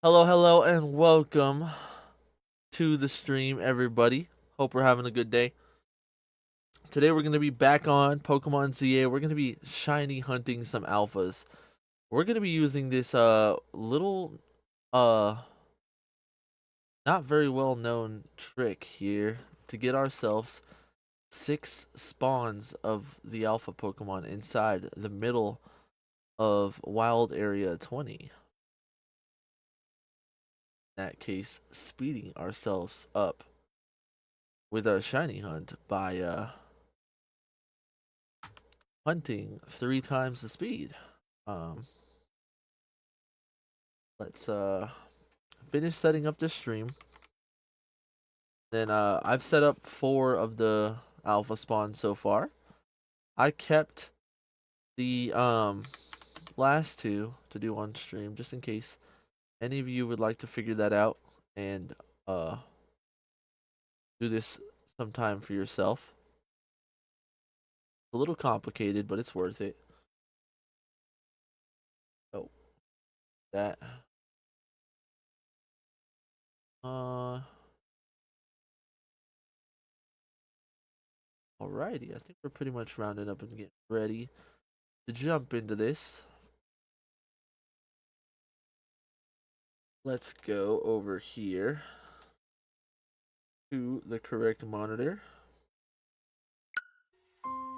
Hello, hello, and welcome to the stream, everybody. Hope we're having a good day. Today we're going to be back on Pokemon ZA. We're going to be shiny hunting some alphas. We're going to be using this little not very well known trick here to get ourselves 6 spawns of the alpha Pokemon inside the middle of Wild Area 20. In that case, speeding ourselves up with our shiny hunt by hunting 3 times the speed. Let's finish setting up this stream. Then I've set up 4 of the alpha spawns so far. I kept the last 2 to do on stream just in case any of you would like to figure that out and do this sometime for yourself. A little complicated, but it's worth it. Oh, that. Alrighty, I think we're pretty much rounded up and getting ready to jump into this. Let's go over here to the correct monitor.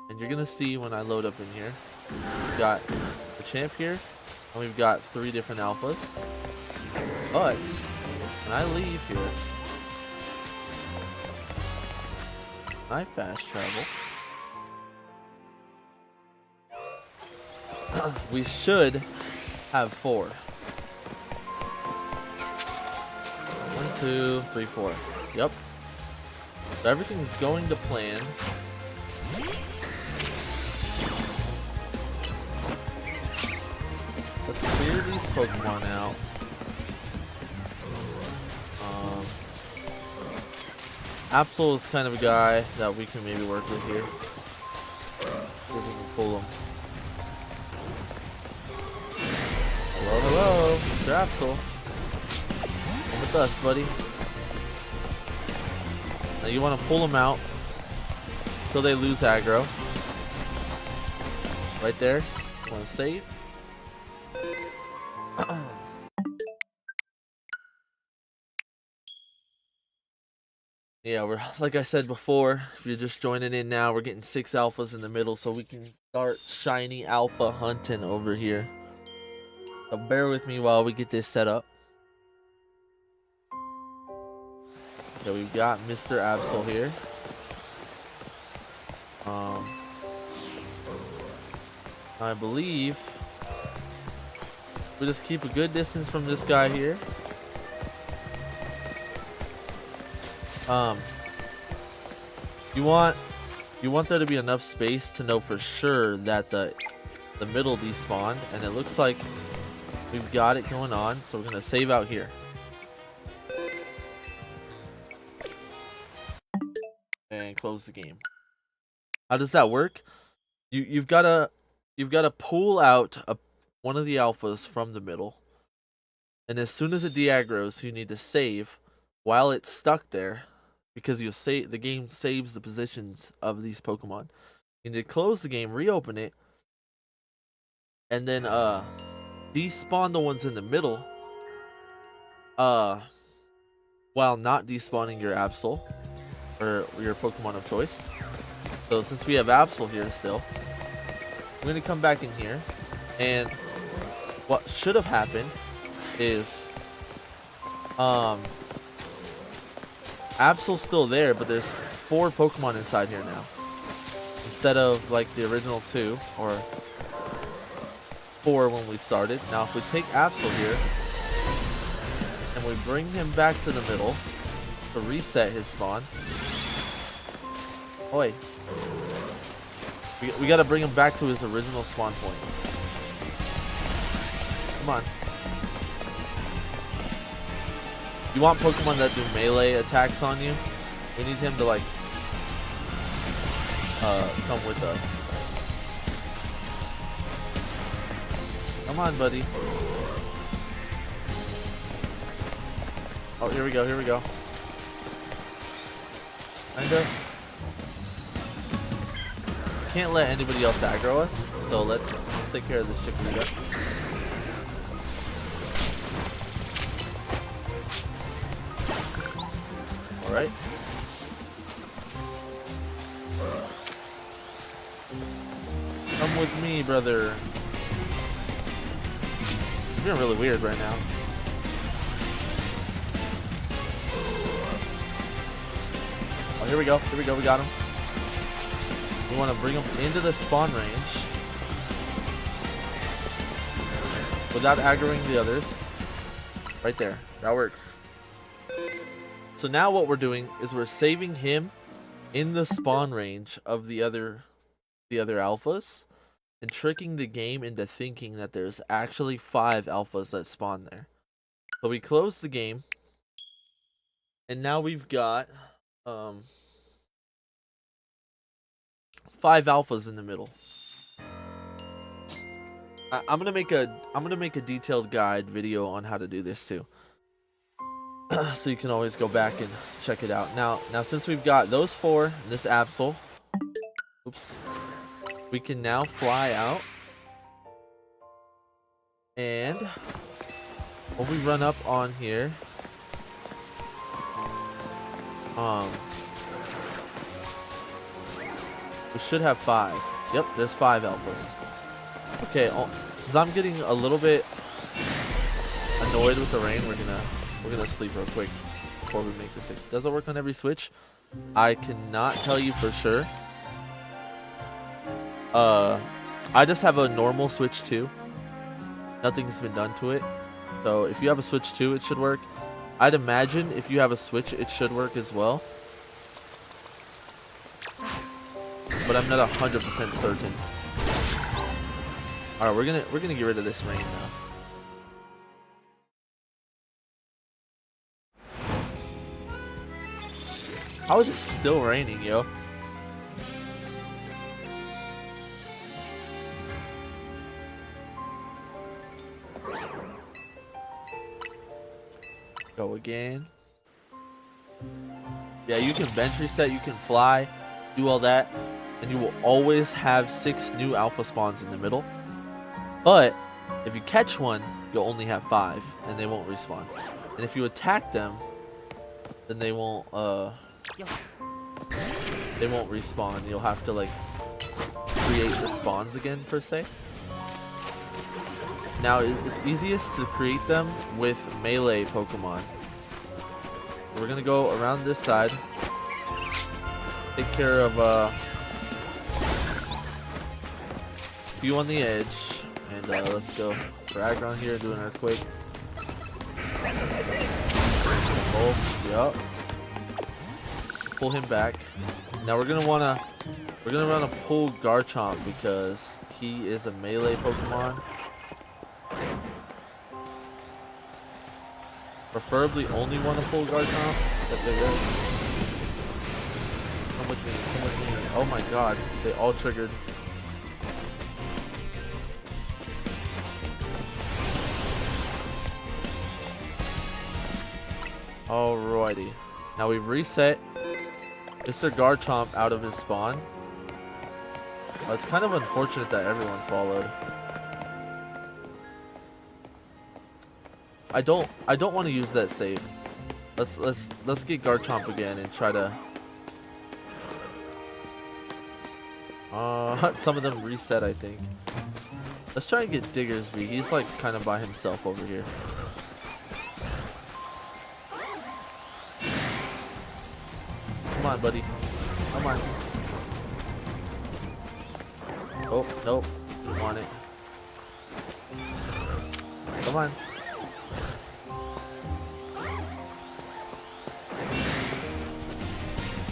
And you're gonna see when I load up in here, we've got the champ here, and we've got 3 different alphas. But when I leave here, I fast travel. We should have 4. 1, 2, 3, 4. Yep. So everything's going to plan. Let's clear these Pokemon out. Absol is kind of a guy that we can maybe work with here. See if we can pull him. Hello, hello, Mr. Absol. Come with us, buddy. Now you want to pull them out until they lose aggro. Right there. You want to save. Yeah, we're like I said before, if you're just joining in now, we're getting 6 alphas in the middle so we can start shiny alpha hunting over here. So bear with me while we get this set up. Okay, we've got Mr. Absol here. I believe we just keep a good distance from this guy here. You want there to be enough space to know for sure that the middle despawned, and it looks like we've got it going on, so we're gonna save out here. And close the game. How does that work? You've gotta pull out one of the alphas from the middle, and as soon as it de-aggros, you need to save while it's stuck there, because the game saves the positions of these Pokemon. You need to close the game, reopen it, and then despawn the ones in the middle, while not despawning your Absol or your Pokemon of choice. So since we have Absol here still, I'm gonna come back in here, and what should have happened is Absol's still there, but there's 4 Pokemon inside here now instead of like the original 2 or 4 when we started. Now if we take Absol here and we bring him back to the middle to reset his spawn. Oi. We gotta bring him back to his original spawn point. Come on. You want Pokemon that do melee attacks on you? We need him to like come with us. Come on, buddy. Oh, here we go. Here we go. Kinda. Can't let anybody else aggro us, so let's take care of this Chikorita. All right. Come with me, brother. You're being really weird right now. Oh, here we go. Here we go. We got him. We want to bring him into the spawn range without aggroing the others. Right there. That works. So now what we're doing is we're saving him in the spawn range of the other alphas and tricking the game into thinking that there's actually 5 alphas that spawn there. So we close the game, and now we've got 5 alphas in the middle. I'm gonna make a detailed guide video on how to do this too, so you can always go back and check it out. Now since we've got those 4 and this Absol, oops, we can now fly out, and when we run up on here, we should have 5. Yep, there's 5 alphas. Okay, because I'm getting a little bit annoyed with the rain, we're gonna sleep real quick before we make the 6. Does it work on every switch? I cannot tell you for sure. I just have a normal Switch 2. Nothing's been done to it. So if you have a Switch 2, it should work. I'd imagine if you have a Switch, it should work as well. But I'm not 100% certain. All right, we're gonna get rid of this rain now. How is it still raining, yo? Go again. Yeah, you can bench reset, you can fly, do all that, and you will always have 6 new alpha spawns in the middle. But if you catch one, you'll only have 5, and they won't respawn. And if you attack them, then they won't respawn. You'll have to like create the spawns again per se. Now it's easiest to create them with melee Pokemon. We're gonna go around this side, take care of a few on the edge, and let's go for Aggron here and do an Earthquake. Yup. Pull him back. Now we're gonna wanna pull Garchomp because he is a melee Pokemon. Preferably only want to pull Garchomp. Come with me, come with me. Oh my god, they all triggered. Alrighty. Now we've reset Mr. Garchomp out of his spawn. Well, it's kind of unfortunate that everyone followed. I don't want to use that save. Let's get Garchomp again and try to some of them reset, I think. Let's try and get Diggersby. He's like kind of by himself over here. Come on, buddy. Come on. Oh, nope. Don't want it. Come on.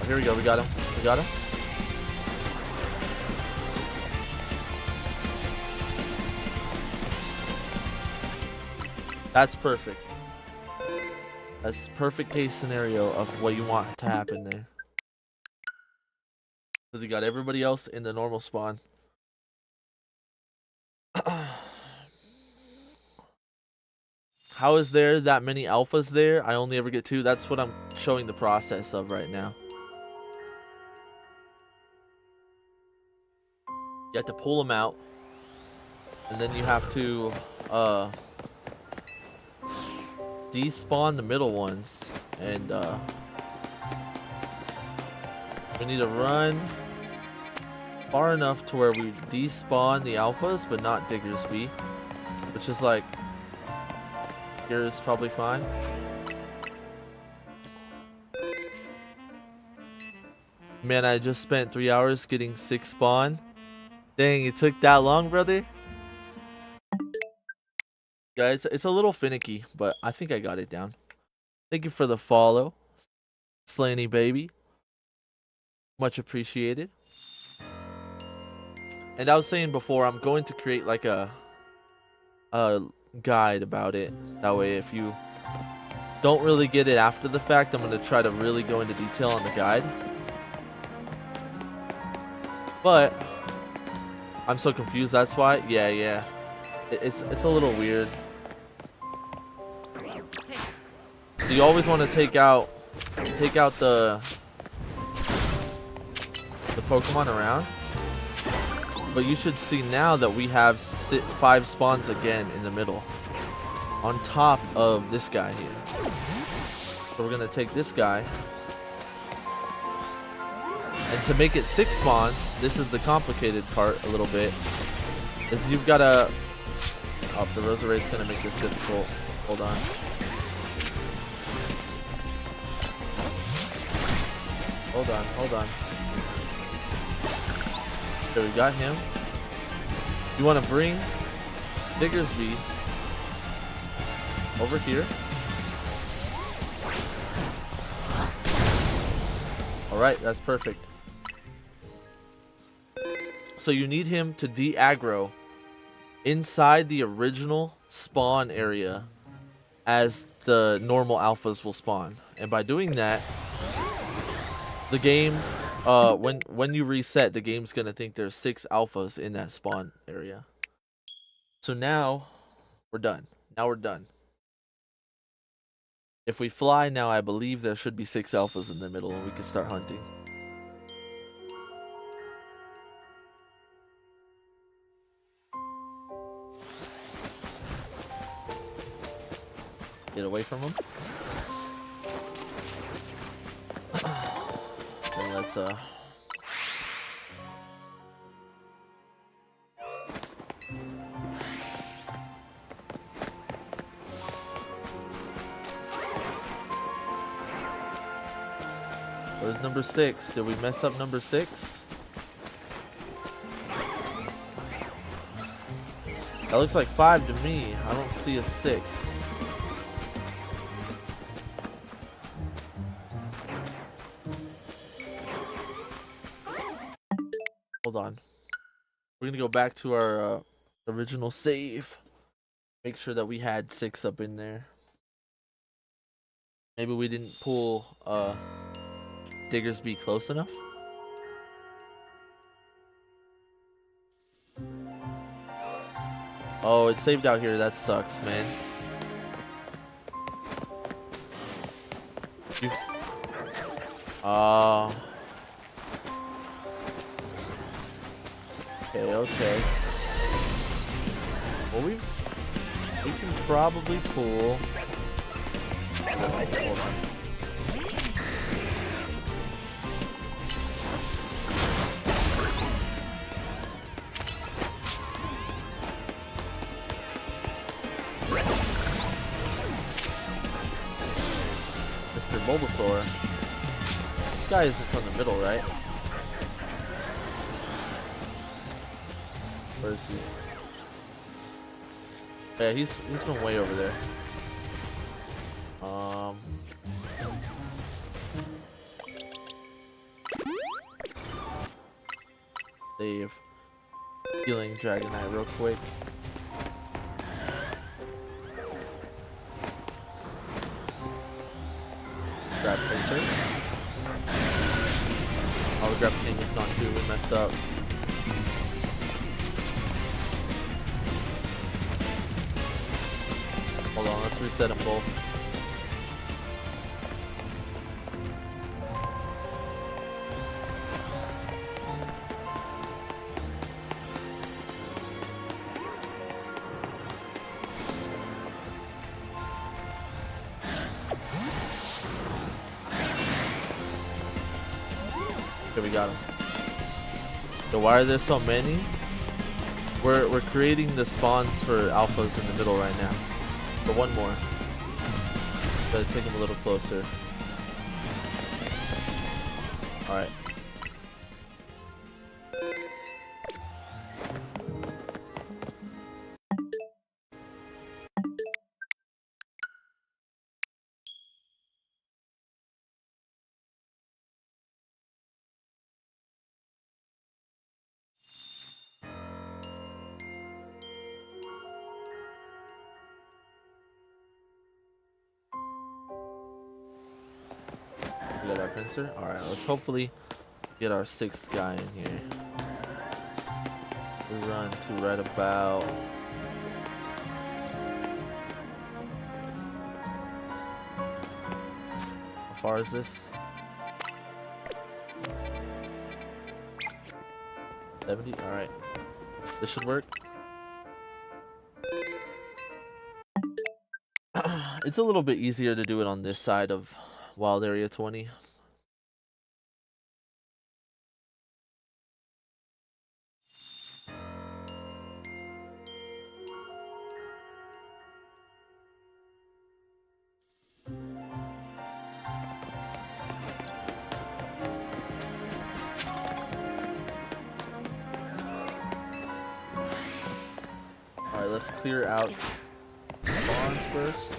Oh, here we go. We got him. We got him. That's perfect. That's perfect case scenario of what you want to happen there. Because he got everybody else in the normal spawn. how is there that many alphas there? I only ever get 2. That's what I'm showing the process of right now. You have to pull them out, and then you have to despawn the middle ones, and we need to run far enough to where we despawn the alphas, but not Diggersby, which is like here is probably fine. Man, I just spent 3 hours getting 6 spawn. Dang, it took that long, brother. Yeah, it's a little finicky, but I think I got it down. Thank you for the follow, Slaney baby. Much appreciated. And I was saying before, I'm going to create like a guide about it. That way, if you don't really get it after the fact, I'm going to try to really go into detail on the guide. But I'm so confused. That's why. Yeah. It's a little weird. You always want to take out the Pokemon around. But you should see now that we have 5 spawns again in the middle, on top of this guy here. So we're gonna take this guy, and to make it 6 spawns, this is the complicated part a little bit. Is you've gotta. Oh, the Roserai's gonna make this difficult. Hold on. Hold on. Okay, we got him. You want to bring Diggersby over here. Alright, that's perfect. So you need him to de-aggro inside the original spawn area as the normal alphas will spawn. And by doing that, the game, when you reset, the game's gonna think there's 6 alphas in that spawn area. So now we're done. If we fly now, I believe there should be 6 alphas in the middle, and we can start hunting. Get away from him. And let's where's number 6? Did we mess up number 6? That looks like 5 to me. I don't see a 6. Hold on. We're gonna go back to our original save. Make sure that we had 6 up in there. Maybe we didn't pull Diggersby close enough. Oh, it saved out here. That sucks, man. Okay. Well, we can probably pull. Hold on. Mr. Bulbasaur. This guy isn't from the middle, right? Where is he? Yeah, he's from way over there. Save. Healing Dragonite real quick. Grab Pinsir. Oh, the Grab King is gone too. We messed up. Hold on, let's reset them both. Okay, we got him. So why are there so many? We're creating the spawns for alphas in the middle right now. But one more. Gotta take him a little closer. Alright. We got our pincer. Alright, let's hopefully get our 6th guy in here. We run to right about... How far is this? 70? Alright. This should work. It's a little bit easier to do it on this side of Wild Area 20. Alright, let's clear out spawns first.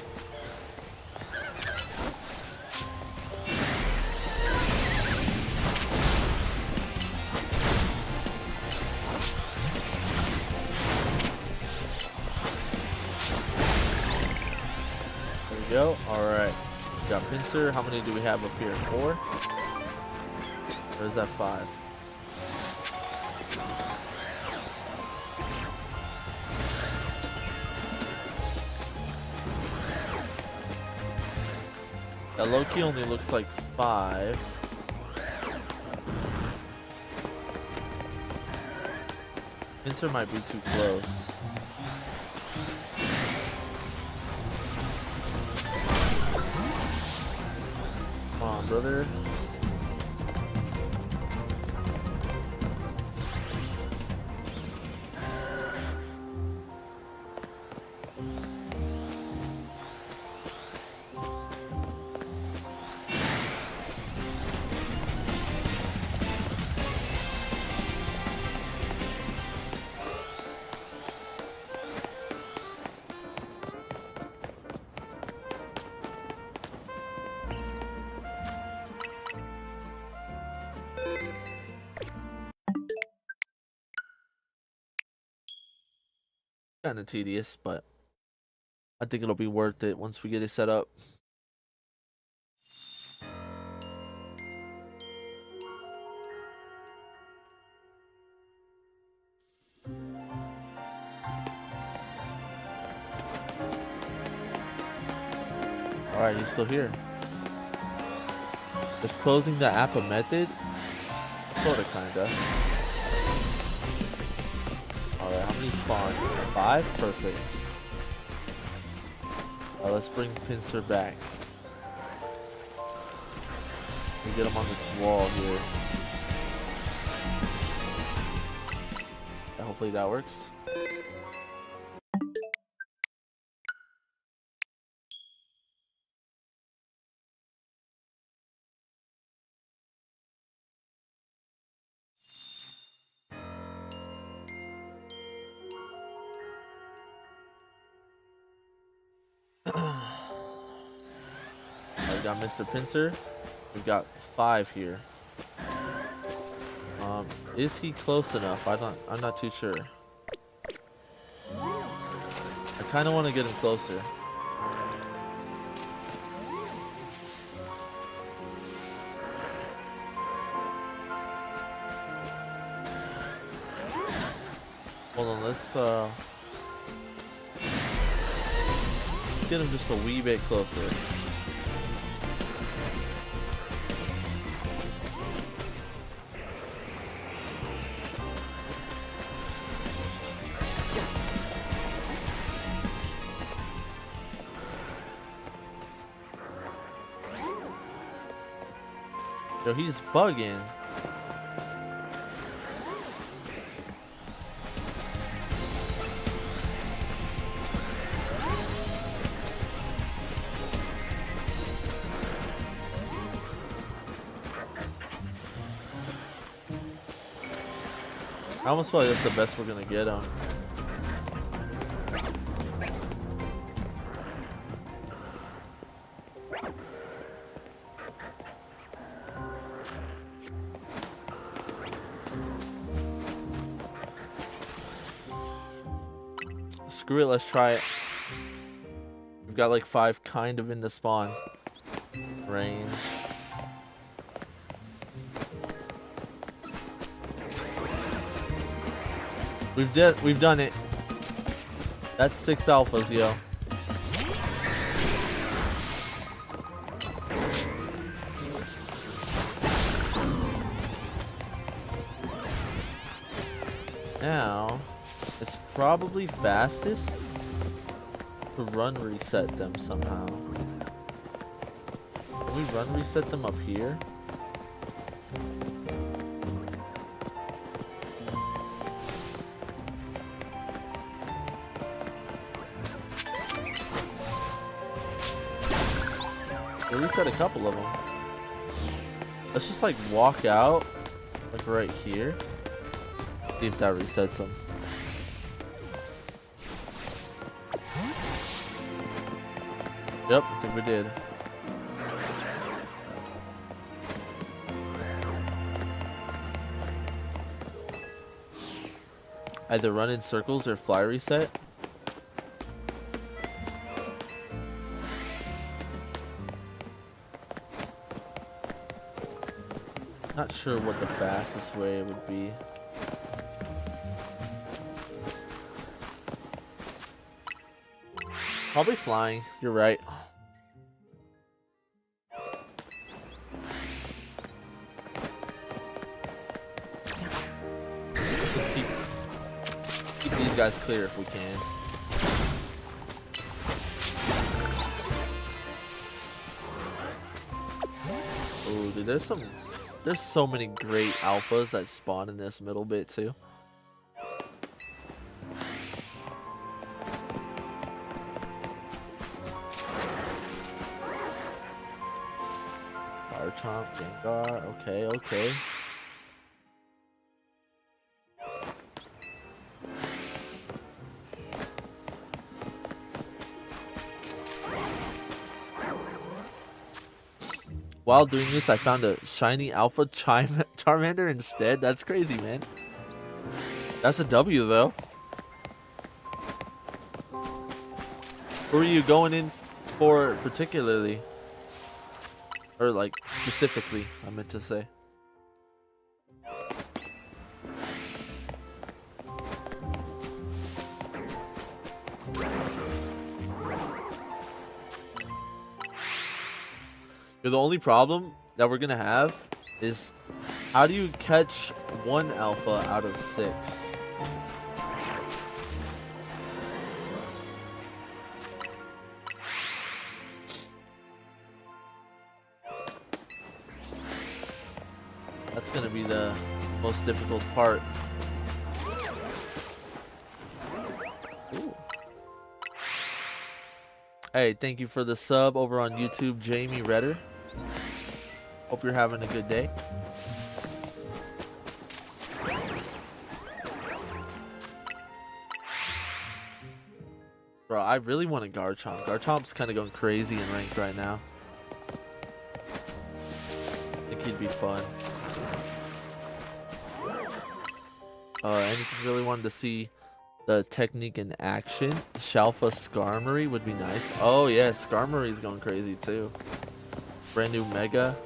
Go. Alright. We got pincer. How many do we have up here? 4? Or is that 5? That low-key only looks like 5. Pincer might be too close. Come on, brother. Kind of tedious, but I think it'll be worth it once we get it set up. Alright, he's still here. Is closing the app a method? Sorta, kinda. Alright, how many spawn? 5? Perfect. Alright, let's bring Pincer back. We get him on this wall here. Yeah, hopefully that works. We got Mr. Pincer. We've got 5 here. Is he close enough? I'm not too sure. I kind of want to get him closer. Hold on, let's get him just a wee bit closer. Yo, he's bugging. I almost feel like that's the best we're gonna get him. Screw it, let's try it. We've got like 5 kind of in the spawn range. We've done it. That's 6 alphas, yo. Now, it's probably fastest to run reset them somehow. Can we run reset them up here? We reset a couple of them. Let's just like walk out, like right here. See if that resets them. Yep, I think we did. Either run in circles or fly reset. Not sure what the fastest way would be. Probably flying, you're right. Keep these guys clear if we can. Ooh, dude, there's so many great alphas that spawn in this middle bit too. Garchomp, Gengar, okay. While doing this, I found a shiny alpha Charmander instead. That's crazy, man. That's a W, though. Who are you going in for particularly? Or, like, specifically, I meant to say. The only problem that we're gonna have is how do you catch 1 alpha out of 6? That's gonna be the most difficult part. Ooh. Hey, thank you for the sub over on YouTube, Jamie Redder. Hope you're having a good day. Bro, I really want a Garchomp. Garchomp's kind of going crazy in ranked right now. I think he'd be fun. Anything really wanted to see the technique in action? Shalfa Skarmory would be nice. Oh yeah, Skarmory's going crazy too. Brand new Mega.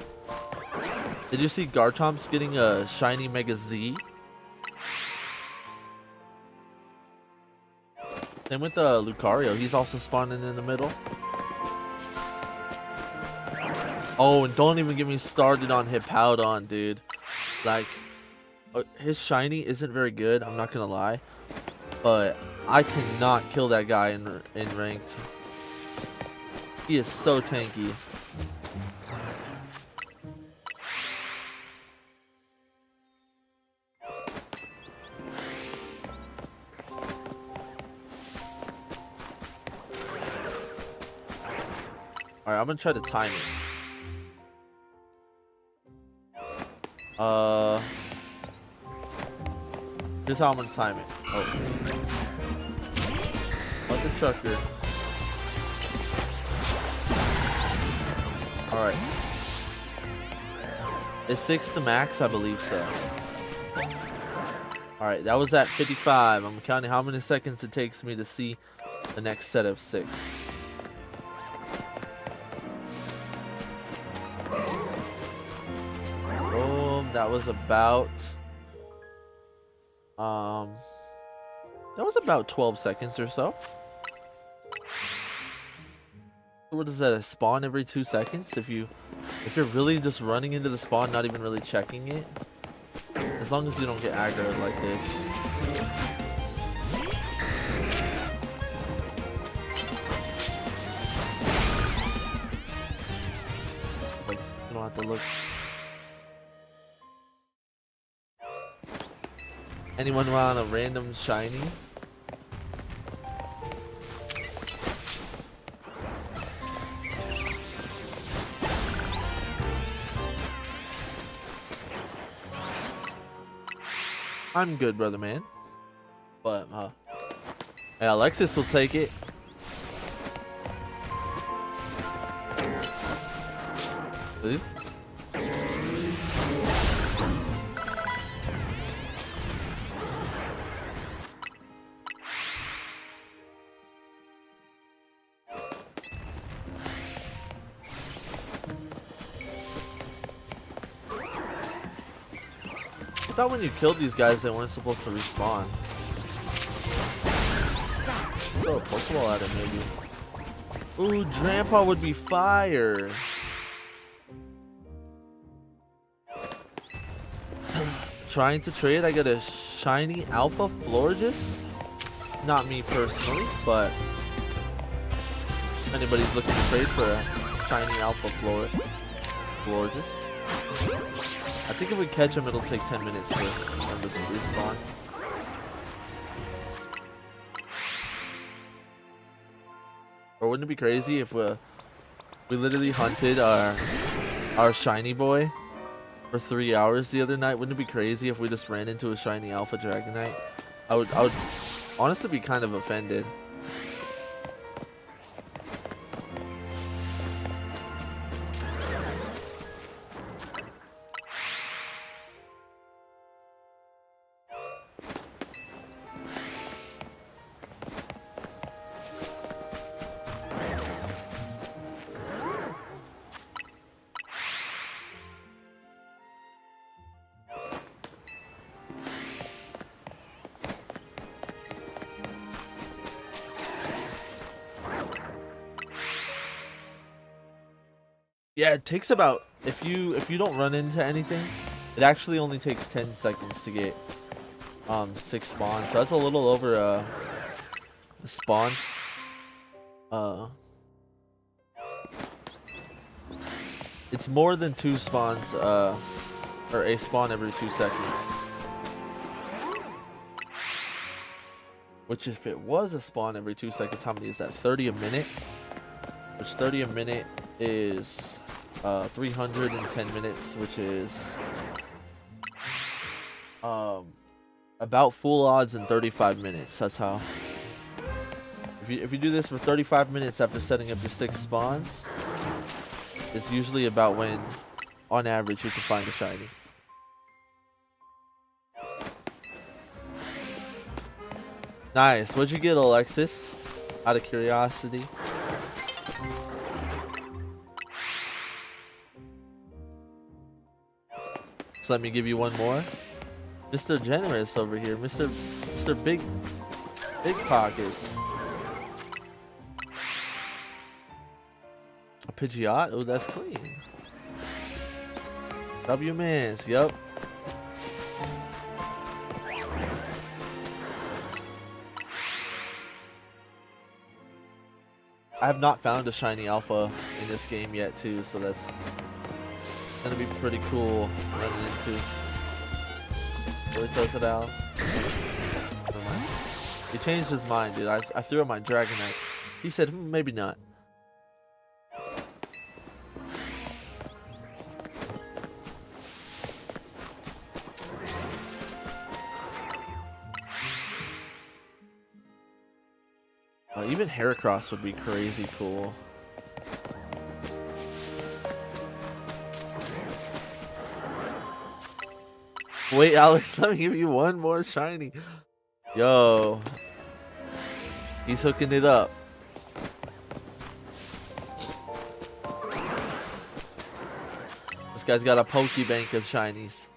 Did you see Garchomp's getting a shiny Mega Z? Same with Lucario. He's also spawning in the middle. Oh, and don't even get me started on Hippowdon, dude. Like, his shiny isn't very good, I'm not gonna lie. But I cannot kill that guy in ranked. He is so tanky. Alright, I'm gonna try to time it. Here's how I'm gonna time it. Oh. What the trucker. Alright. Is 6 the max? I believe so. Alright, that was at 55. I'm counting how many seconds it takes me to see the next set of 6. Boom. That was about... that was about 12 seconds or so. What is that? A spawn every 2 seconds? If you're really just running into the spawn, not even really checking it, as long as you don't get aggroed like this. Like, you don't have to look. Anyone want a random shiny? I'm good, brother man. But, yeah, Alexis will take it. Please? I thought when you killed these guys, they weren't supposed to respawn. Let's throw a Pokeball at him, maybe. Ooh, Grandpa would be fire. Trying to trade, I get a shiny Alpha Florges. Not me personally, but if anybody's looking to trade for a shiny Alpha Florges. I think if we catch him, it'll take 10 minutes to respawn. Or wouldn't it be crazy if we literally hunted our shiny boy for 3 hours the other night? Wouldn't it be crazy if we just ran into a shiny Alpha Dragonite? I would honestly be kind of offended. Yeah, it takes about, if you don't run into anything, it actually only takes 10 seconds to get 6 spawns. So that's a little over a spawn. It's more than 2 spawns, or a spawn every 2 seconds. Which if it was a spawn every 2 seconds, how many is that? 30 a minute? Which 30 a minute is 310 minutes, which is about full odds in 35 minutes. That's how. If you do this for 35 minutes after setting up your 6 spawns, it's usually about when, on average, you can find a shiny. Nice. What'd you get, Alexis? Out of curiosity. So let me give you one more. Mr. Generous over here. Mr. Big Pockets. A Pidgeot? Oh, that's clean. W-Mans, yep. I have not found a shiny alpha in this game yet too, so that's gonna be pretty cool running into. Really throws it out. Never mind. He changed his mind, dude. I threw out my Dragonite. He said, maybe not. Even Heracross would be crazy cool. Wait, Alex, let me give you one more shiny. Yo. He's hooking it up. This guy's got a Pokebank of shinies.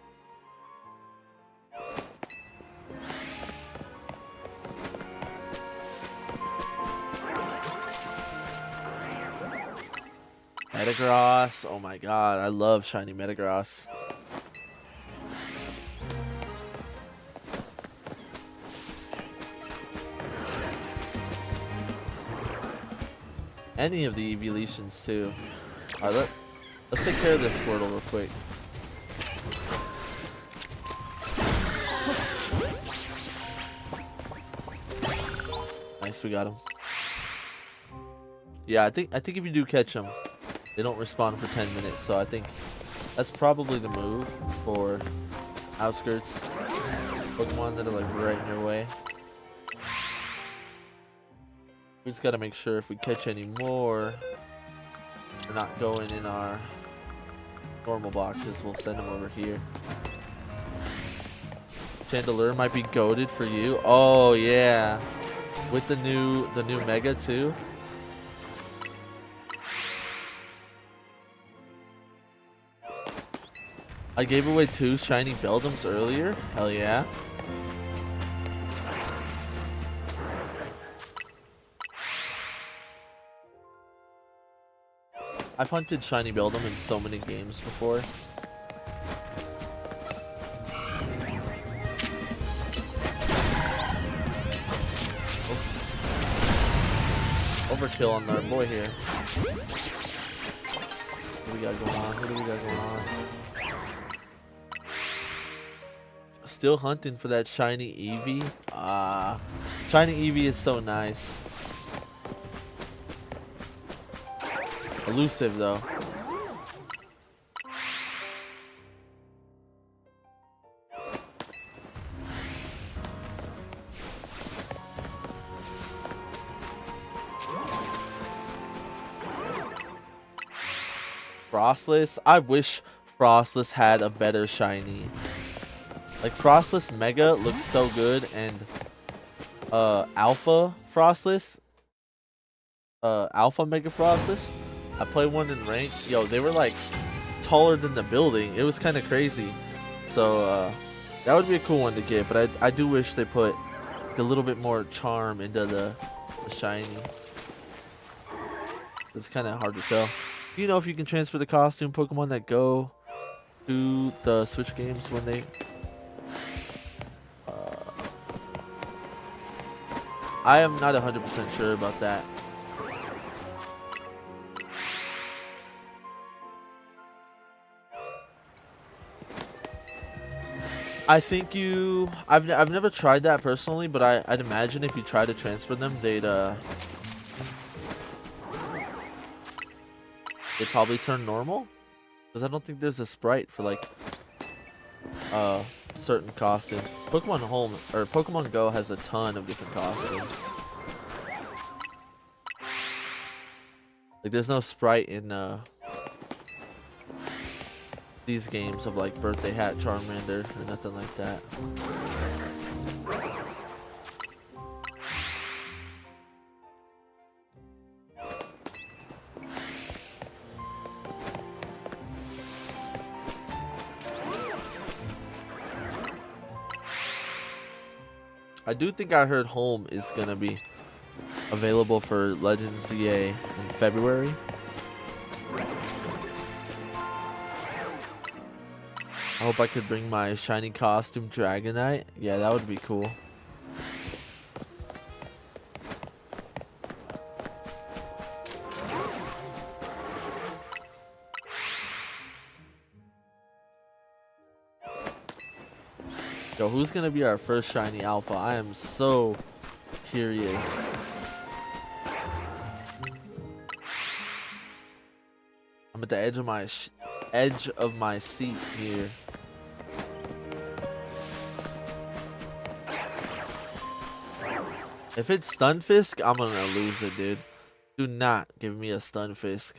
Metagross. Oh my god, I love shiny Metagross. Any of the evolutions too. Alright, let's take care of this Squirtle real quick. Nice, we got him. Yeah, I think if you do catch them, they don't respawn for 10 minutes, so I think that's probably the move for outskirts Pokemon that are like right in your way. We just gotta make sure if we catch any more, they're not going in our normal boxes. We'll send them over here. Chandelure might be goated for you. Oh yeah, with the new Mega too. I gave away 2 shiny Beldums earlier. Hell yeah. I've hunted shiny Beldum in so many games before. Oops. Overkill on our boy here. What do we got going on? What do we got going on? Still hunting for that shiny Eevee. Shiny Eevee is so nice. Elusive though. Frostless. I wish Frostless had a better shiny. Like Frostless Mega looks so good, and Alpha Frostless, Alpha Mega Frostless. I played one in rank. Yo, they were like taller than the building. It was kind of crazy. So that would be a cool one to get. But I do wish they put like a little bit more charm into the shiny. It's kind of hard to tell. Do you know if you can transfer the costume Pokemon that go to the Switch games when they? I am not 100% sure about that. I think I've never tried that personally, but I'd imagine if you try to transfer them, they'd probably turn normal, because I don't think there's a sprite for like certain costumes. Pokemon Home or Pokemon Go has a ton of different costumes. Like there's no sprite in these games of like Birthday Hat Charmander or nothing like that. I do think I heard Home is gonna be available for Legends ZA in February. I hope I could bring my shiny costume Dragonite. Yeah, that would be cool. Yo, who's gonna be our first shiny alpha? I am so curious. I'm at the edge of my seat here. If it's Stunfisk, I'm gonna lose it, dude. Do not give me a Stunfisk.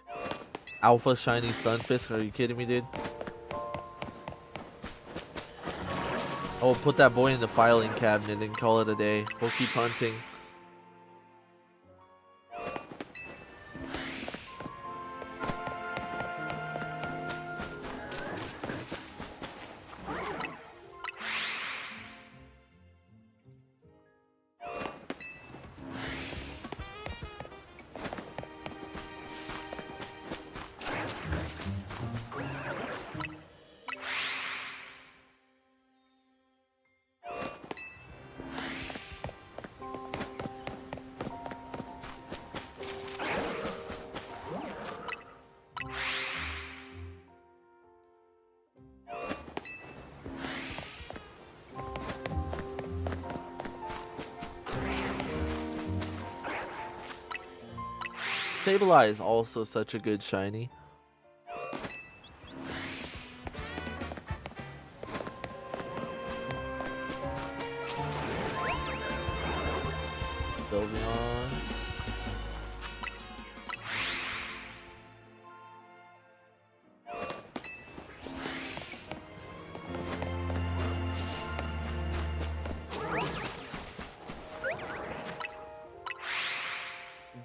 Alpha shiny Stunfisk? Are you kidding me, dude? I will put that boy in the filing cabinet and call it a day. We'll keep hunting. Sableye is also such a good shiny. Sylveon.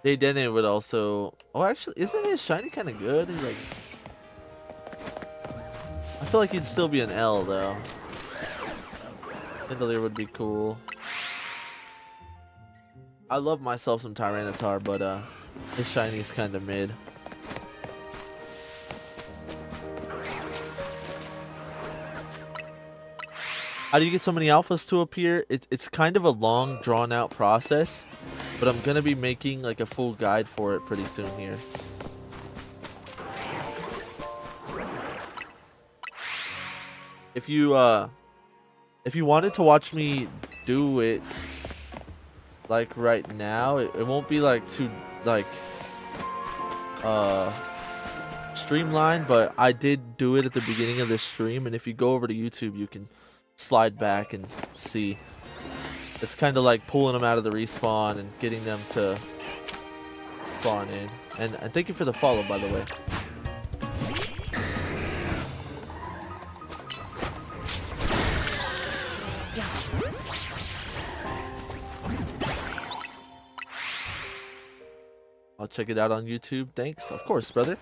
They didn't would also. Oh, actually, isn't his shiny kind of good? He's like, I feel like he'd still be an L though. Chandelier would be cool. I love myself some Tyranitar, but his shiny's kind of mid. How do you get so many alphas to appear? It's kind of a long, drawn-out process, but I'm gonna be making like a full guide for it pretty soon here. If you wanted to watch me do it like right now, it won't be like too like streamlined, but I did do it at the beginning of this stream, and if you go over to YouTube, you can slide back and see. It's kind of like pulling them out of the respawn and getting them to spawn in. And thank you for the follow, by the way. I'll check it out on YouTube. Thanks. Of course, brother.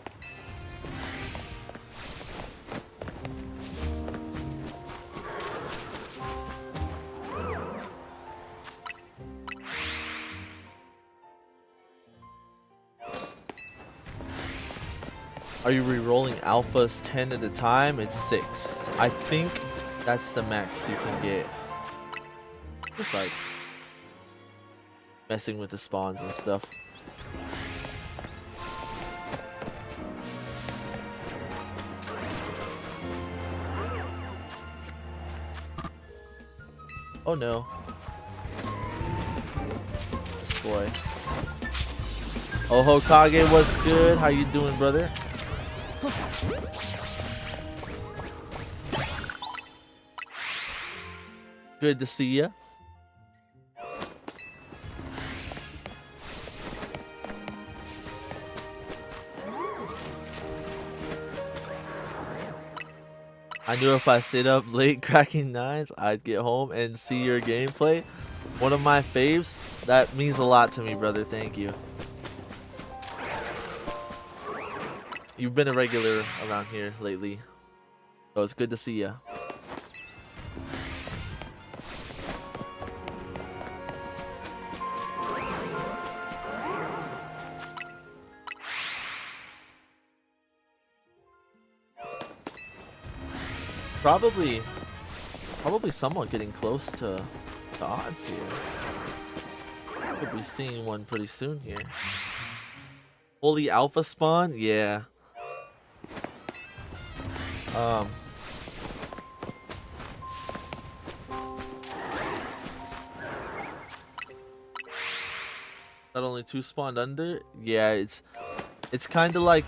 Are you re-rolling alphas 10 at a time? It's 6. I think that's the max you can get. Just like messing with the spawns and stuff. Oh no. This boy. Oh, Hokage, what's good? How you doing, brother? Good to see ya. I knew if I stayed up late cracking nines, I'd get home and see your gameplay. One of my faves. That means a lot to me, brother. Thank you. You've been a regular around here lately, so it's good to see ya. Probably somewhat getting close to the odds here. We'll be seeing one pretty soon here. Holy alpha spawn? Yeah. Not only 2 spawned under? Yeah, it's kind of like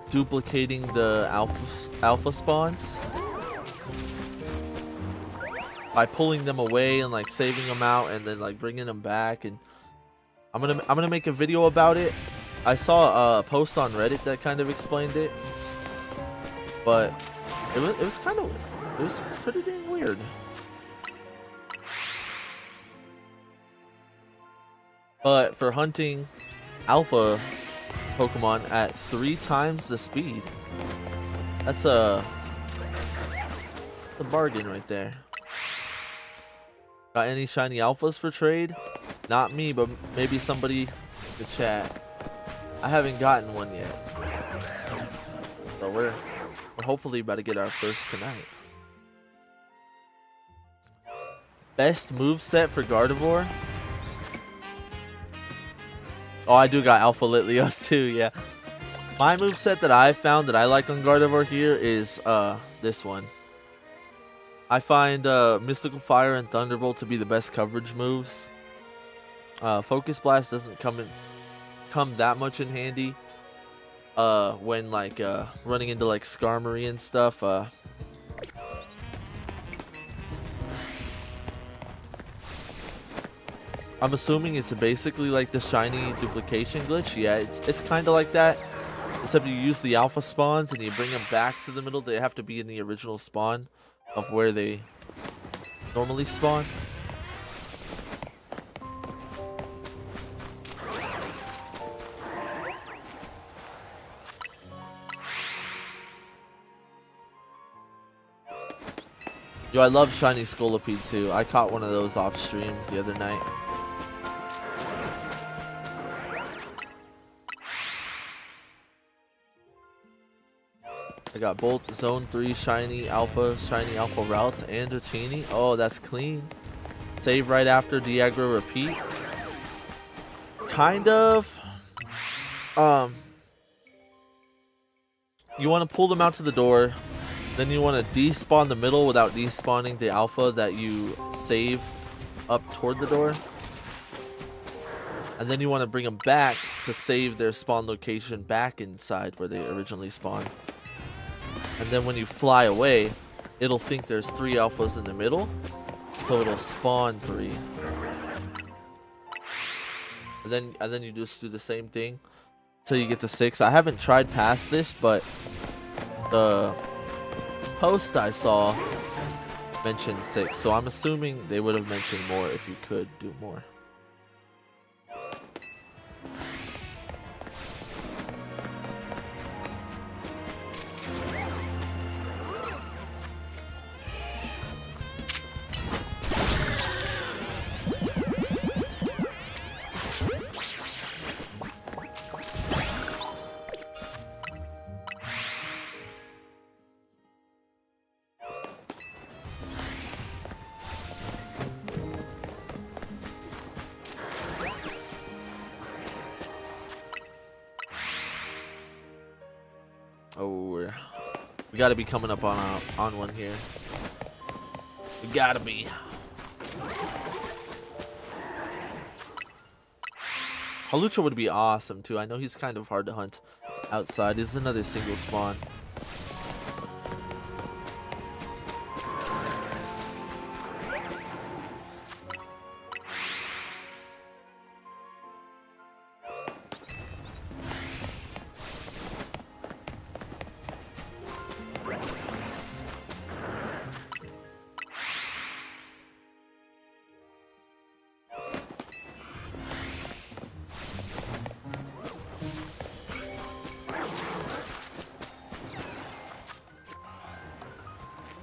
duplicating the alpha spawns by pulling them away and like saving them out and then like bringing them back. And I'm gonna make a video about it. I saw a post on Reddit that kind of explained it, but it was pretty dang weird. But for hunting alpha Pokemon at 3 times the speed, that's a bargain right there. Got any shiny alphas for trade? Not me, but maybe somebody in the chat. I haven't gotten one yet, so we're hopefully about to get our first tonight. Best move set for Gardevoir? Oh, I do got Alpha Litlios too, yeah. My moveset that I found that I like on Gardevoir here is this one. I find Mystical Fire and Thunderbolt to be the best coverage moves. Focus Blast doesn't come that much in handy when like running into like Skarmory and stuff. I'm assuming it's basically like the shiny duplication glitch. Yeah, it's kind of like that, except you use the alpha spawns and you bring them back to the middle. They have to be in the original spawn of where they normally spawn. Yo, I love shiny Scolipede too. I caught one of those off stream the other night. I got both Zone 3 shiny alpha routes and Dratini. Oh, that's clean. Save right after Diagra repeat. Kind of. You want to pull them out to the door. Then you want to despawn the middle without despawning the alpha that you save up toward the door. And then you want to bring them back to save their spawn location back inside where they originally spawned. And then when you fly away, it'll think there's 3 alphas in the middle, so it'll spawn 3. And then you just do the same thing until you get to 6. I haven't tried past this, but the post I saw mentioned 6, so I'm assuming they would have mentioned more if you could do more. Oh, we gotta be coming up on one here. We gotta be. Hawlucha would be awesome too. I know he's kind of hard to hunt outside. This is another single spawn.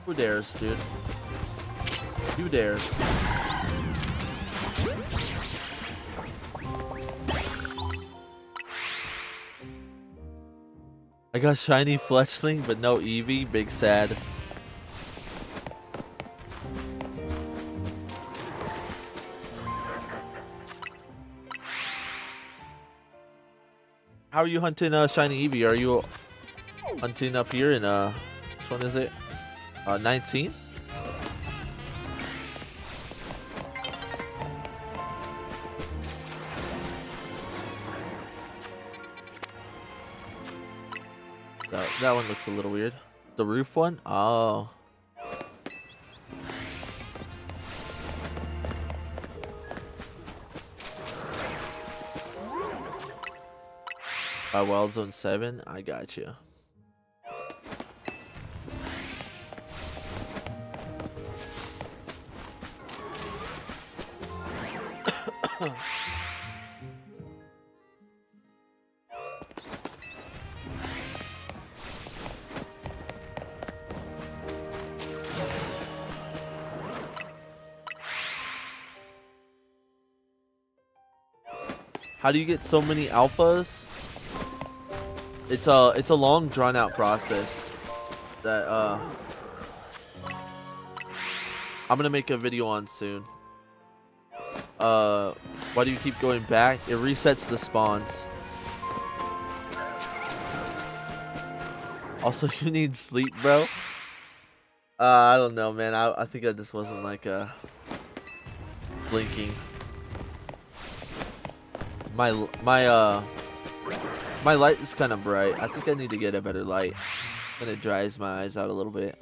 Who dares, dude? Who dares? I got shiny Fletchling, but no Eevee. Big sad. How are you hunting shiny Eevee? Are you hunting up here in which one is it? 19? That one looked a little weird. The roof one? Oh. By Wild Zone 7? I got you. How do you get so many alphas? It's a long drawn out process that I'm gonna make a video on soon. Why do you keep going back? It resets the spawns. Also, you need sleep, bro. I don't know, man. I think I just wasn't like blinking. My light is kind of bright. I think I need to get a better light. And it dries my eyes out a little bit.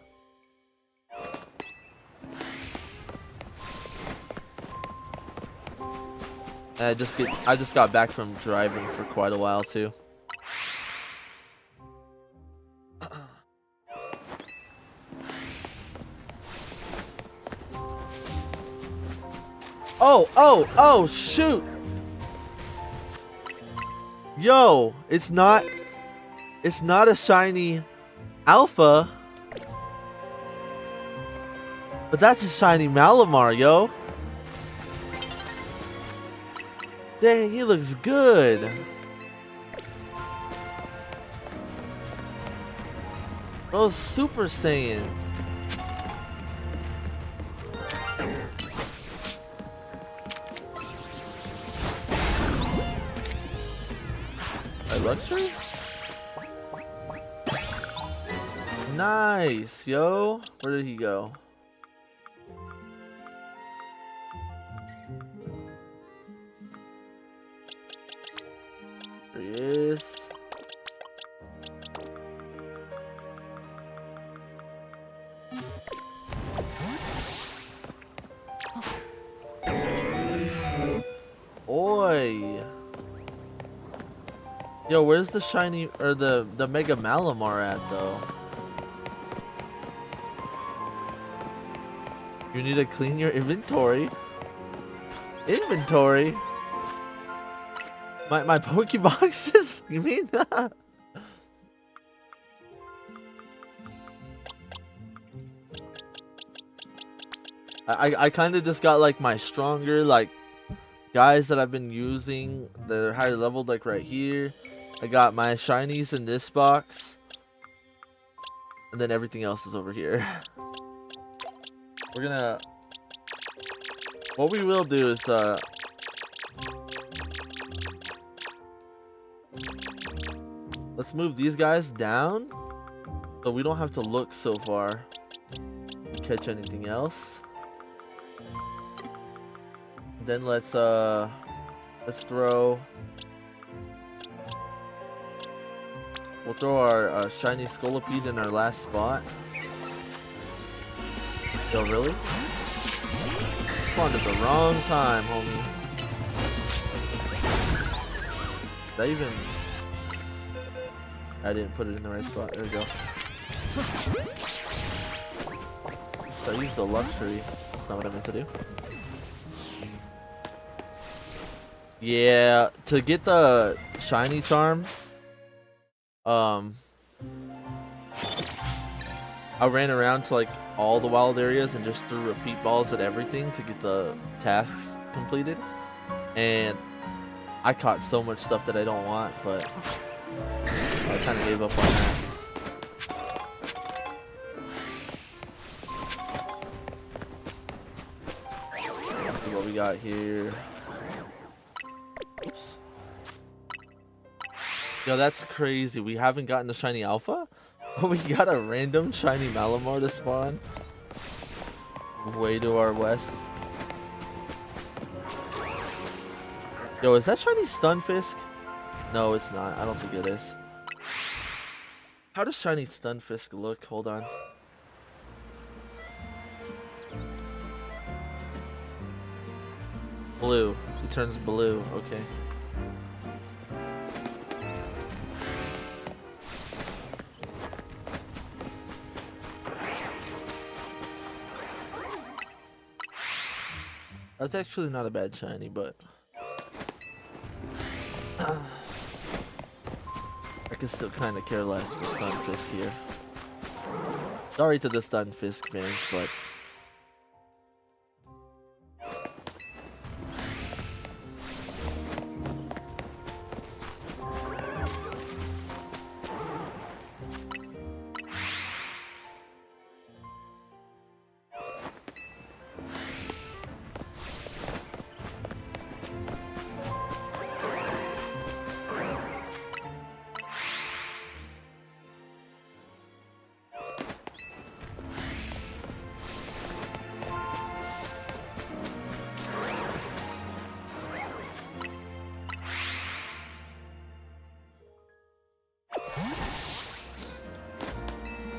And I just got back from driving for quite a while too. Oh, shoot. Yo, it's not a shiny alpha. But that's a shiny Malamar, yo. Dang, he looks good. Bro's Super Saiyan. Luxury? Nice, yo. Where did he go? There he is. Oi. Yo, where's the shiny or the Mega Malamar at though? You need to clean your inventory. Inventory? My Pokeboxes? You mean that? I kind of just got like my stronger like guys that I've been using that are higher leveled, like right here. I got my shinies in this box, and then everything else is over here. We're gonna, what we will do is let's move these guys down so we don't have to look so far to catch anything else. Then let's throw we'll throw our shiny Scolipede in our last spot. Yo, really? Spawned at the wrong time, homie. Did I even? I didn't put it in the right spot. There we go. So I used the luxury. That's not what I meant to do. Yeah, to get the shiny charm, I ran around to like all the wild areas and just threw repeat balls at everything to get the tasks completed. And I caught so much stuff that I don't want, but I kind of gave up on that. Let's see what we got here. Oops. Yo, that's crazy. We haven't gotten a shiny alpha? We got a random shiny Malamar to spawn. Way to our west. Yo, is that shiny Stunfisk? No, it's not. I don't think it is. How does shiny Stunfisk look? Hold on. Blue. He turns blue. Okay. That's actually not a bad shiny, but I can still kind of care less for Stunfisk here. Sorry to the Stunfisk fans, but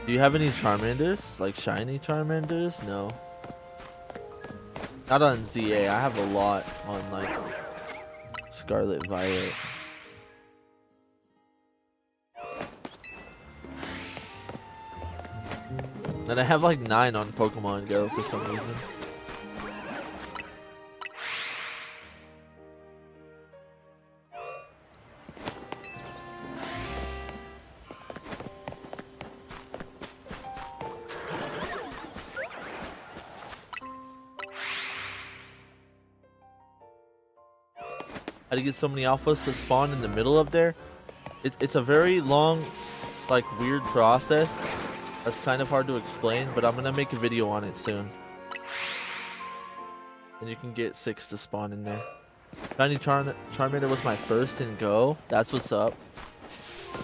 do you have any Charmanders? Like shiny Charmanders? No. Not on ZA. I have a lot on like Scarlet Violet. And I have like 9 on Pokemon Go for some reason. How to get so many alphas to spawn in the middle of there? It's a very long, like weird process. That's kind of hard to explain, but I'm gonna make a video on it soon. And you can get 6 to spawn in there. Shiny Charmander was my first in Go. That's what's up.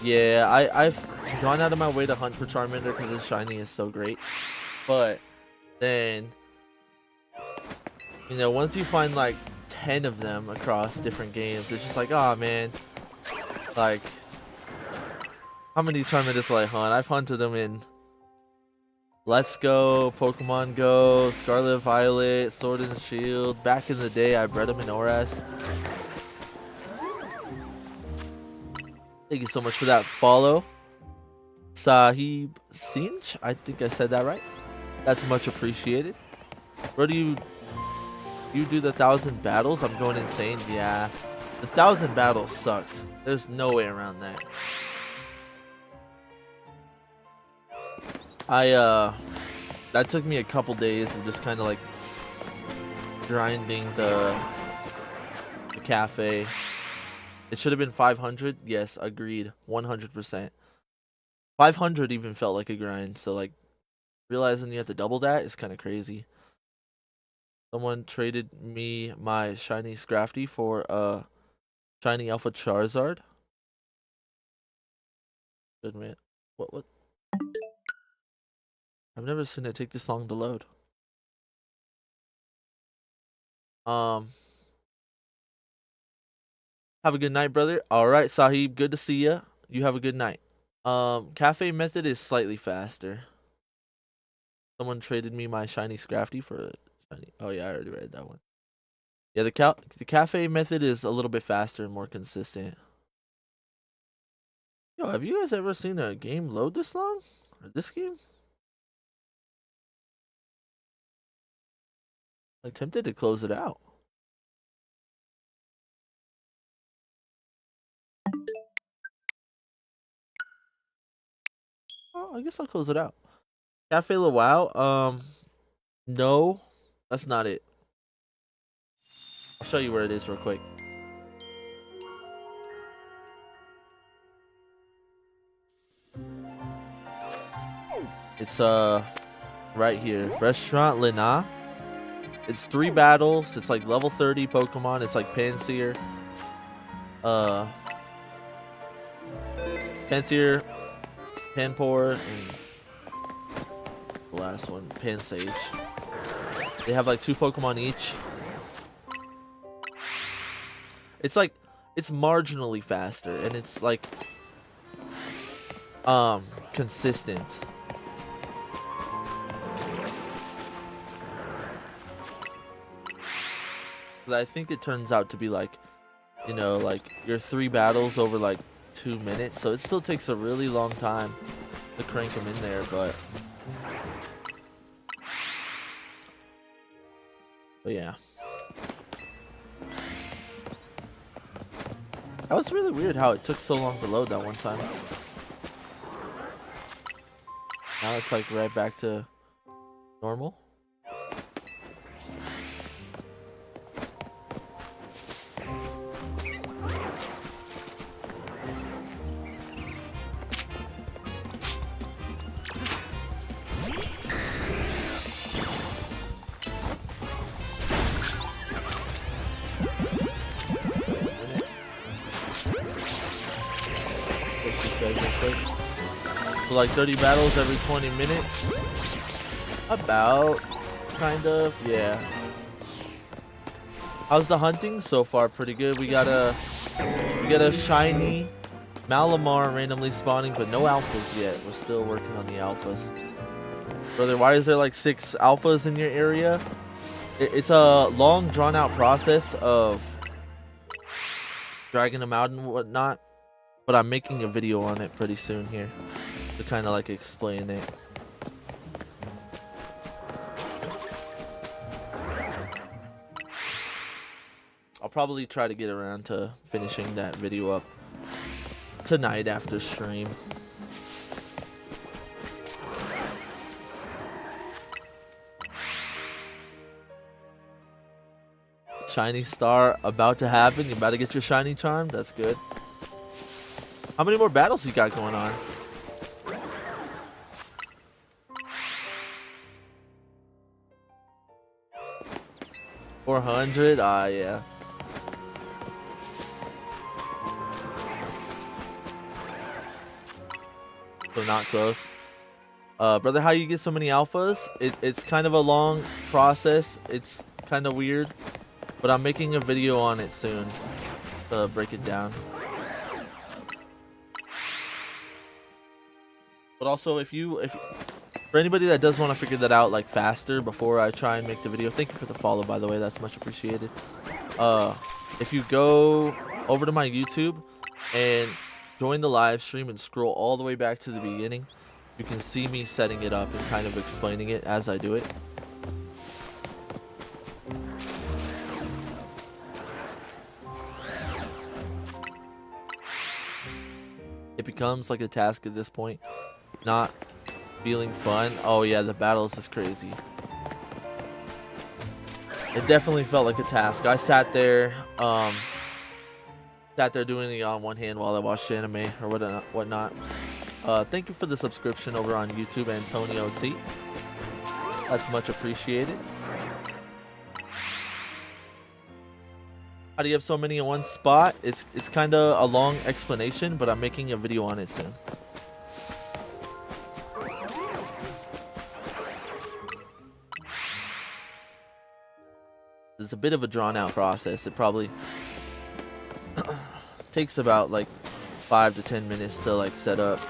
Yeah, I've gone out of my way to hunt for Charmander because his shiny is so great. But then, you know, once you find like 10 of them across different games, it's just like, oh man, like, how many Charmanders will I hunt? I've hunted them in Let's Go, Pokemon Go, Scarlet Violet, Sword and Shield. Back in the day, I bred them in ORAS. Thank you so much for that follow, Sahib Sinch. I think I said that right. That's much appreciated. Where do you do the 1,000 battles? I'm going insane. Yeah, the 1,000 battles sucked. There's no way around that. That took me a couple days of just kind of like grinding the cafe. It should have been 500. Yes, agreed. 100%. 500 even felt like a grind. So like realizing you have to double that is kind of crazy. Someone traded me my shiny Scrafty for a shiny Alpha Charizard. Good man. What? I've never seen it take this long to load. Have a good night, brother. All right, Sahib. Good to see ya. You have a good night. Cafe method is slightly faster. Someone traded me my shiny Scrafty for a shiny. Oh yeah, I already read that one. Yeah, the cafe method is a little bit faster and more consistent. Yo, have you guys ever seen a game load this long? Or this game? Like tempted to close it out. Oh, I guess I'll close it out. Cafe Lawao. No, that's not it. I'll show you where it is real quick. It's right here, Restaurant Lina. It's 3 battles. It's like level 30 Pokemon. It's like Pansear, Pansear, Panpour, and the last one, Pansage. They have like 2 Pokemon each. It's like, it's marginally faster, and it's like consistent. I think it turns out to be like, you know, like your 3 battles over like 2 minutes, so it still takes a really long time to crank them in there, but yeah. That was really weird how it took so long to load that one time. Now it's like right back to normal. So like 30 battles every 20 minutes. About, kind of, yeah. How's the hunting so far? Pretty good. We got a shiny Malamar randomly spawning, but no alphas yet. We're still working on the alphas. Brother, why is there like 6 alphas in your area? It's a long drawn out process of dragging them out and whatnot, but I'm making a video on it pretty soon here to kind of like explain it. I'll probably try to get around to finishing that video up tonight after stream. Shiny star about to happen. You about to get your shiny charm? That's good. How many more battles you got going on? $400? Ah, yeah. So not close. Brother, how you get so many alphas? It's kind of a long process. It's kind of weird, but I'm making a video on it soon to break it down. But also, for anybody that does want to figure that out like faster before I try and make the video, thank you for the follow, by the way. That's much appreciated. If you go over to my YouTube and join the live stream and scroll all the way back to the beginning, you can see me setting it up and kind of explaining it as I do it. It becomes like a task at this point, not feeling fun. Oh yeah, the battles is crazy. It definitely felt like a task. I sat there doing it on one hand while I watched anime or whatnot. Thank you for the subscription over on YouTube, Antonio T. That's much appreciated. How do you have so many in one spot? It's kind of a long explanation, but I'm making a video on it soon. It's a bit of a drawn out process. It probably takes about like 5 to 10 minutes to like set up.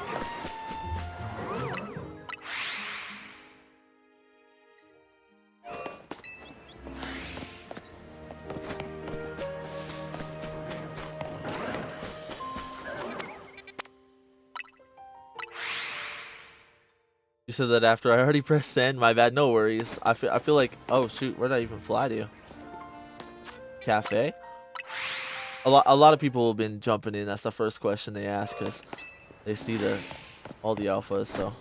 You said that after I already pressed send. My bad. No worries. I feel like, oh shoot, where did I even fly to? Cafe. A lot of people have been jumping in. That's the first question they ask because they see all the alphas. So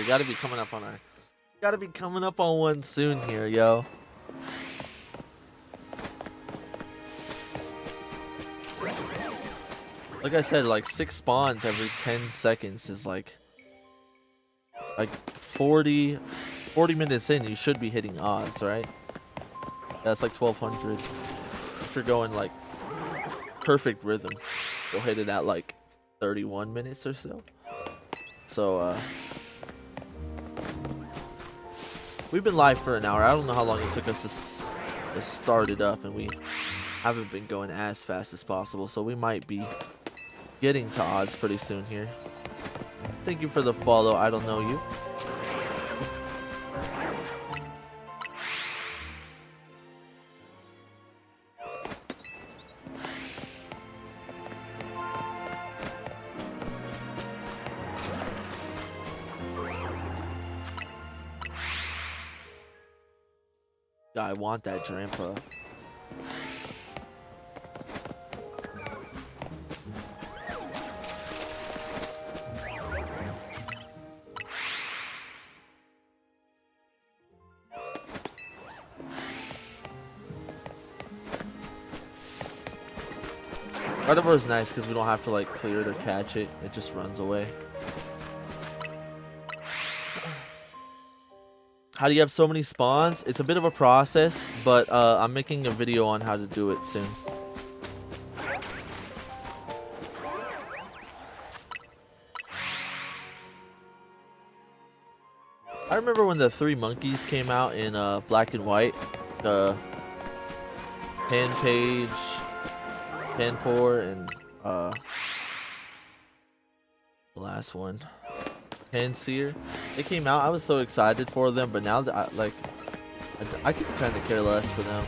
gotta be coming up on our. Gotta be coming up on one soon here, yo. Like I said, like 6 spawns every 10 seconds is like 40 minutes in, you should be hitting odds, right? That's like 1200. If you're going like perfect rhythm, you'll hit it at like 31 minutes or so. So, we've been live for an hour. I don't know how long it took us to start it up, and we haven't been going as fast as possible, so we might be getting to odds pretty soon here. Thank you for the follow. I don't know you. I want that Drampa. Gardevoir is nice because we don't have to like clear it or catch it. It just runs away. How do you have so many spawns? It's a bit of a process, but I'm making a video on how to do it soon. I remember when the 3 monkeys came out in black and white. The Panpage, Panpour, and the last one, Panseer. They came out. I was so excited for them, but now that I could kind of care less for them.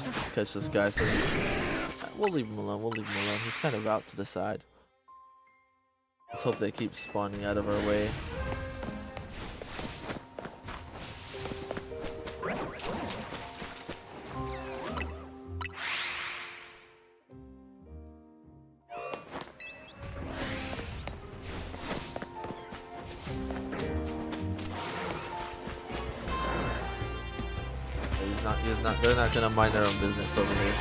Let's catch this guy. So we'll leave him alone. We'll leave him alone. He's kind of out to the side. Let's hope they keep spawning out of our way. They're not gonna mind their own business over here.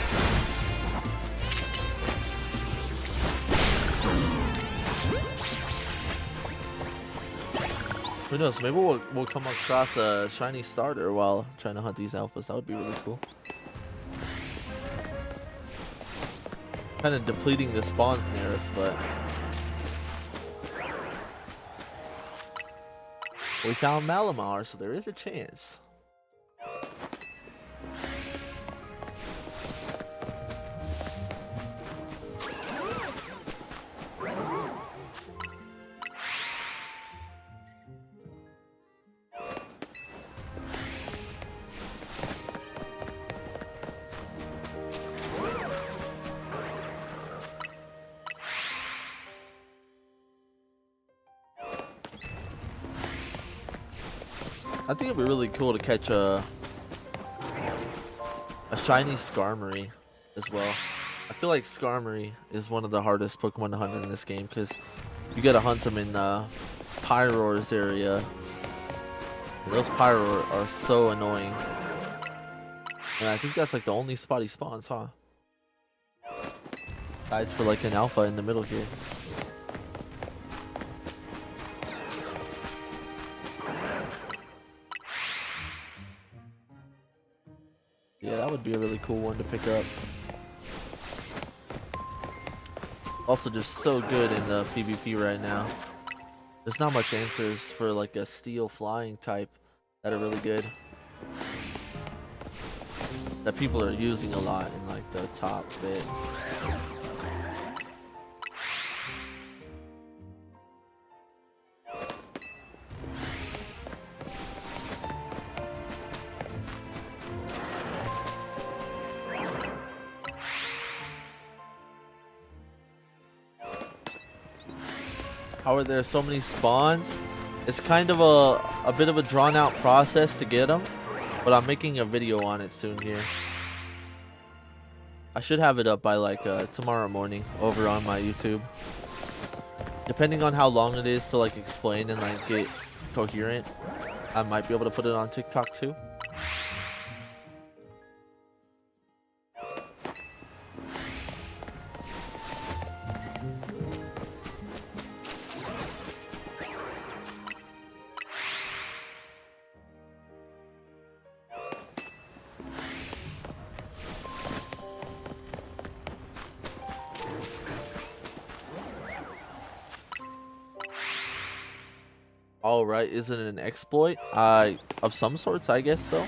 Who knows? Maybe we'll come across a shiny starter while trying to hunt these alphas. That would be really cool. Kind of depleting the spawns near us, but we found Malamar, so there is a chance. I think it'd be really cool to catch a shiny Skarmory as well. I feel like Skarmory is one of the hardest Pokemon to hunt in this game because you gotta hunt them in Pyroar's area. And those Pyroar are so annoying. And I think that's like the only spot he spawns, huh? Guides for like an alpha in the middle here. Yeah, that would be a really cool one to pick up. Also just so good in the PvP right now. There's not much answers for like a steel flying type that are really good. That people are using a lot in like the top bit. How are there so many spawns? It's kind of a bit of a drawn out process to get them, but I'm making a video on it soon here. I should have it up by like tomorrow morning over on my YouTube. Depending on how long it is to like explain and like get coherent, I might be able to put it on TikTok too. All right, is it an exploit? Of some sorts, I guess so.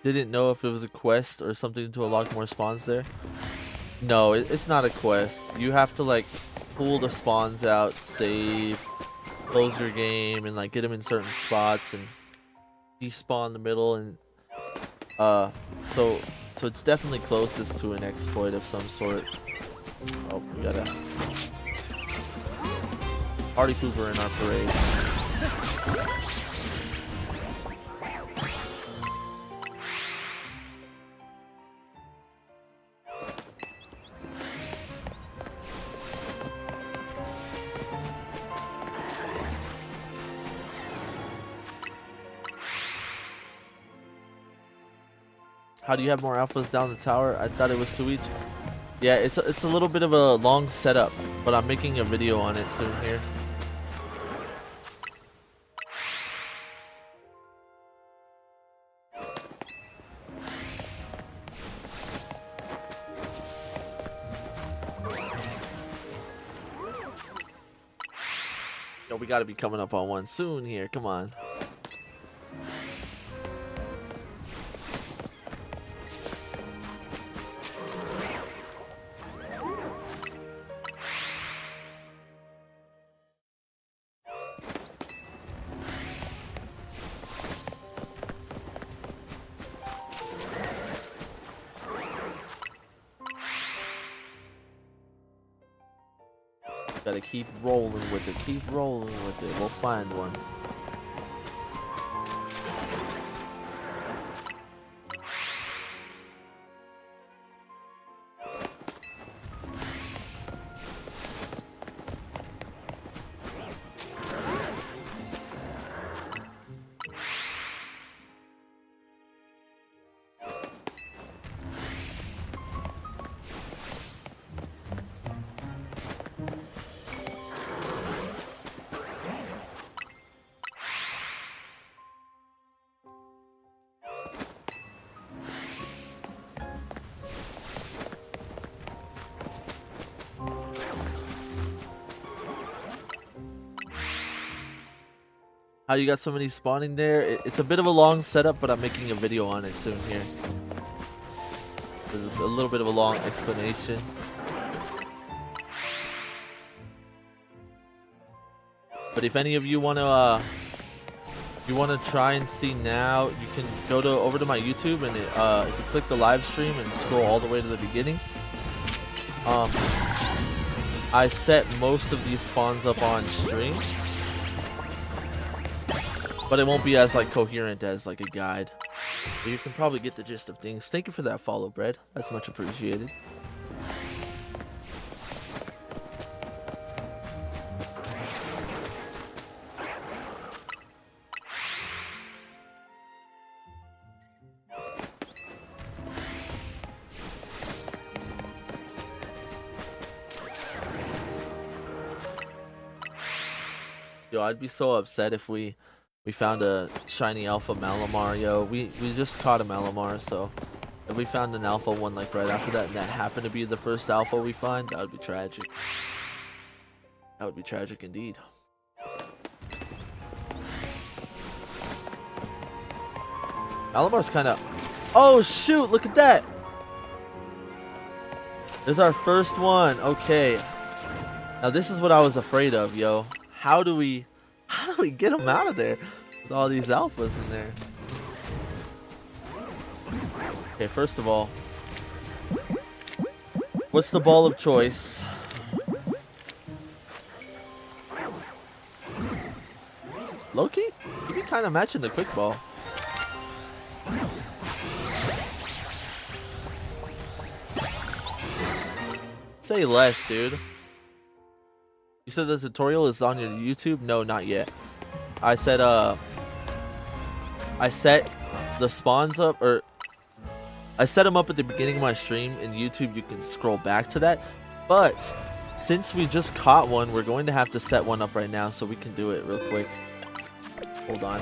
Didn't know if it was a quest or something to unlock more spawns there. No, it's not a quest. You have to like pull the spawns out, save, close your game, and like get them in certain spots and despawn the middle. And so it's definitely closest to an exploit of some sort. Oh, we got a party pooper in our parade. How do you have more alphas down the tower? I thought it was 2 each. Yeah, it's a little bit of a long setup, but I'm making a video on it soon here. Yo, we gotta be coming up on one soon here. Come on. Gotta keep rolling with it, keep rolling with it. We'll find one. How you got so many spawning there? It's a bit of a long setup, but I'm making a video on it soon here. There's a little bit of a long explanation. But if any of you wanna try and see now, you can go over to my YouTube and if you click the live stream and scroll all the way to the beginning. I set most of these spawns up on stream. But it won't be as like coherent as like a guide. But you can probably get the gist of things. Thank you for that follow, Bread. That's much appreciated. Yo, I'd be so upset if we found a shiny alpha Malamar. Yo, we just caught a Malamar, so if we found an alpha one like right after that and that happened to be the first alpha we find, that would be tragic. That would be tragic indeed. Malamar's kind of... Oh shoot, look at that! There's our first one. Okay. Now this is what I was afraid of, yo. How do we get them out of there with all these alphas in there? Okay, first of all, what's the ball of choice? Loki? You be kind of matching the quick ball. Say less, dude. You said the tutorial is on your YouTube? No, not yet. I said, I set the spawns up, or I set them up at the beginning of my stream. In YouTube, you can scroll back to that. But since we just caught one, we're going to have to set one up right now so we can do it real quick. Hold on.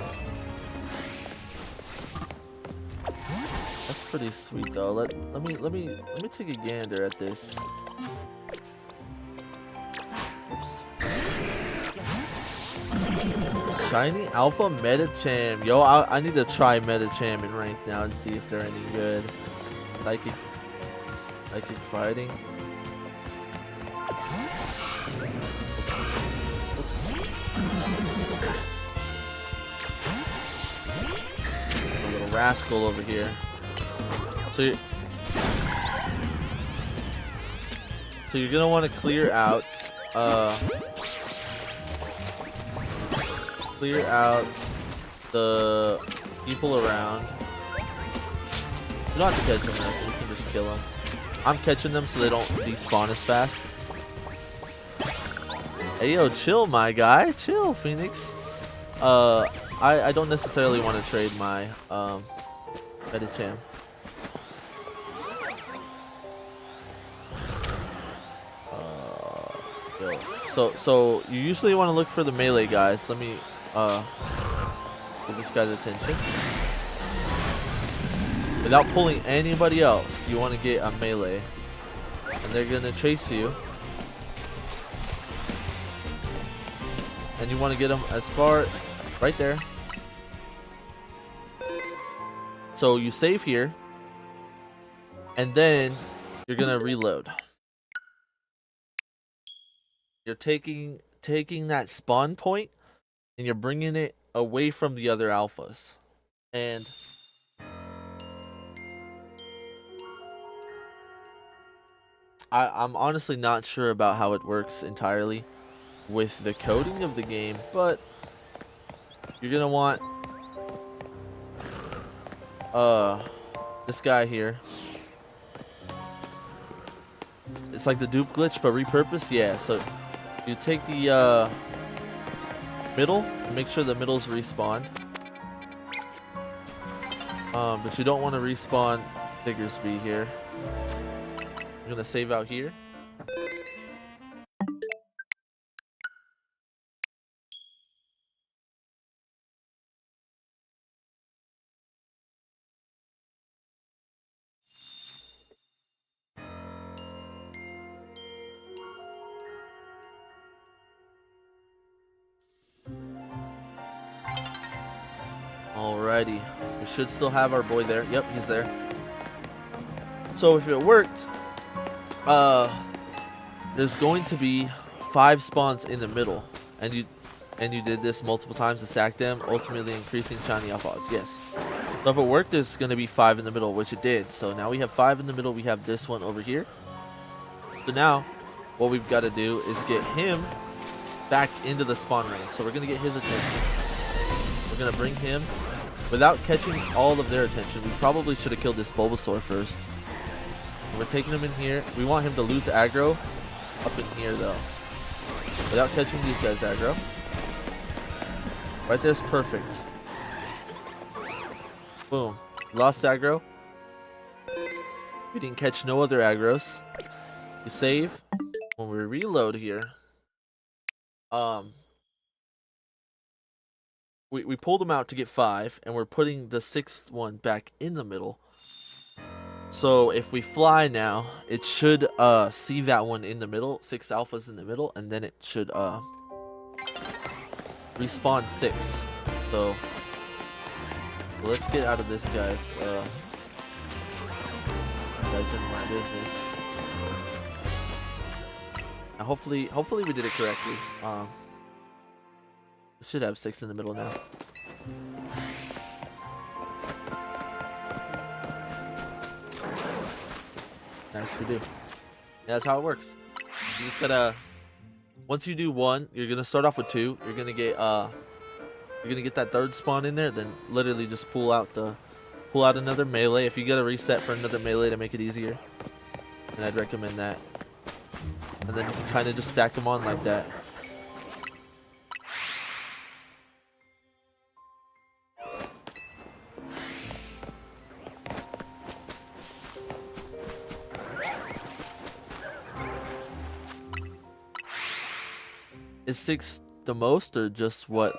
That's pretty sweet though. Let me take a gander at this. Oops. Shiny Alpha Medicham. Yo, I need to try Medicham in rank now and see if they're any good. Psychic fighting. Oops. A little rascal over here. So you're gonna want to clear out the people around. You don't have to catch them, you can just kill them. I'm catching them so they don't despawn as fast. Hey yo, chill my guy, chill Phoenix. I don't necessarily want to trade my Medicham. So you usually want to look for the melee guys. Let me get this guy's attention. Without pulling anybody else, you want to get a melee. And they're gonna chase you. And you want to get them as far right there. So you save here. And then you're gonna reload. You're taking that spawn point and you're bringing it away from the other alphas. And I'm honestly not sure about how it works entirely with the coding of the game, but you're gonna want this guy here. It's like the dupe glitch but repurposed. Yeah, so you take the middle and make sure the middle's respawned. But you don't want to respawn Diggersby here. You're gonna save out here. Alrighty, we should still have our boy there. Yep, he's there. So if it worked, there's going to be 5 spawns in the middle, and you did this multiple times to stack them, ultimately increasing shiny alphas. Yes. So if it worked, there's going to be 5 in the middle, which it did. So now we have 5 in the middle. We have this one over here. So now what we've got to do is get him back into the spawn range. So we're going to get his attention. We're going to bring him. Without catching all of their attention, we probably should have killed this Bulbasaur first. And we're taking him in here. We want him to lose aggro up in here, though. Without catching these guys aggro. Right there's perfect. Boom. Lost aggro. We didn't catch no other aggros. We save. When we reload here, we pulled them out to get 5, and we're putting the 6th one back in the middle. So if we fly now, it should see that one in the middle, 6 alphas in the middle, and then it should respawn 6. So let's get out of this guy's in my business. Now hopefully we did it correctly. We should have 6 in the middle now. Yes, we do. Yeah, that's how it works. You just gotta. Once you do one, you're gonna start off with two. You're gonna get that third spawn in there. Then literally just pull out another melee. If you get a reset for another melee to make it easier, then I'd recommend that. And then you can kind of just stack them on like that. Is 6 the most, or just what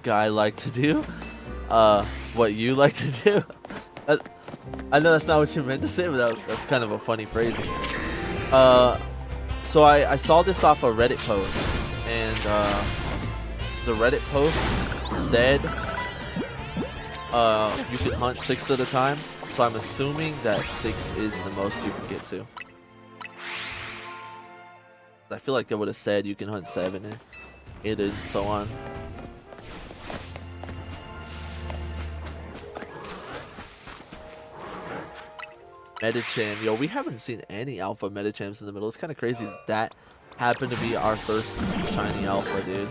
guy like to do? What you like to do? I know that's not what you meant to say, but that's kind of a funny phrasing. So I saw this off a Reddit post, and the Reddit post said you can hunt 6 at a time. So I'm assuming that 6 is the most you can get to. I feel like they would have said you can hunt 7 and 8 and so on. Medicham. Yo, we haven't seen any alpha Medichams in the middle. It's kind of crazy that happened to be our first shiny alpha, dude.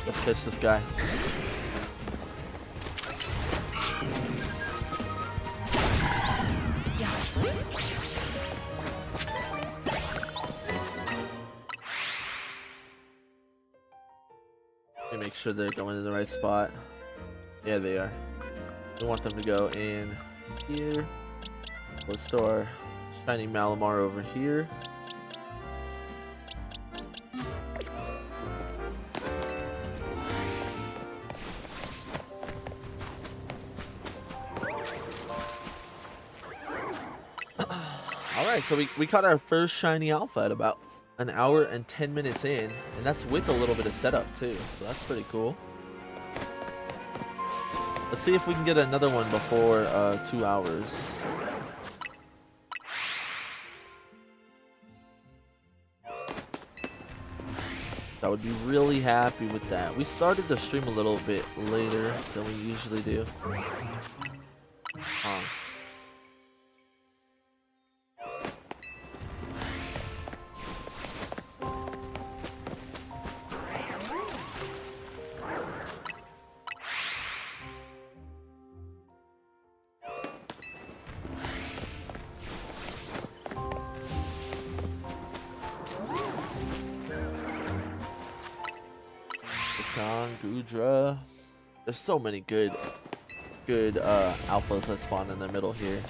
Let's catch this guy. Let me make sure they're going in the right spot. Yeah, they are. We want them to go in here. Let's throw our shiny Malamar over here. Alright, so we caught our first shiny alpha at about an hour and 10 minutes in, and that's with a little bit of setup too, so that's pretty cool. Let's see if we can get another one before 2 hours. I would be really happy with that. We started the stream a little bit later than we usually do. Gudra. There's so many good alphas that spawn in the middle here,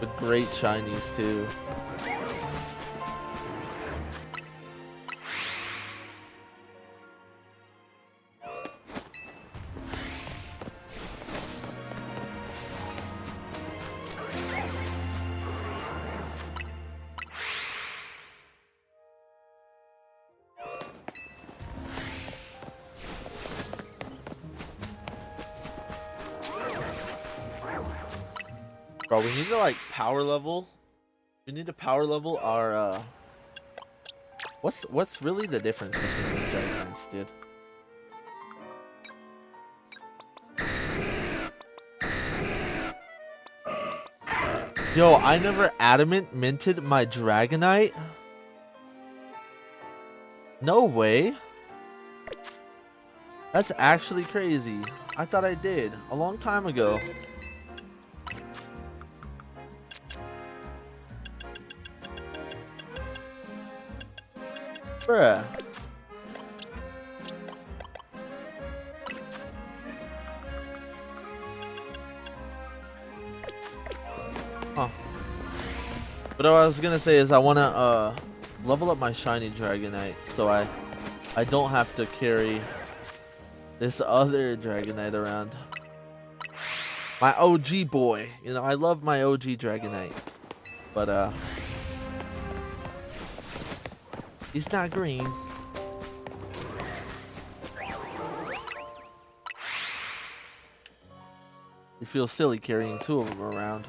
with great shinies too. Bro, we need to like power level. We need to power level our what's really the difference between these Dragonites, dude? Yo, I never adamant minted my Dragonite. No way. That's actually crazy. I thought I did a long time ago. Bruh. Huh. But what I was gonna say is I wanna level up my shiny Dragonite so I don't have to carry this other Dragonite around. My OG boy. You know, I love my OG Dragonite. But he's not green. You feel silly carrying 2 of them around.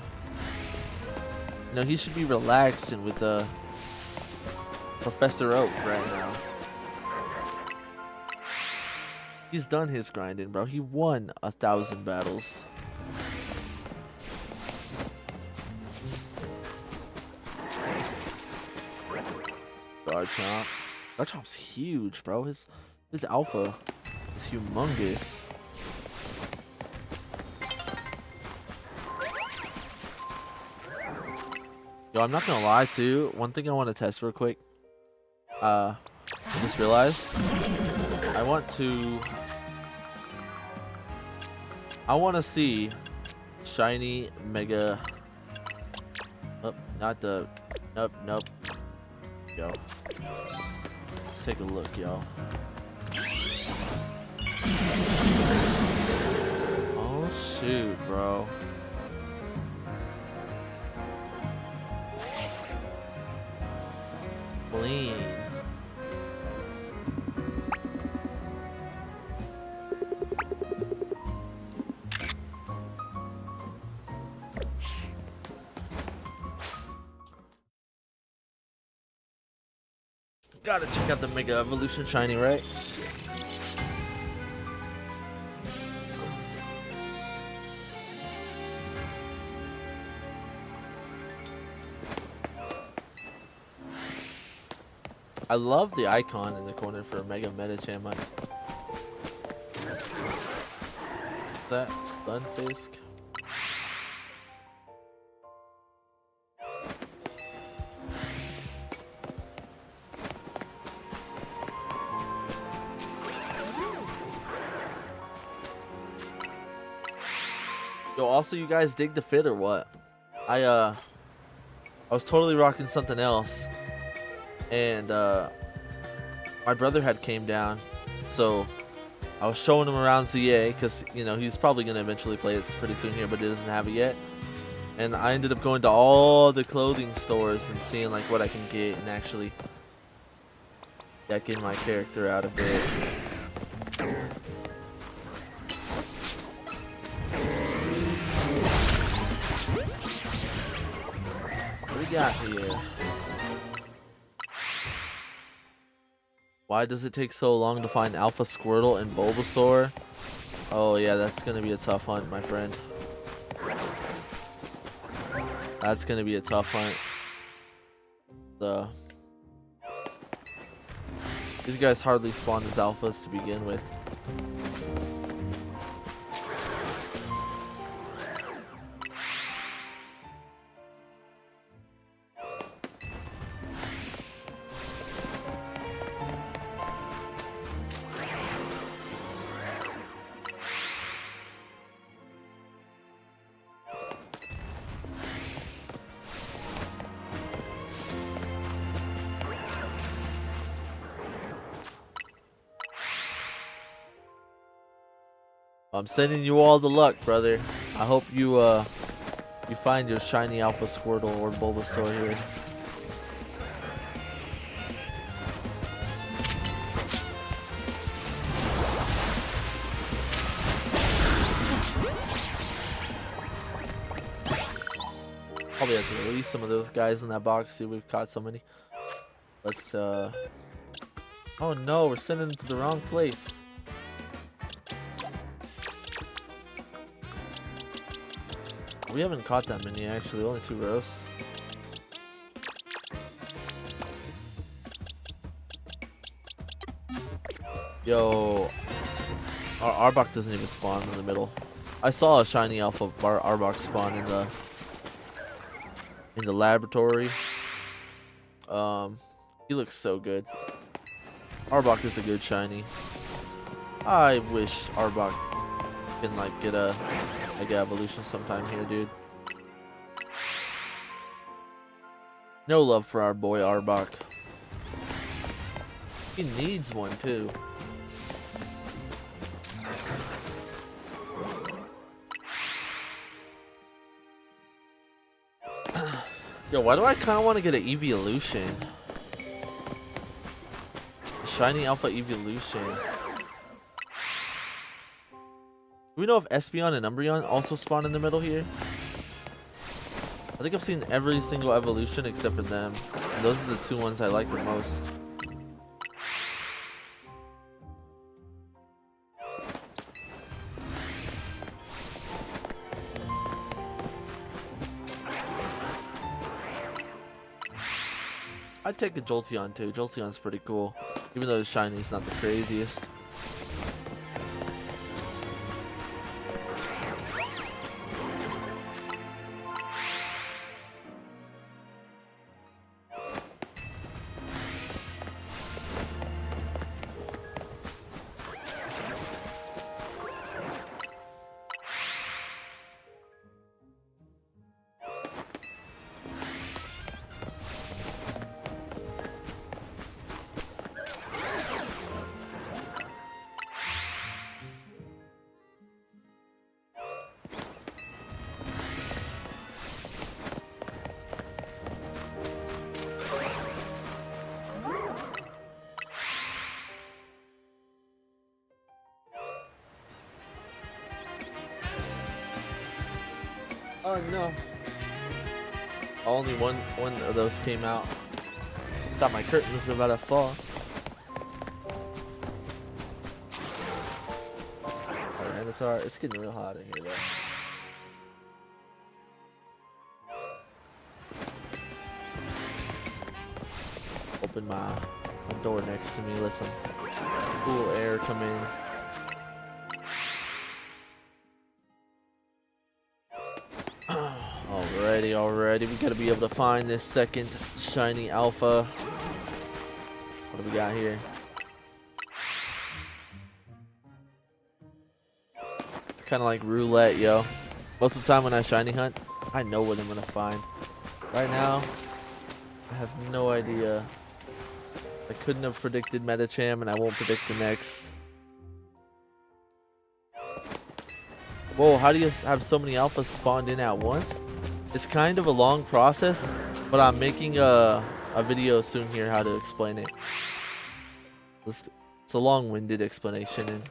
You know, he should be relaxing with Professor Oak right now. He's done his grinding, bro. He won 1,000 battles. Garchomp. Garchomp's huge, bro. His alpha is humongous. Yo, I'm not gonna lie too. One thing I want to test real quick. I just realized I want to see shiny mega. Oh, not the. Nope. Yo, let's take a look, yo. Oh shoot, bro. Clean. Gotta check out the Mega Evolution shiny, right? I love the icon in the corner for Mega Medicham. That Stunfisk. Yo, also you guys dig the fit or what? I was totally rocking something else. And my brother had came down, so I was showing him around ZA because you know he's probably gonna eventually play it pretty soon here, but he doesn't have it yet. And I ended up going to all the clothing stores and seeing like what I can get and actually get my character out of it. What do we got here? Why does it take so long to find Alpha Squirtle and Bulbasaur? Oh yeah, that's gonna be a tough hunt, my friend. That's gonna be a tough hunt. These guys hardly spawn as alphas to begin with. I'm sending you all the luck, brother. I hope you you find your shiny Alpha Squirtle or Bulbasaur here. Probably have to release some of those guys in that box too. We've caught so many. Let's oh no, we're sending them to the wrong place. We haven't caught that many actually, only 2 rows. Yo, our Arbok doesn't even spawn in the middle. I saw a shiny Alpha Arbok spawn in the laboratory. He looks so good. Arbok is a good shiny. I wish Arbok can like get a Mega Evolution sometime here, dude. No love for our boy Arbok. He needs one too. Yo, why do I kind of want to get an Evolution? Shiny Alpha Evolution. Do we know if Espeon and Umbreon also spawn in the middle here? I think I've seen every single evolution except for them. And those are the two ones I like the most. I'd take a Jolteon too. Jolteon's pretty cool, even though his shiny's not the craziest. Oh no. Only one of those came out. Thought my curtain was about to fall. Alright, it's alright. It's getting real hot in here though. Open my door next to me, let some cool air come in. Alrighty, we gotta be able to find this second shiny alpha. What do we got here? It's kind of like roulette, yo. Most of the time when I shiny hunt, I know what I'm gonna find. Right now, I have no idea. I couldn't have predicted Medicham, and I won't predict the next. Whoa, how do you have so many alphas spawned in at once? It's kind of a long process, but I'm making a video soon here how to explain it. It's a long-winded explanation,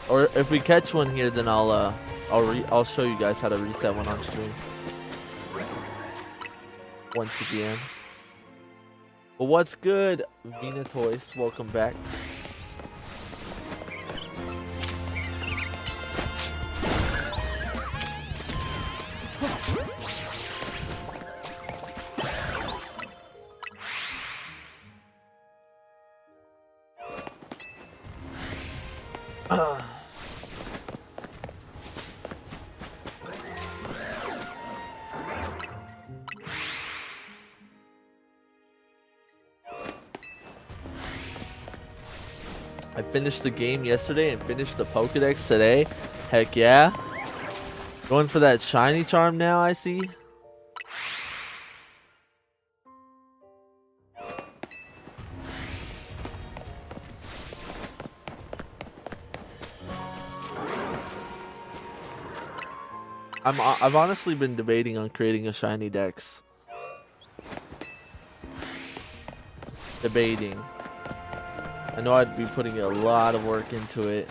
or if we catch one here, then I'll show you guys how to reset one on stream once again. But what's good, Venatoys? Welcome back. I finished the game yesterday and finished the Pokedex today. Heck yeah. Going for that shiny charm now, I see. I've honestly been debating on creating a shiny dex. Debating. I know I'd be putting a lot of work into it.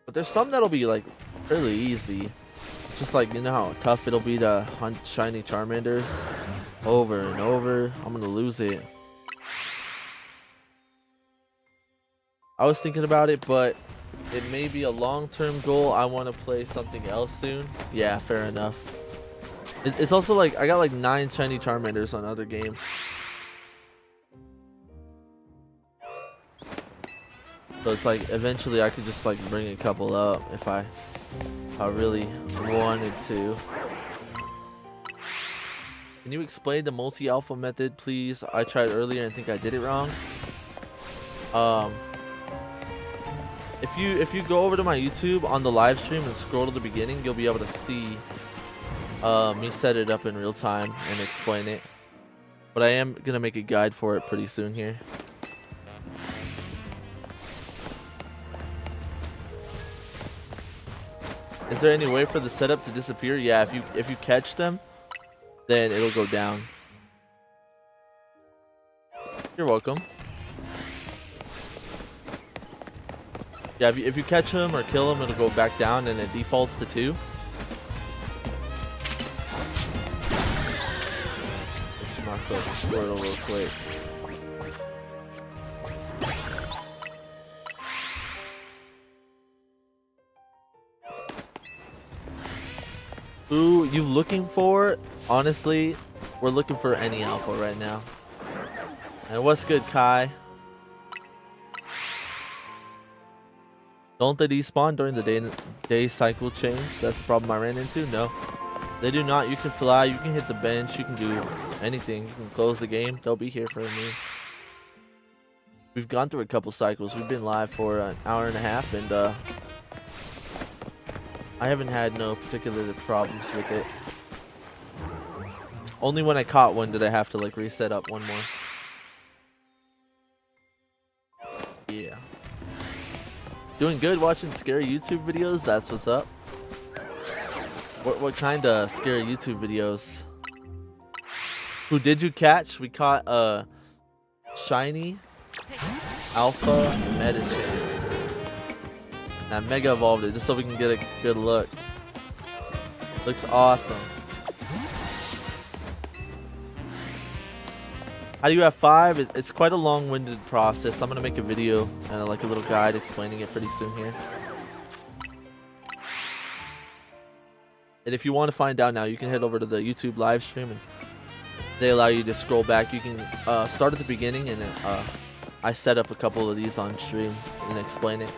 But there's some that'll be like fairly easy. Just like, you know how tough it'll be to hunt shiny Charmanders over and over. I'm gonna lose it. I was thinking about it, but it may be a long-term goal. I want to play something else soon. Yeah, fair enough. It's also like I got like 9 shiny Charmanders on other games. So it's like eventually I could just like bring a couple up if I really wanted to. Can you explain the multi-alpha method, please? I tried earlier and think I did it wrong. If you go over to my YouTube on the live stream and scroll to the beginning, you'll be able to see me set it up in real time and explain it. But I am gonna make a guide for it pretty soon here. Is there any way for the setup to disappear? Yeah, if you catch them, then it'll go down. You're welcome. Yeah, if you catch him or kill him, it'll go back down and it defaults to 2. myself a Squirtle real quick. Who you looking for? Honestly, we're looking for any alpha right now. And what's good, Kai? Don't they despawn during the day cycle change? That's the problem I ran into? No. They do not. You can fly, you can hit the bench, you can do anything. You can close the game. They'll be here for me. We've gone through a couple cycles. We've been live for an hour and a half, and I haven't had no particular problems with it. Only when I caught one did I have to like reset up one more. Yeah. Doing good watching scary YouTube videos? That's what's up. What kind of scary YouTube videos? Who did you catch? We caught Shiny Alpha Medicham. And I Mega Evolved it just so we can get a good look. Looks awesome. How do you have 5? It's quite a long-winded process. I'm gonna make a video and like a little guide explaining it pretty soon here. And if you want to find out now, you can head over to the YouTube live stream and they allow you to scroll back. You can start at the beginning, and I set up a couple of these on stream and explain it.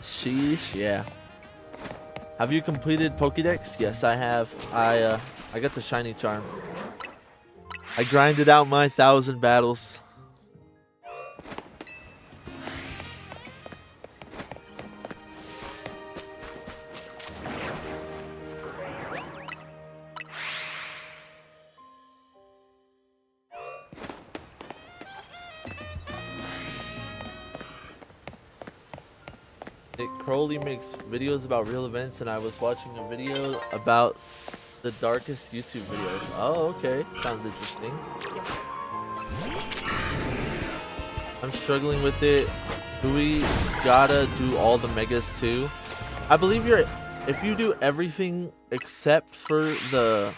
Sheesh, yeah. Have you completed Pokédex? Yes, I have. I got the shiny charm. I grinded out my 1,000 battles. Nick Crowley makes videos about real events, and I was watching a video about the darkest YouTube videos. Oh, okay. Sounds interesting. I'm struggling with it. Do we gotta do all the megas too? I believe if you do everything except for the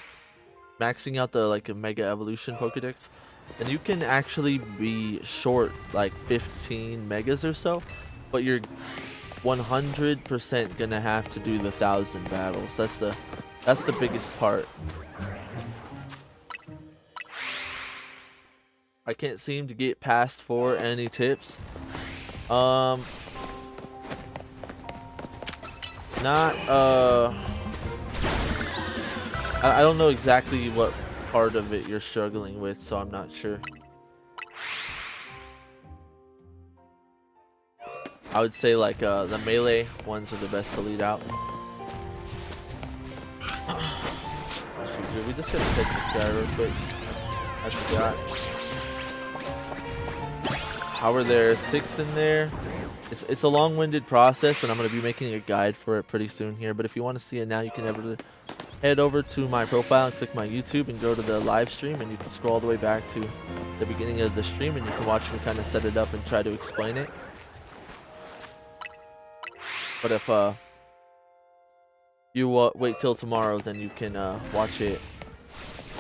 maxing out the like a Mega Evolution Pokedex, then you can actually be short like 15 megas or so, but you're 100% gonna have to do the 1,000 battles. That's the biggest part. I can't seem to get past 4. Any tips? Not I don't know exactly what part of it you're struggling with, so I'm not sure. I would say like the melee ones are the best to lead out. We just gotta catch this guy real quick. I forgot. How are there 6 in there? It's a long-winded process, and I'm gonna be making a guide for it pretty soon here. But if you want to see it now, you can head over to my profile and click my YouTube and go to the live stream, and you can scroll all the way back to the beginning of the stream, and you can watch me kind of set it up and try to explain it. But if you wait till tomorrow, then you can watch it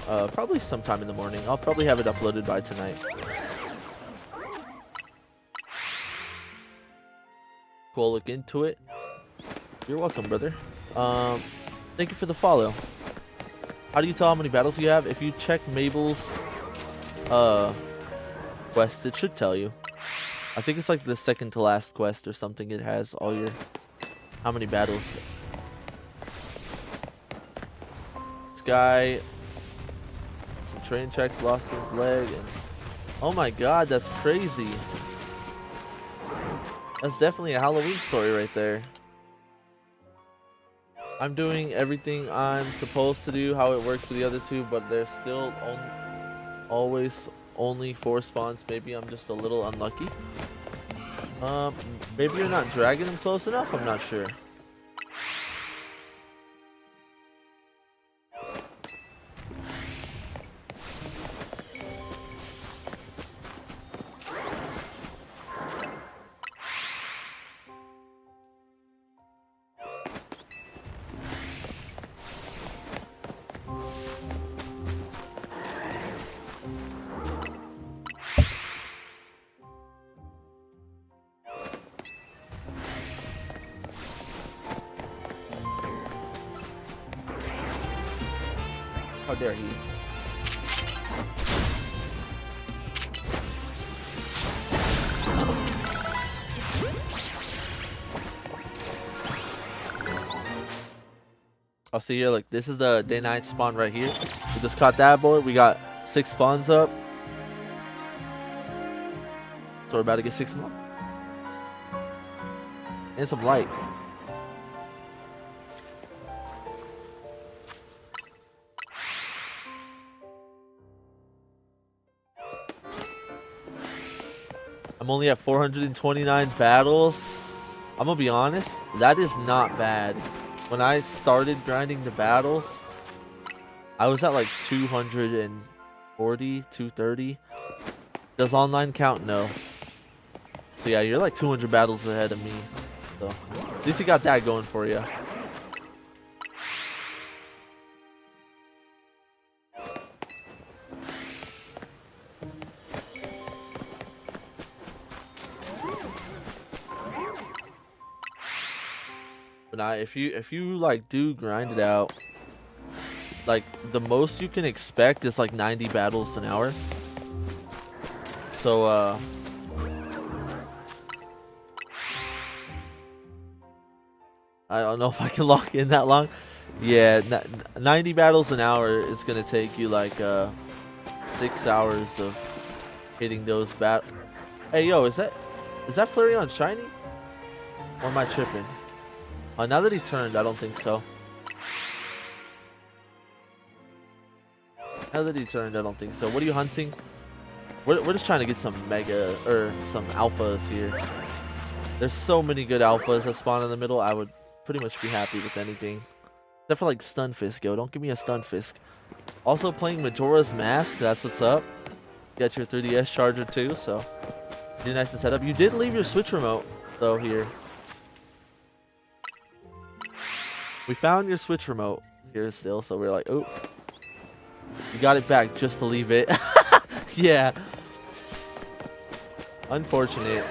probably sometime in the morning. I'll probably have it uploaded by tonight. Cool, look into it. You're welcome, brother. Thank you for the follow. How do you tell how many battles you have? If you check Mabel's quest, it should tell you. I think it's like the second to last quest or something. It has all your how many battles. This guy, some train tracks, lost his leg, and oh my god, that's crazy. That's definitely a Halloween story right there. I'm doing everything I'm supposed to do, how it worked for the other two, but there's still always only 4 spawns. Maybe I'm just a little unlucky. Maybe you're not dragging them close enough. I'm not sure. How dare he? I'll see here, look, this is the day 9 spawn right here. We just caught that boy. We got 6 spawns up. So we're about to get 6 more. And some light. I'm only at 429 battles. I'm gonna be honest, that is not bad. When I started grinding the battles, I was at like 240, 230. Does online count? No. So yeah, you're like 200 battles ahead of me. So at least you got that going for you. But now, if you like do grind it out, like the most you can expect is like 90 battles an hour. So I don't know if I can lock in that long. Yeah, 90 battles an hour is gonna take you like 6 hours of hitting those Hey yo, is that Flareon shiny? Or am I tripping? Now that he turned, I don't think so. Now that he turned, I don't think so. What are you hunting? We're just trying to get some mega or some alphas here. There's so many good alphas that spawn in the middle. I would pretty much be happy with anything. Except for like Stunfisk, yo. Don't give me a Stunfisk. Also playing Majora's Mask. That's what's up. Got your 3DS charger too, so pretty nice to set up. You did leave your Switch remote though here. We found your Switch remote here still, so we're like, oh, you got it back just to leave it. Yeah. Unfortunate.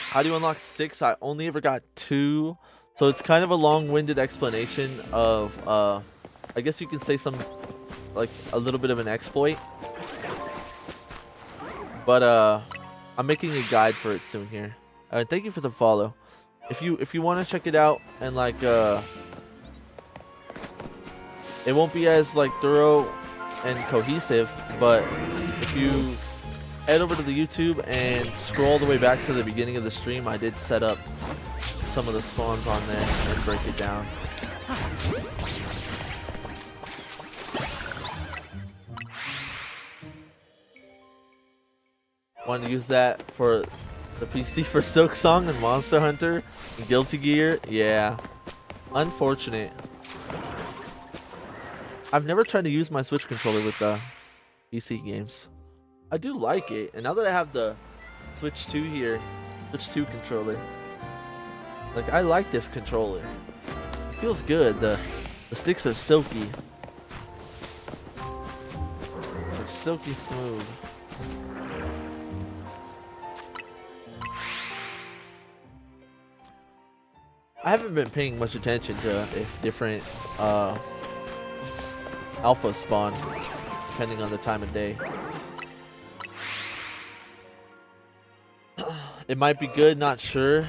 How do you unlock 6? I only ever got 2. So it's kind of a long-winded explanation of, I guess you can say some, like, a little bit of an exploit. But, I'm making a guide for it soon here. Thank you for the follow. If you want to check it out and like it won't be as like thorough and cohesive, but if you head over to the YouTube and scroll all the way back to the beginning of the stream, I did set up some of the spawns on there and break it down. Want to use that for the PC for Silk Song and Monster Hunter and Guilty Gear? Yeah. Unfortunate. I've never tried to use my Switch controller with the PC games. I do like it, and now that I have the Switch 2 here, Switch 2 controller, like I like this controller. It feels good. The sticks are silky. Like silky smooth. I haven't been paying much attention to if different alpha spawn, depending on the time of day. It might be good, not sure.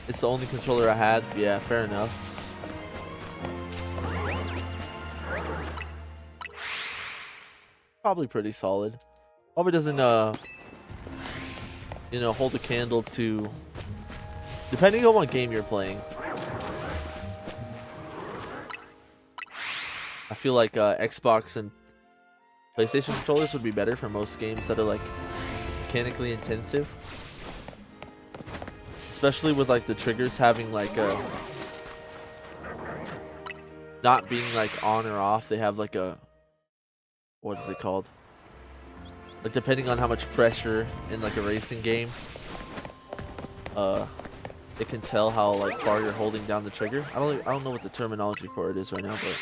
It's the only controller I had. Yeah, fair enough. Probably pretty solid. Probably doesn't you know, hold a candle to, depending on what game you're playing. I feel like Xbox and PlayStation controllers would be better for most games that are like mechanically intensive. Especially with like the triggers having like a, not being like on or off. They have like a, what is it called? Like depending on how much pressure in like a racing game, it can tell how like far you're holding down the trigger. I don't know what the terminology for it is right now, but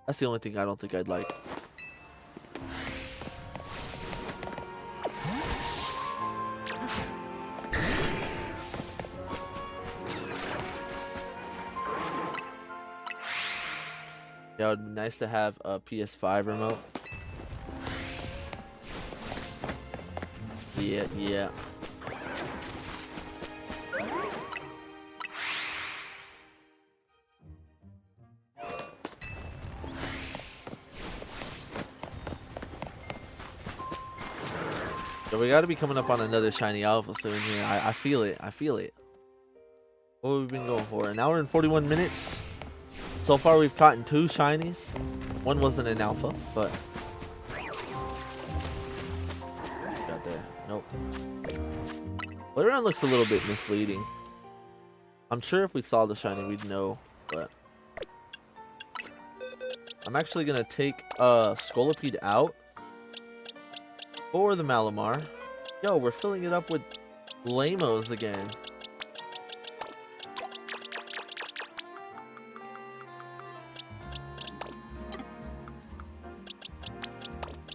that's the only thing I don't think I'd like. Yeah, it would be nice to have a PS5 remote. Yeah, yeah. So we got to be coming up on another shiny alpha soon here. I feel it. I feel it. What have we been going for? An hour and 41 minutes. So far, we've caught 2 shinies. One wasn't an alpha, but got there. Nope. Flareon looks a little bit misleading. I'm sure if we saw the shiny, we'd know, but I'm actually gonna take Scolipede out for the Malamar. Yo, we're filling it up with Lamos again.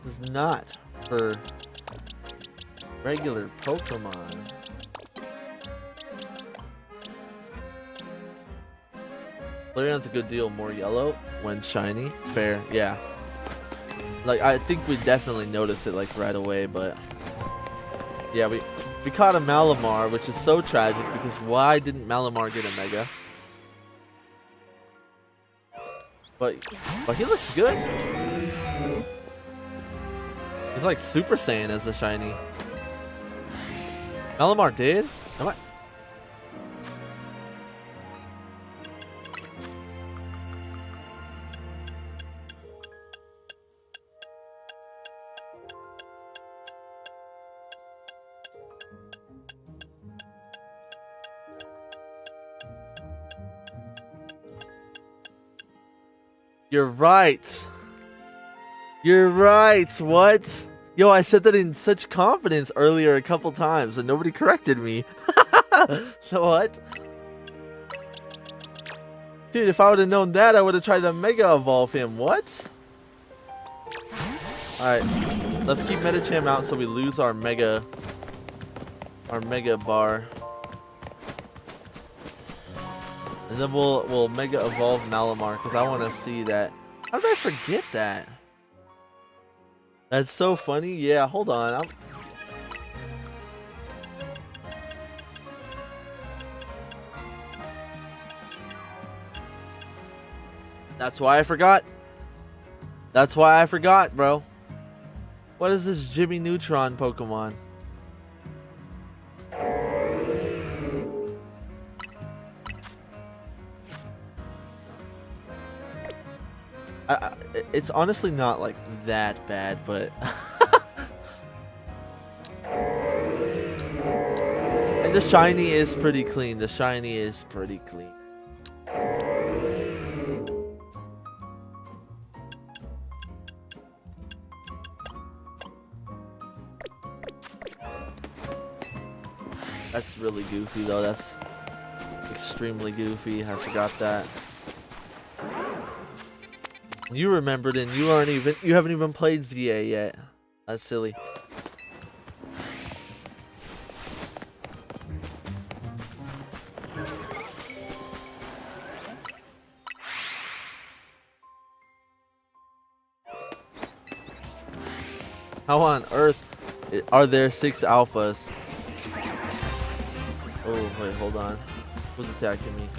This is not for regular Pokemon. Flareon's a good deal. More yellow when shiny. Fair, yeah. Like, I think we definitely noticed it like right away, but yeah, we caught a Malamar, which is so tragic because why didn't Malamar get a Mega? But he looks good. He's like Super Saiyan as a shiny. Malamar did? Am I? You're right. You're right. What? Yo, I said that in such confidence earlier a couple times and nobody corrected me. So what? Dude, if I would have known that, I would have tried to Mega Evolve him. What? Alright. Let's keep Medicham out so we lose our Mega bar. And then we'll Mega Evolve Malamar because I want to see that. How did I forget that? That's so funny. Yeah, hold on. That's why I forgot. That's why I forgot, bro. What is this Jimmy Neutron Pokemon? It's honestly not like that bad, but and the shiny is pretty clean. The shiny is pretty clean. That's really goofy though. That's extremely goofy. I forgot that. You remembered and you haven't even played ZA yet. That's silly. How on earth are there 6 alphas? Oh wait, hold on. Who's attacking me?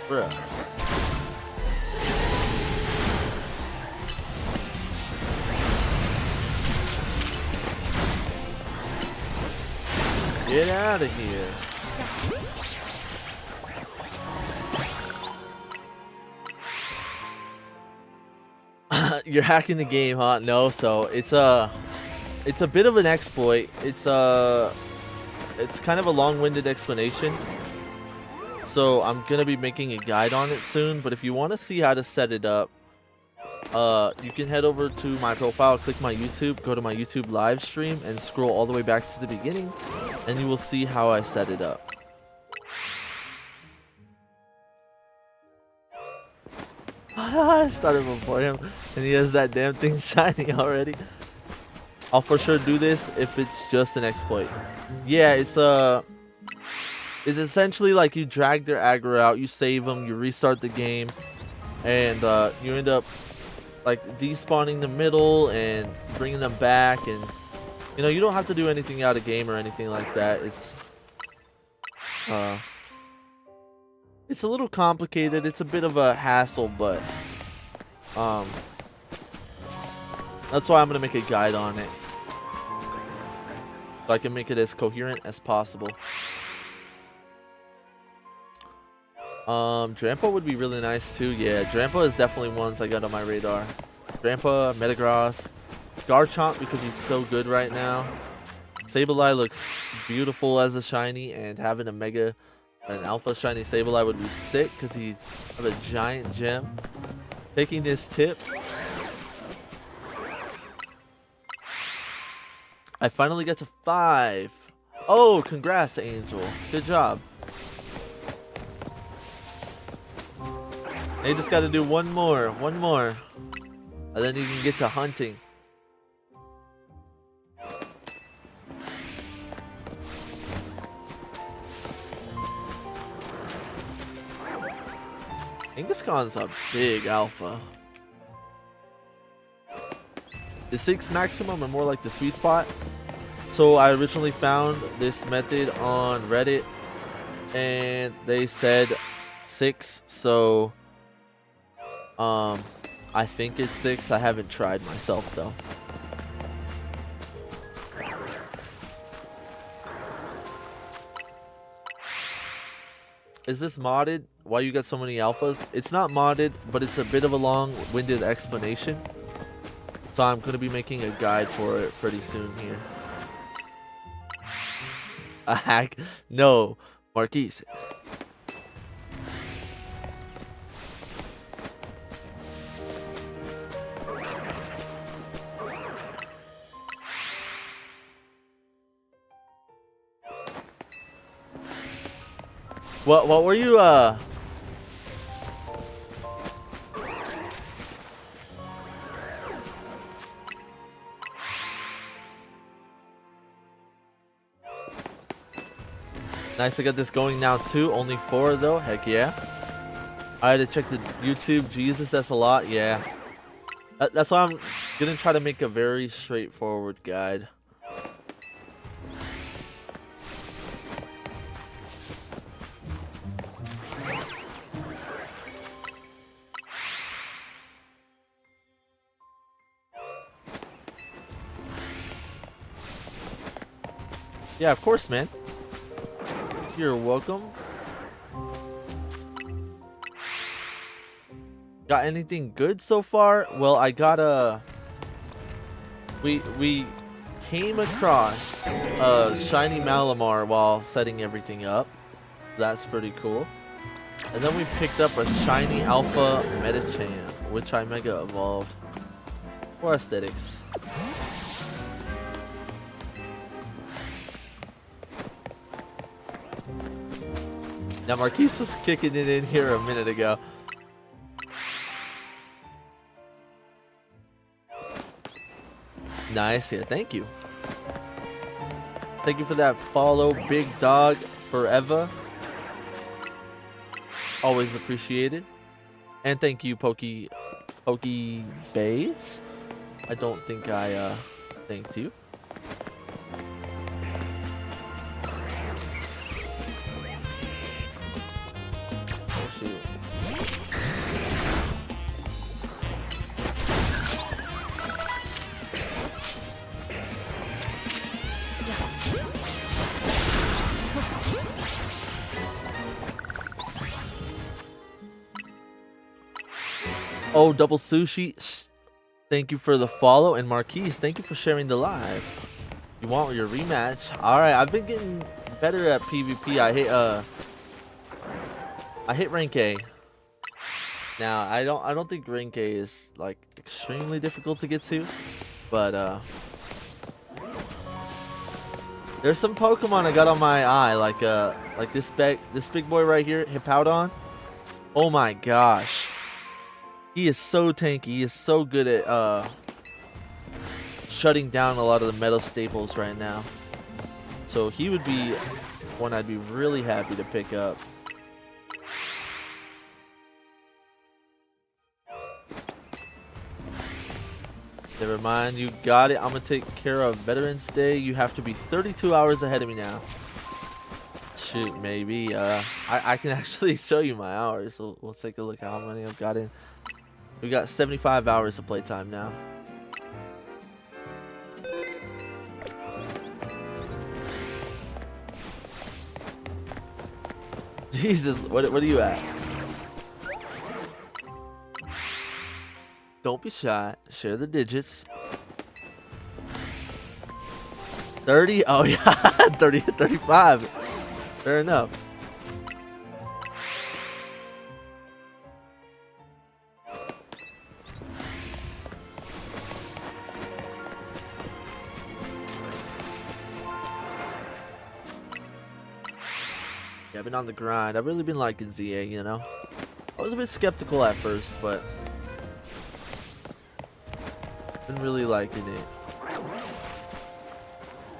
Bruh. Get out of here. You're hacking the game, huh? No, so it's a bit of an exploit. It's kind of a long-winded explanation. So I'm gonna be making a guide on it soon, but if you want to see how to set it up, you can head over to my profile, click my YouTube, go to my YouTube live stream, and scroll all the way back to the beginning, and you will see how I set it up. I started before him, and he has that damn thing shiny already. I'll for sure do this if it's just an exploit. Yeah, it's essentially like you drag their aggro out, you save them, you restart the game, and you end up like despawning the middle and bringing them back, and you know you don't have to do anything out of game or anything like that. It's a little complicated. It's a bit of a hassle, but that's why I'm gonna make a guide on it, so I can make it as coherent as possible. Drampa would be really nice too. Yeah, Drampa is definitely ones I got on my radar. Drampa, Metagross, Garchomp because he's so good right now. Sableye looks beautiful as a shiny, and having an alpha shiny Sableye would be sick because he have a giant gem. Taking this tip, I finally get to 5. Oh, congrats, Angel. Good job. You just got to do one more, and then you can get to hunting. Kangaskhan's a big alpha. The 6 maximum are more like the sweet spot. So I originally found this method on Reddit, and they said 6. So I think it's 6. I haven't tried myself though. Is this modded? Why you got so many alphas? It's not modded, but it's a bit of a long-winded explanation. So I'm going to be making a guide for it pretty soon here. A hack? No, Marquise. What were you Nice, I got this going now too. Only 4 though. Heck yeah. I had to check the YouTube. Jesus, that's a lot. Yeah. That's why I'm gonna try to make a very straightforward guide. Yeah, of course, man. You're welcome. Got anything good so far? Well, I got a... We came across a shiny Malamar while setting everything up. That's pretty cool. And then we picked up a shiny Alpha Medicham, which I Mega Evolved. For aesthetics. Now Marquise was kicking it in here a minute ago. Nice, yeah, thank you. Thank you for that follow, Big Dog Forever. Always appreciated. And thank you, Pokey Bays. I don't think I thanked you. Oh shoot. Oh, Double Sushi, thank you for the follow. And Marquise, thank you for sharing the live. You want your rematch? Alright, I've been getting better at PvP. I hit rank A. Now I don't think rank A is like extremely difficult to get to, but there's some Pokemon I got on my eye, like this big boy right here, Hippowdon. Oh my gosh. He is so tanky. He is so good at shutting down a lot of the meta staples right now. So he would be one I'd be really happy to pick up. Never mind, you got it. I'm gonna take care of Veterans Day. You have to be 32 hours ahead of me now. Shoot, maybe. I can actually show you my hours. So we'll take a look at how many I've got in. We got 75 hours of playtime now. Jesus, what are you at? Don't be shy. Share the digits. 30? Oh yeah, 30 to 35. Fair enough. Yeah, I've been on the grind. I've really been liking ZA, you know. I was a bit skeptical at first, but been really liking it.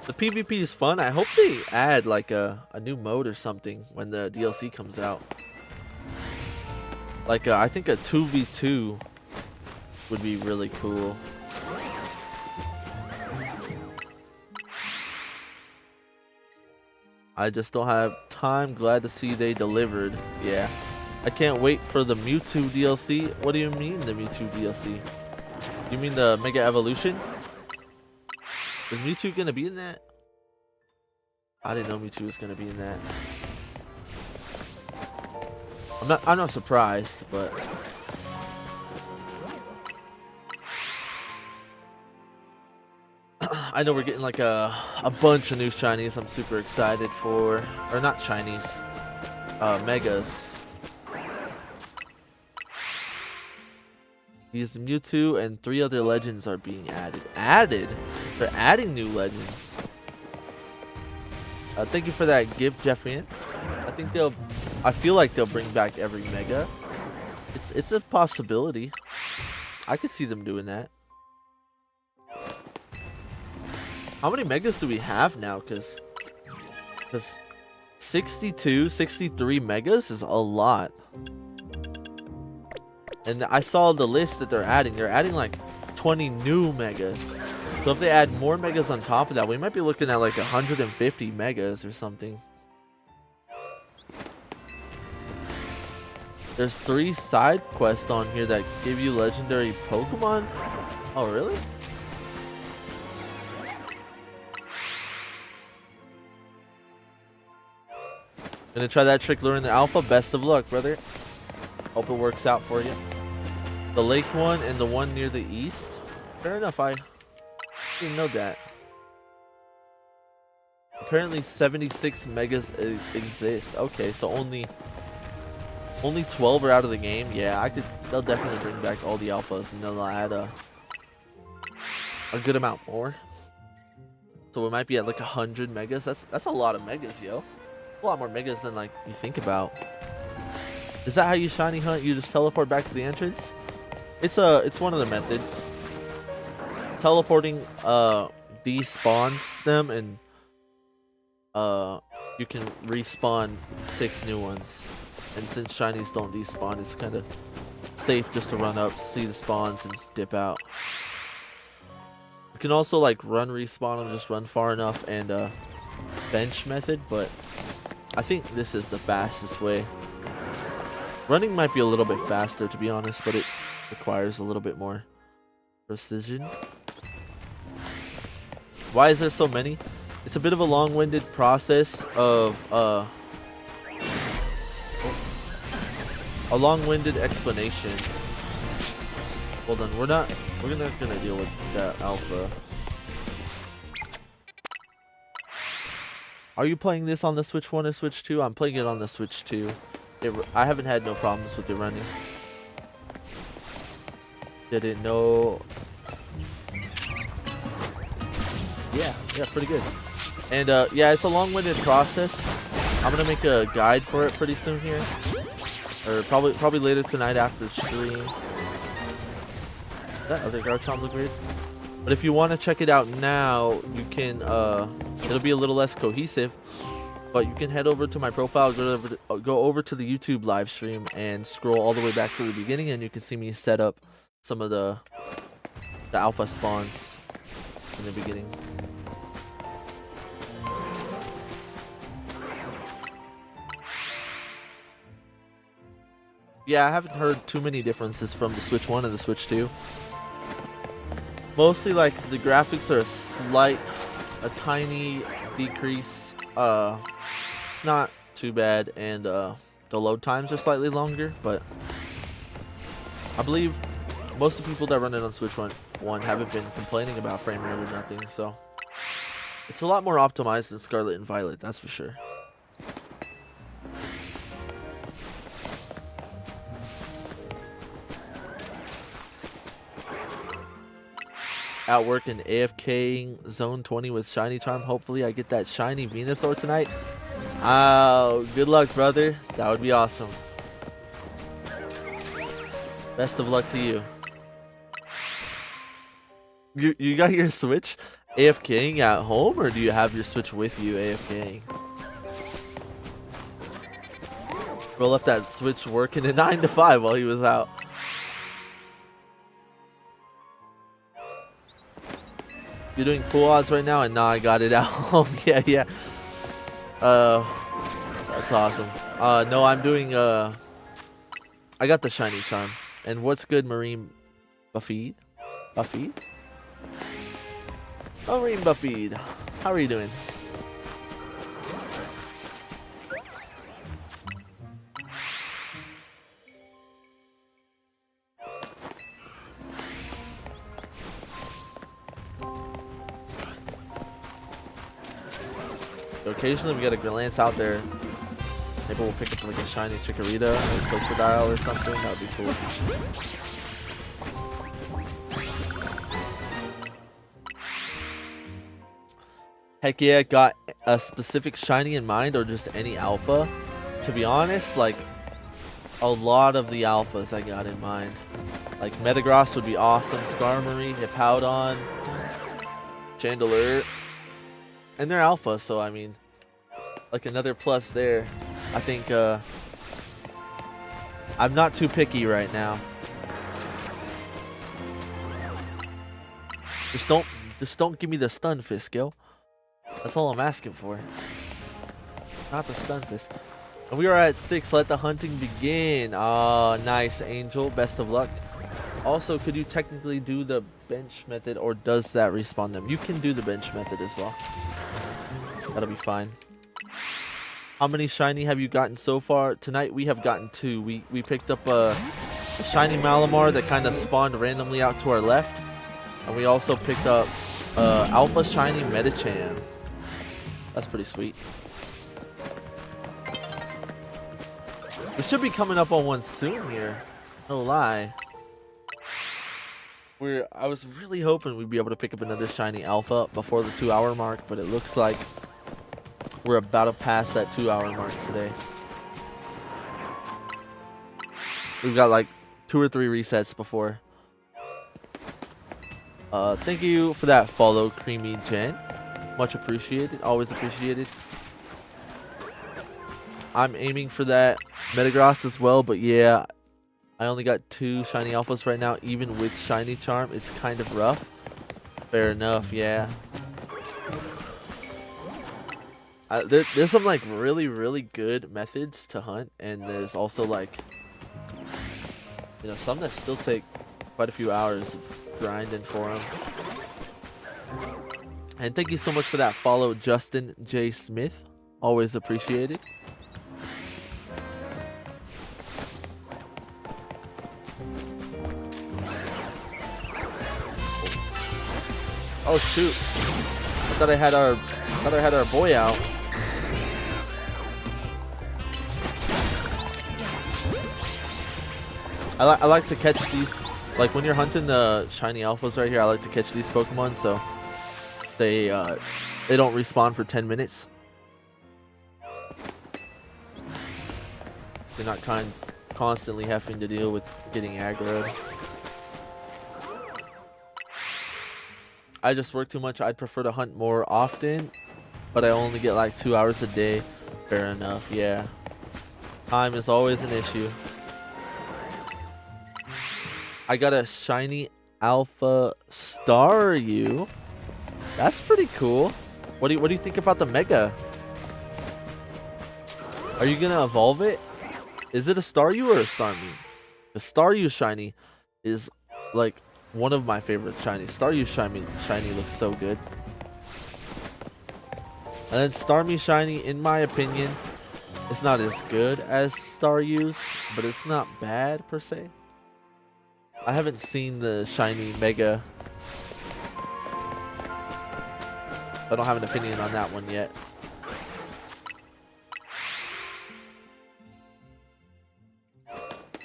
The PvP is fun. I hope they add like a new mode or something when the DLC comes out. Like I think a 2v2 would be really cool. I just don't have time. Glad to see they delivered. Yeah. I can't wait for the Mewtwo DLC. What do you mean the Mewtwo DLC? You mean the Mega Evolution? Is Mewtwo gonna be in that? I didn't know Mewtwo was gonna be in that. I'm not surprised, but I know we're getting like a bunch of new shinies I'm super excited for. Or not shinies. Megas. These Mewtwo and 3 other legends are being added. Added? They're adding new legends. Thank you for that gift, Jeffrey. I feel like they'll bring back every Mega. It's a possibility. I could see them doing that. How many Megas do we have now? Because 62, 63 Megas is a lot. And I saw the list that they're adding. They're adding like 20 new Megas. So if they add more Megas on top of that, we might be looking at like 150 Megas or something. There's 3 side quests on here that give you legendary Pokemon. Oh, really? Gonna try that trick lure in the alpha. Best of luck, brother. Hope it works out for you. The lake one and the one near the east. Fair enough, I didn't know that. Apparently 76 Megas exist. Okay, so only 12 are out of the game. Yeah, they'll definitely bring back all the alphas and they'll add a good amount more. So we might be at like 100 Megas. That's a lot of Megas, yo. A lot more Megas than like you think about. Is that how you shiny hunt? You just teleport back to the entrance? It's one of the methods. Teleporting despawns them, and you can respawn 6 new ones. And since shinies don't despawn, it's kind of safe just to run up, see the spawns, and dip out. You can also like run respawn them, just run far enough, and bench method, but I think this is the fastest way. Running might be a little bit faster, to be honest, but it requires a little bit more precision. Why is there so many? It's a bit of a long-winded process of a long-winded explanation. Hold on, we're not gonna deal with that alpha. Are you playing this on the Switch 1 or Switch 2? I'm playing it on the Switch 2. I haven't had no problems with it running. Didn't know. Yeah, pretty good. And yeah, it's a long-winded process. I'm gonna make a guide for it pretty soon here, or probably later tonight after stream. That other Garchomp look weird. But if you want to check it out now, you can. It'll be a little less cohesive. But you can head over to my profile, go over to the YouTube live stream, and scroll all the way back to the beginning, and you can see me set up some of the alpha spawns in the beginning. Yeah, I haven't heard too many differences from the Switch 1 and the Switch 2. Mostly, like, the graphics are a tiny decrease. It's not too bad, and the load times are slightly longer, but I believe most of the people that run it on Switch 1 haven't been complaining about frame rate or nothing, so it's a lot more optimized than Scarlet and Violet, that's for sure. At work and AFKing Zone 20 with Shiny Charm. Hopefully I get that shiny Venusaur tonight. Oh, good luck, brother. That would be awesome. Best of luck to you. You got your Switch AFKing at home, or do you have your Switch with you AFKing? Bro left that Switch working at 9 to 5 while he was out. You're doing full odds right now, and now I got it at home. Yeah. That's awesome. No, I'm doing I got the shiny charm. And what's good, Marine Buffeed? Buffeed? Oh, Marine Buffeed. How are you doing? Occasionally we get a glance out there. Maybe we'll pick up like a shiny Chikorita or Crocodile or something. That would be cool. Heck yeah, got a specific shiny in mind or just any alpha? To be honest, like a lot of the alphas I got in mind. Like Metagross would be awesome, Skarmory, Hippowdon, Chandelure. And they're alpha, so I mean, like another plus there. I think I'm not too picky right now. Just don't give me the Stunfisk, yo. That's all I'm asking for. Not the Stunfisk. And we are at 6. Let the hunting begin. Oh, nice, Angel. Best of luck. Also, could you technically do the bench method, or does that respawn them? You can do the bench method as well. That'll be fine. How many shiny have you gotten so far? Tonight we have gotten 2. We picked up a shiny Malamar that kind of spawned randomly out to our left. And we also picked up alpha shiny Medicham. That's pretty sweet. We should be coming up on one soon here. No lie. I was really hoping we'd be able to pick up another shiny alpha before the 2-hour mark, but it looks like we're about to pass that 2-hour mark today. We've got like 2 or 3 resets before. Thank you for that follow, Creamy Jen. Much appreciated. Always appreciated. I'm aiming for that Metagross as well, but yeah, I only got 2 shiny alphas right now. Even with shiny charm, it's kind of rough. Fair enough, yeah. There's some like really good methods to hunt, and there's also like, you know, some that still take quite a few hours of grinding for them. And thank you so much for that follow, Justin J. Smith. Always appreciated. Oh shoot! I thought I had our boy out. I like to catch these, like when you're hunting the shiny alphas right here. I like to catch these Pokemon so they don't respawn for 10 minutes. You're not constantly having to deal with getting aggroed. I just work too much. I'd prefer to hunt more often, but I only get like 2 hours a day. Fair enough, yeah. Time is always an issue. I got a shiny Alpha Staryu. That's pretty cool. What do you think about the Mega? Are you gonna evolve it? Is it a Staryu or a Starmie? The Staryu shiny is like one of my favorite shinies. Staryu shiny looks so good. And then Starmie shiny, in my opinion, it's not as good as Staryu's, but it's not bad per se. I haven't seen the shiny Mega. I don't have an opinion on that one yet.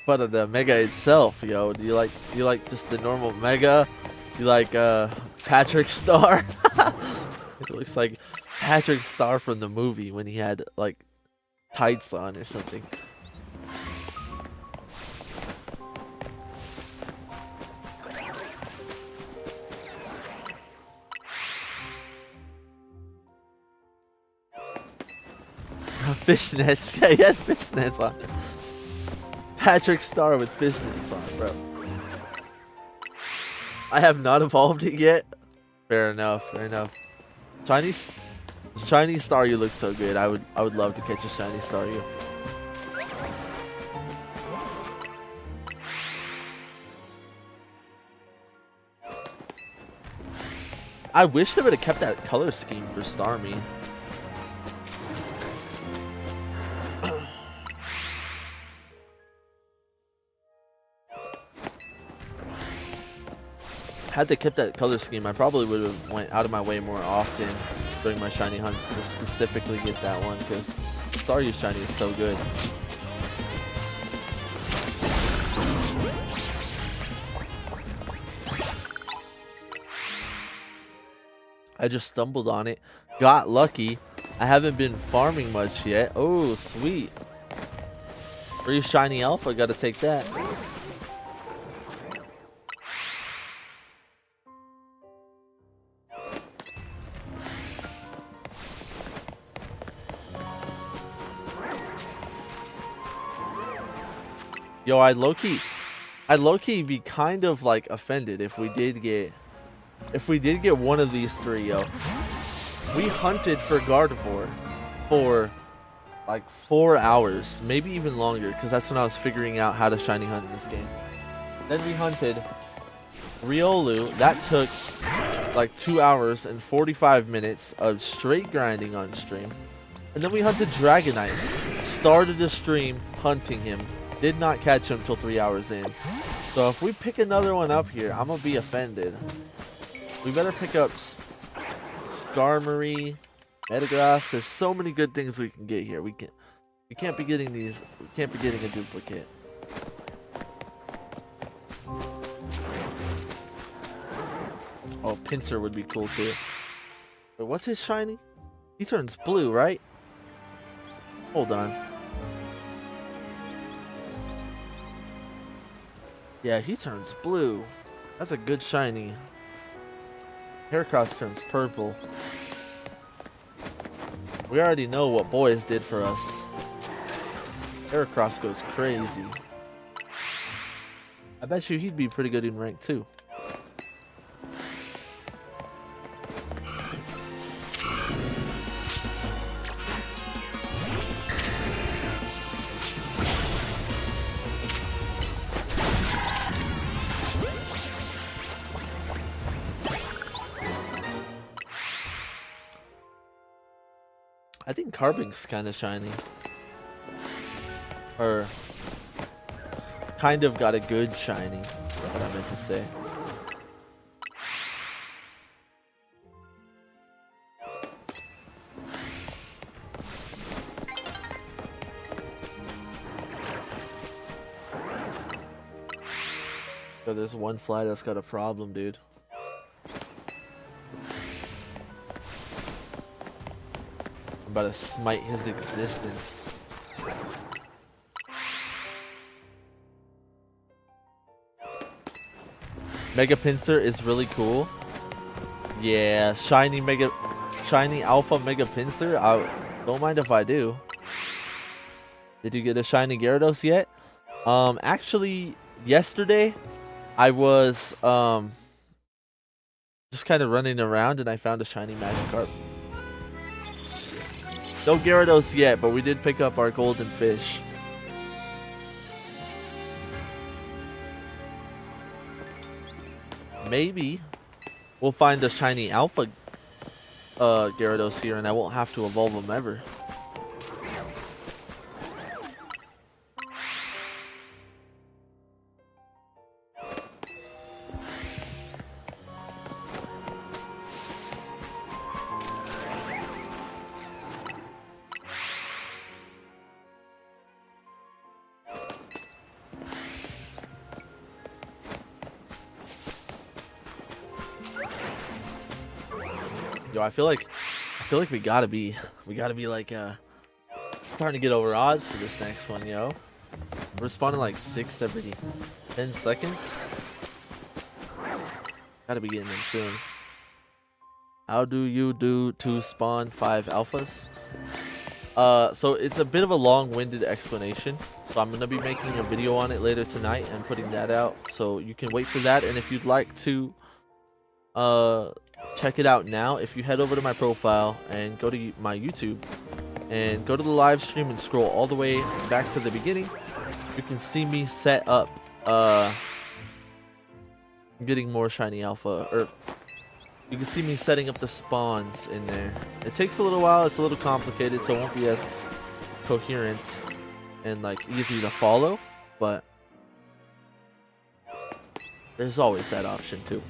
But the Mega itself, yo, do you like just the normal Mega? You like Patrick Star? It looks like Patrick Star from the movie when he had like tights on or something. Fishnets. Yeah, he had fishnets on. Patrick Star with fishnets on, bro. I have not evolved it yet. Fair enough. Fair enough. Shiny Staryu looks so good. I would love to catch a shiny Staryu. I wish they would have kept that color scheme for Starmie. Had they kept that color scheme, I probably would have went out of my way more often during my shiny hunts to specifically get that one, because Staryu shiny is so good. I just stumbled on it, got lucky. I haven't been farming much yet. Oh, sweet. Free shiny alpha, gotta take that. Yo, I'd low-key be kind of like offended if we did get one of these three, yo. We hunted for Gardevoir for like 4 hours, maybe even longer, because that's when I was figuring out how to shiny hunt in this game. Then we hunted Riolu. That took like 2 hours and 45 minutes of straight grinding on stream. And then we hunted Dragonite. Started the stream hunting him. Did not catch him till 3 hours in. So if we pick another one up here, I'm gonna be offended. We better pick up Skarmory, Metagross. There's so many good things we can get here. We can't be getting these. We can't be getting a duplicate. Oh, Pinsir would be cool too. But what's his shiny? He turns blue, right? Hold on. Yeah, he turns blue. That's a good shiny. Heracross turns purple. We already know what boys did for us. Heracross goes crazy. I bet you he'd be pretty good in rank too. I think Carbink's kind of shiny. Or kind of got a good shiny. What I meant to say. So there's one fly that's got a problem, dude. I'm about to smite his existence. Mega Pinsir is really cool. Yeah, shiny alpha mega pincer. I don't mind if I do. Did you get a shiny Gyarados yet? Actually, yesterday I was just kind of running around and I found a shiny Magikarp. No Gyarados yet, but we did pick up our golden fish. Maybe we'll find a shiny alpha Gyarados here and I won't have to evolve him ever. Yo, I feel like we gotta be like starting to get over odds for this next one, yo. We're spawning like 6 every 10 seconds. Gotta be getting them soon. How do you do to spawn 5 alphas? So it's a bit of a long-winded explanation. So I'm gonna be making a video on it later tonight and putting that out. So you can wait for that. And if you'd like to check it out now, if you head over to my profile and go to my YouTube and go to the live stream and scroll all the way back to the beginning, you can see me set up getting more shiny alpha, or you can see me setting up the spawns in there. It takes a little while, it's a little complicated, so it won't be as coherent and like easy to follow, but there's always that option too.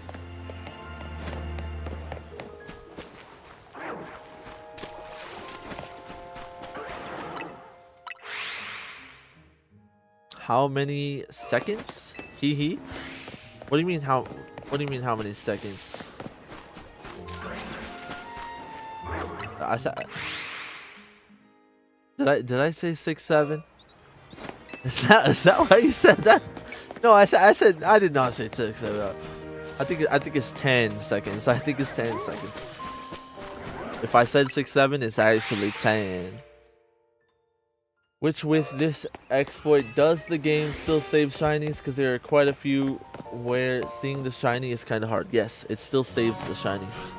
How many seconds? Hee hee. What do you mean how many seconds? I said, did I say 6, 7? Is that why you said that? No, I said I did not say 6, 7. I think it's 10 seconds. I think it's 10 seconds. If I said 6, 7, it's actually 10. Which with this exploit, does the game still save shinies? Because there are quite a few where seeing the shiny is kind of hard. Yes, it still saves the shinies.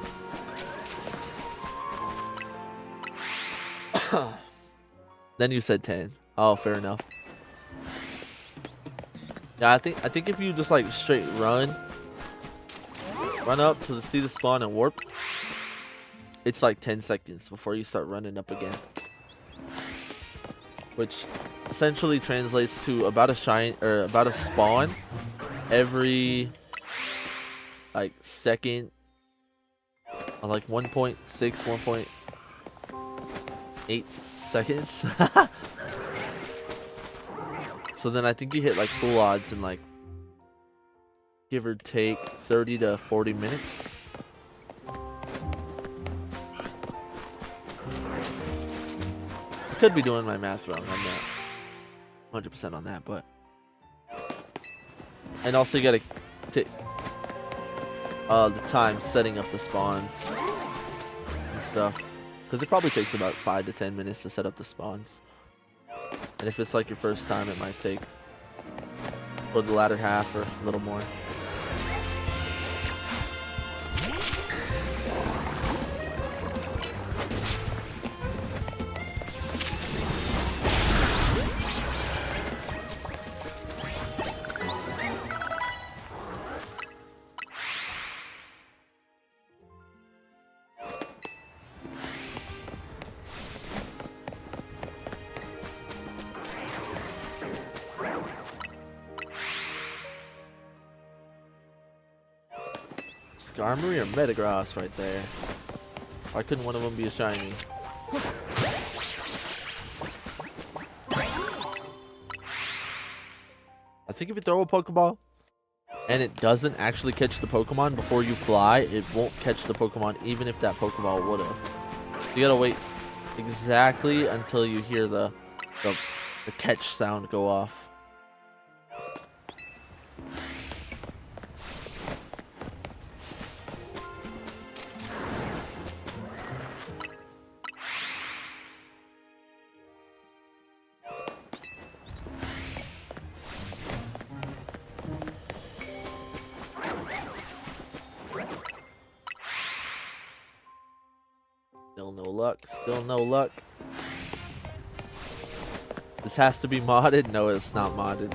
Then you said 10. Oh, fair enough. Yeah, I think if you just like straight run up to see the spawn and warp, it's like 10 seconds before you start running up again. Which essentially translates to about a spawn every like second, like 1.6, 1.8 seconds. So then I think you hit like full odds in like give or take 30 to 40 minutes. Could be doing my math wrong. I'm not 100% on that, but and also you gotta take the time setting up the spawns and stuff, because it probably takes about 5 to 10 minutes to set up the spawns. And if it's like your first time, it might take for the latter half or a little more. Skarmory or Metagross right there. Why couldn't one of them be a shiny? I think if you throw a Pokeball and it doesn't actually catch the Pokemon before you fly, it won't catch the Pokemon even if that Pokeball would have. You gotta wait exactly until you hear the catch sound go off. luck. Still no luck. This has to be modded. No, it's not modded.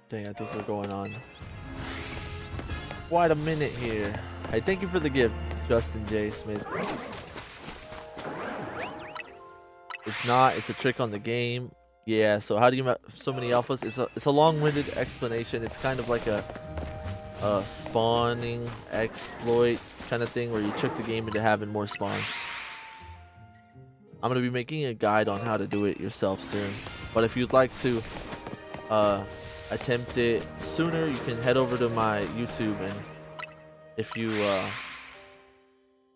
Dang, I think we're going on quite a minute here. Hey, thank you for the gift, Justin J. Smith. It's a trick on the game. Yeah, so how do you map so many alphas? It's a long-winded explanation. It's kind of like a spawning exploit kind of thing where you trick the game into having more spawns. I'm going to be making a guide on how to do it yourself soon. But if you'd like to attempt it sooner, you can head over to my YouTube, and if you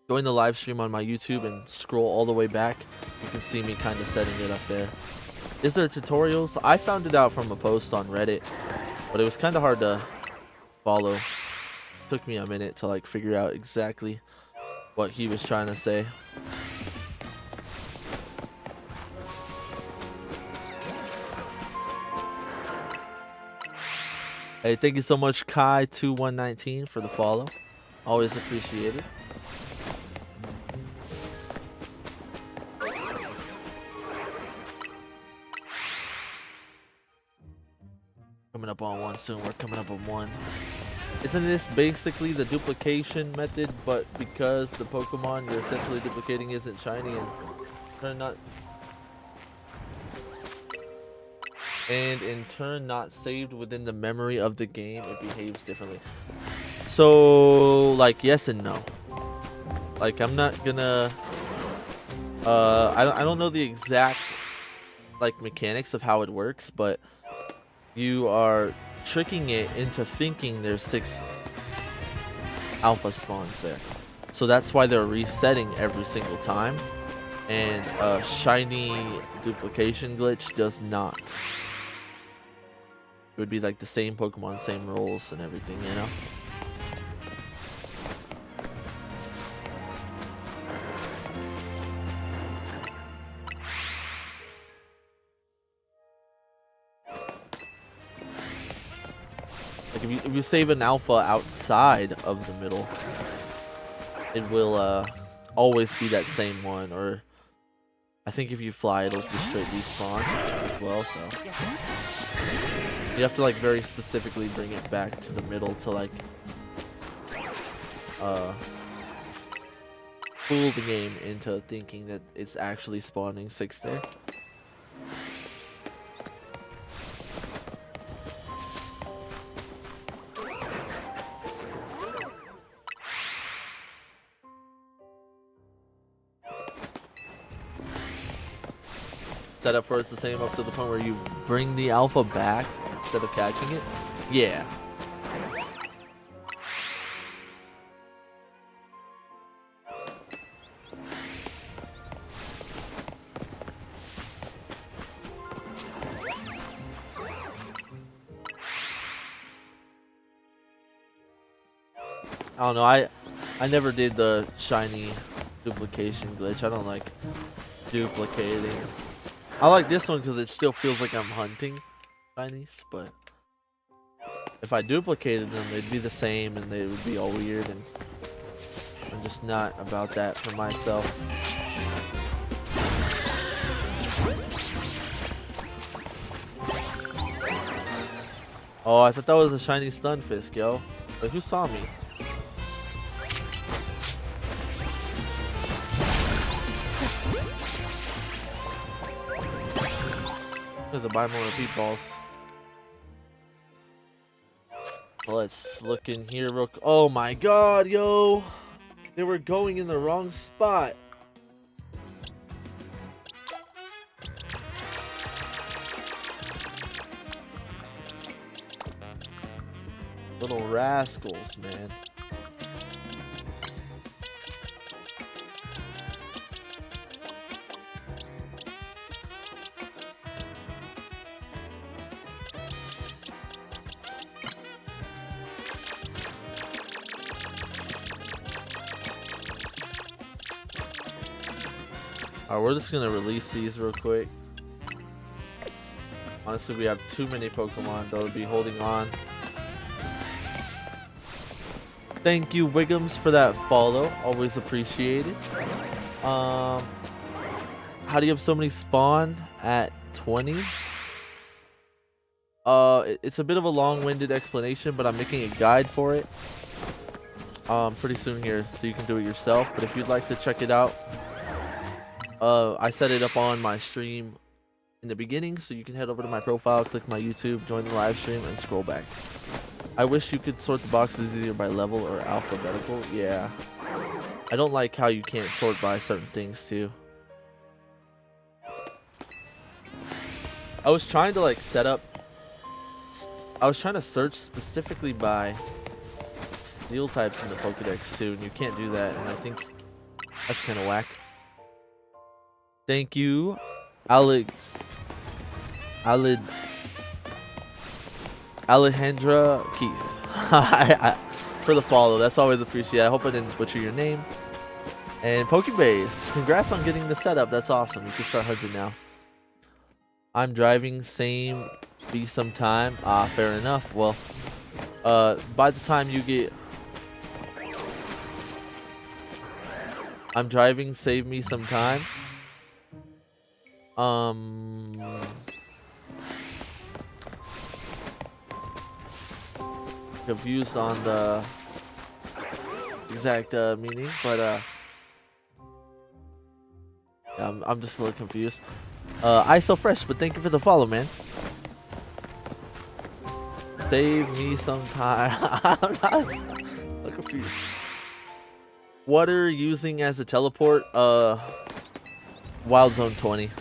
join the live stream on my YouTube and scroll all the way back, you can see me kind of setting it up there. Is there tutorials? I found it out from a post on Reddit, but it was kind of hard to follow. It took me a minute to like figure out exactly what he was trying to say. Hey, thank you so much, Kai2119, for the follow. Always appreciate it. Coming up on one soon. We're coming up on one. Isn't this basically the duplication method, but because the Pokemon you're essentially duplicating isn't shiny and in turn not saved within the memory of the game, it behaves differently? So like yes and no. Like I'm not gonna I don't know the exact like mechanics of how it works, but you are tricking it into thinking there's 6 alpha spawns there. So that's why they're resetting every single time, and a shiny duplication glitch does not. It would be like the same Pokemon, same rolls and everything, you know? Like if you save an alpha outside of the middle, it will always be that same one. Or I think if you fly, it'll just straight respawn as well, so you have to like very specifically bring it back to the middle to like fool the game into thinking that it's actually spawning 6 there. Setup for it's the same up to the point where you bring the alpha back instead of catching it? Yeah. I don't know, I never did the shiny duplication glitch. I don't like duplicating. I like this one because it still feels like I'm hunting shinies, but if I duplicated them, they'd be the same and they would be all weird, and I'm just not about that for myself. Oh, I thought that was a shiny Stunfisk, yo. Like, who saw me? There's a buy more repeat balls. Let's look in here real quick. Oh my god, yo! They were going in the wrong spot. Little rascals, man. Alright, we're just gonna release these real quick. Honestly, we have too many Pokemon that would be holding on. Thank you, Wiggums, for that follow. Always appreciated. How do you have so many spawn at 20? It's a bit of a long-winded explanation, but I'm making a guide for it pretty soon here, so you can do it yourself. But if you'd like to check it out, I set it up on my stream in the beginning, so you can head over to my profile, click my YouTube, join the live stream, and scroll back. I wish you could sort the boxes either by level or alphabetical. Yeah, I don't like how you can't sort by certain things too. I was trying to like set up, I was trying to search specifically by steel types in the Pokedex too, and you can't do that, and I think that's kind of whack. Thank you, Alejandra Keith for the follow. That's always appreciated. I hope I didn't butcher your name. And Pokebase, congrats on getting the setup. That's awesome. You can start hunting now. I'm driving, same, be some time. Fair enough. Well, by the time you get, I'm driving, save me some time. Confused on the exact meaning, but yeah, I'm just a little confused. ISO fresh, but thank you for the follow, man. Save me some time. I'm confused. What are you using as a teleport? Wild Zone 20.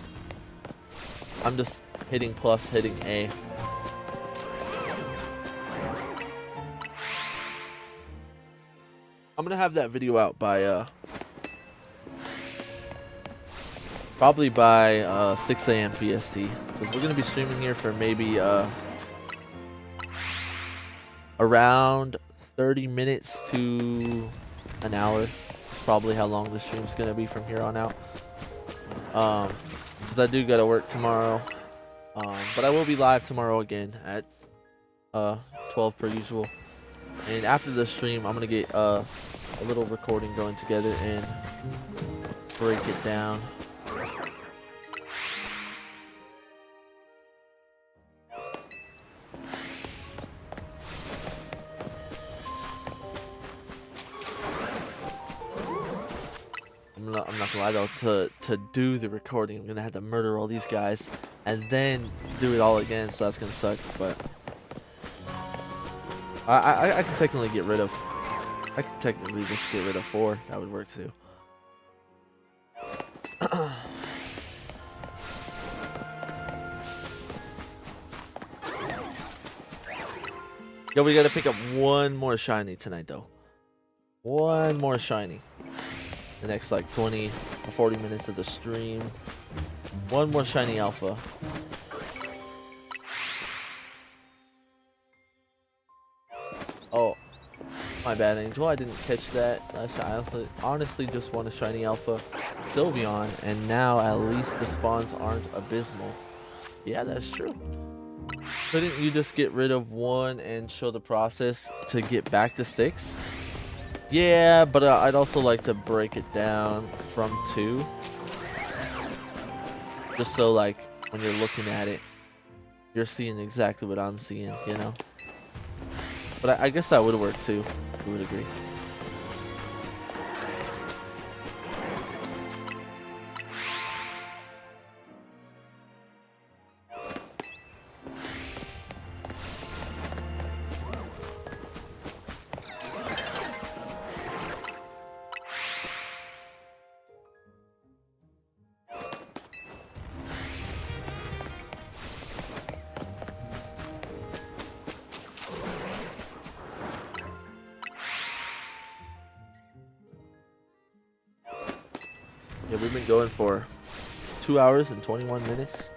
I'm just hitting plus, hitting A. I'm gonna have that video out by probably by 6 a.m. PST, because we're gonna be streaming here for maybe around 30 minutes to an hour. It's probably how long the stream's gonna be from here on out. Because I do gotta work tomorrow, but I will be live tomorrow again at 12 per usual. And after the stream, I'm gonna get a little recording going together and break it down. I'm not gonna lie though, to do the recording, I'm gonna have to murder all these guys and then do it all again, so that's gonna suck. But I can technically get rid of, I can technically just get rid of 4. That would work too. Yo, we gotta pick up one more shiny tonight though. One more shiny. The next like 20 or 40 minutes of the stream. One more shiny alpha. Oh, my bad, Angel. I didn't catch that. I honestly just want a shiny alpha Sylveon, and now at least the spawns aren't abysmal. Yeah, that's true. Couldn't you just get rid of 1 and show the process to get back to 6? Yeah, but I'd also like to break it down from 2. Just so, like, when you're looking at it, you're seeing exactly what I'm seeing, you know? But I guess that would work too. I would agree. Yeah, we've been going for 2 hours and 21 minutes.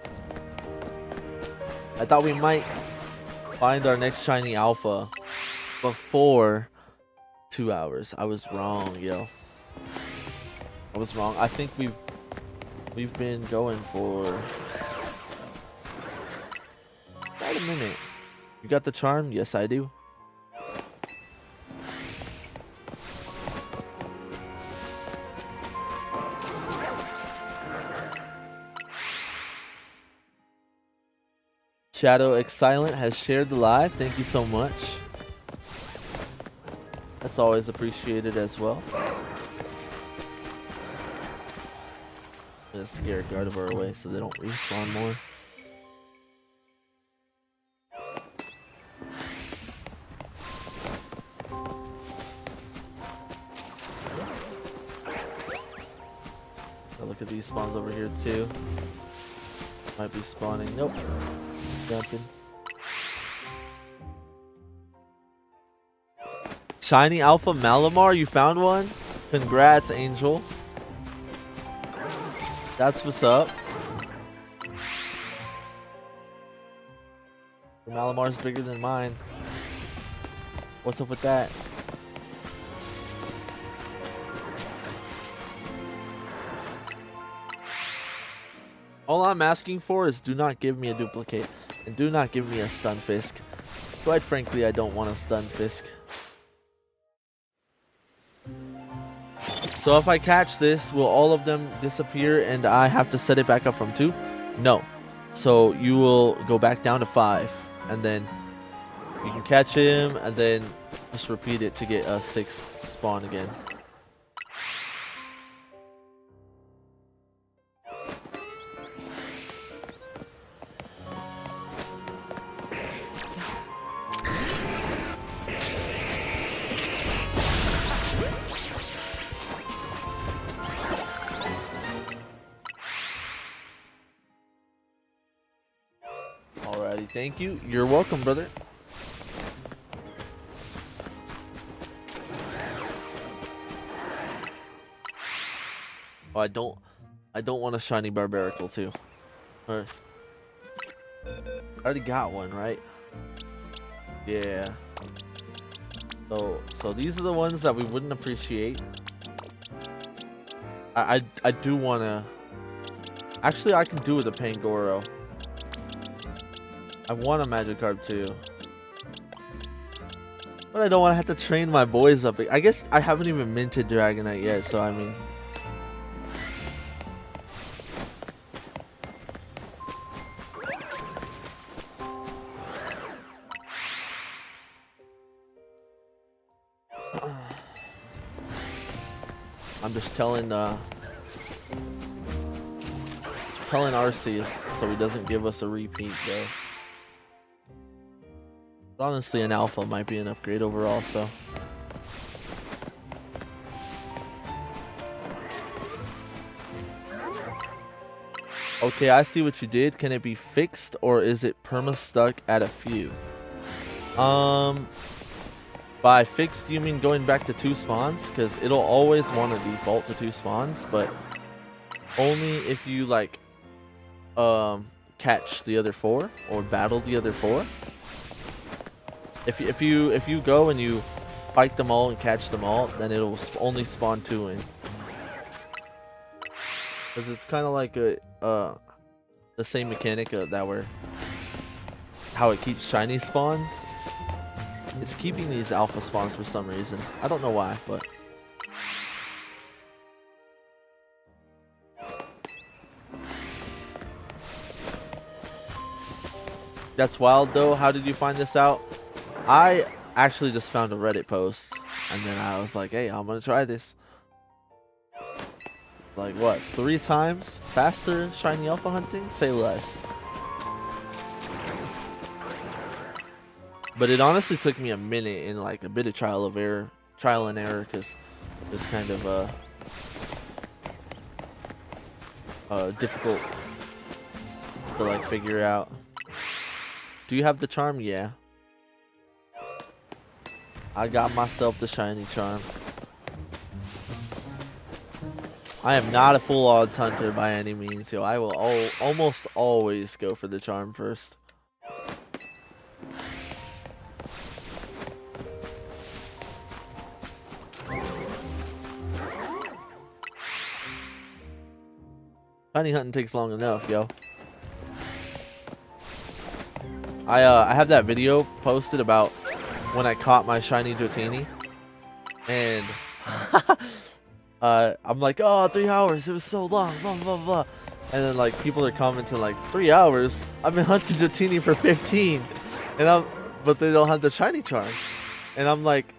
I thought we might find our next shiny alpha before 2 hours. I was wrong, yo. I was wrong. I think we've We've been going for quite a minute. You got the charm? Yes, I do. Shadow X Silent has shared the live. Thank you so much. That's always appreciated as well. I'm gonna scare Gardevoir away so they don't respawn more. I'll look at these spawns over here too. Might be spawning. Nope. Jumping. Shiny Alpha Malamar, you found one? Congrats, Angel. That's what's up. Your Malamar's bigger than mine. What's up with that? All I'm asking for is do not give me a duplicate. And do not give me a Stunfisk. Quite frankly, I don't want a Stunfisk. So if I catch this, will all of them disappear and I have to set it back up from 2? No. So you will go back down to 5. And then you can catch him and then just repeat it to get a 6th spawn again. Alrighty, thank you. You're welcome, brother. Oh, I don't want a shiny Barbaracle too. Or I already got one, right? Yeah. So these are the ones that we wouldn't appreciate. I do wanna. Actually, I can do with a Pangoro. I want a Magikarp too. But I don't want to have to train my boys up. I guess I haven't even minted Dragonite yet, so I mean. I'm just telling Arceus so he doesn't give us a repeat though. But honestly, an alpha might be an upgrade overall, so. Okay, I see what you did. Can it be fixed or is it perma stuck at a few? By fixed, you mean going back to 2 spawns? Because it'll always want to default to 2 spawns, but only if you like catch the other 4 or battle the other 4. If you go and you fight them all and catch them all, then it'll only spawn 2 in. Because it's kind of like the same mechanic that were how it keeps shiny spawns. It's keeping these alpha spawns for some reason. I don't know why, but that's wild though. How did you find this out? I actually just found a Reddit post and then I was like, hey, I'm gonna try this. Like what, 3 times faster shiny alpha hunting? Say less. But it honestly took me a minute and like a bit of trial and error because it was kind of difficult to like figure out. Do you have the charm? Yeah. I got myself the shiny charm. I am not a full odds hunter by any means, so I will almost always go for the charm first. Shiny hunting takes long enough, yo. I have that video posted about when I caught my shiny Dratini, and I'm like, oh, 3 hours, it was so long, blah blah blah, and then like people are commenting like 3 hours. I've been hunting Dratini for 15, and but they don't have the shiny charm, and I'm like,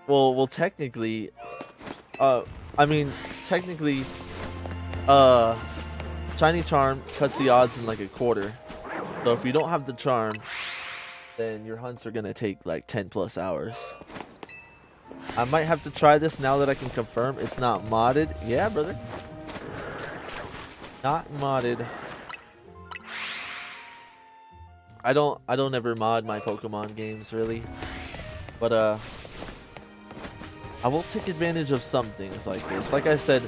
well technically, technically, shiny charm cuts the odds in like a quarter. So if you don't have the charm, then your hunts are gonna take like 10+ hours. I might have to try this now that I can confirm it's not modded. Yeah, brother. Not modded. I don't ever mod my Pokemon games really. But I will take advantage of some things like this. Like I said,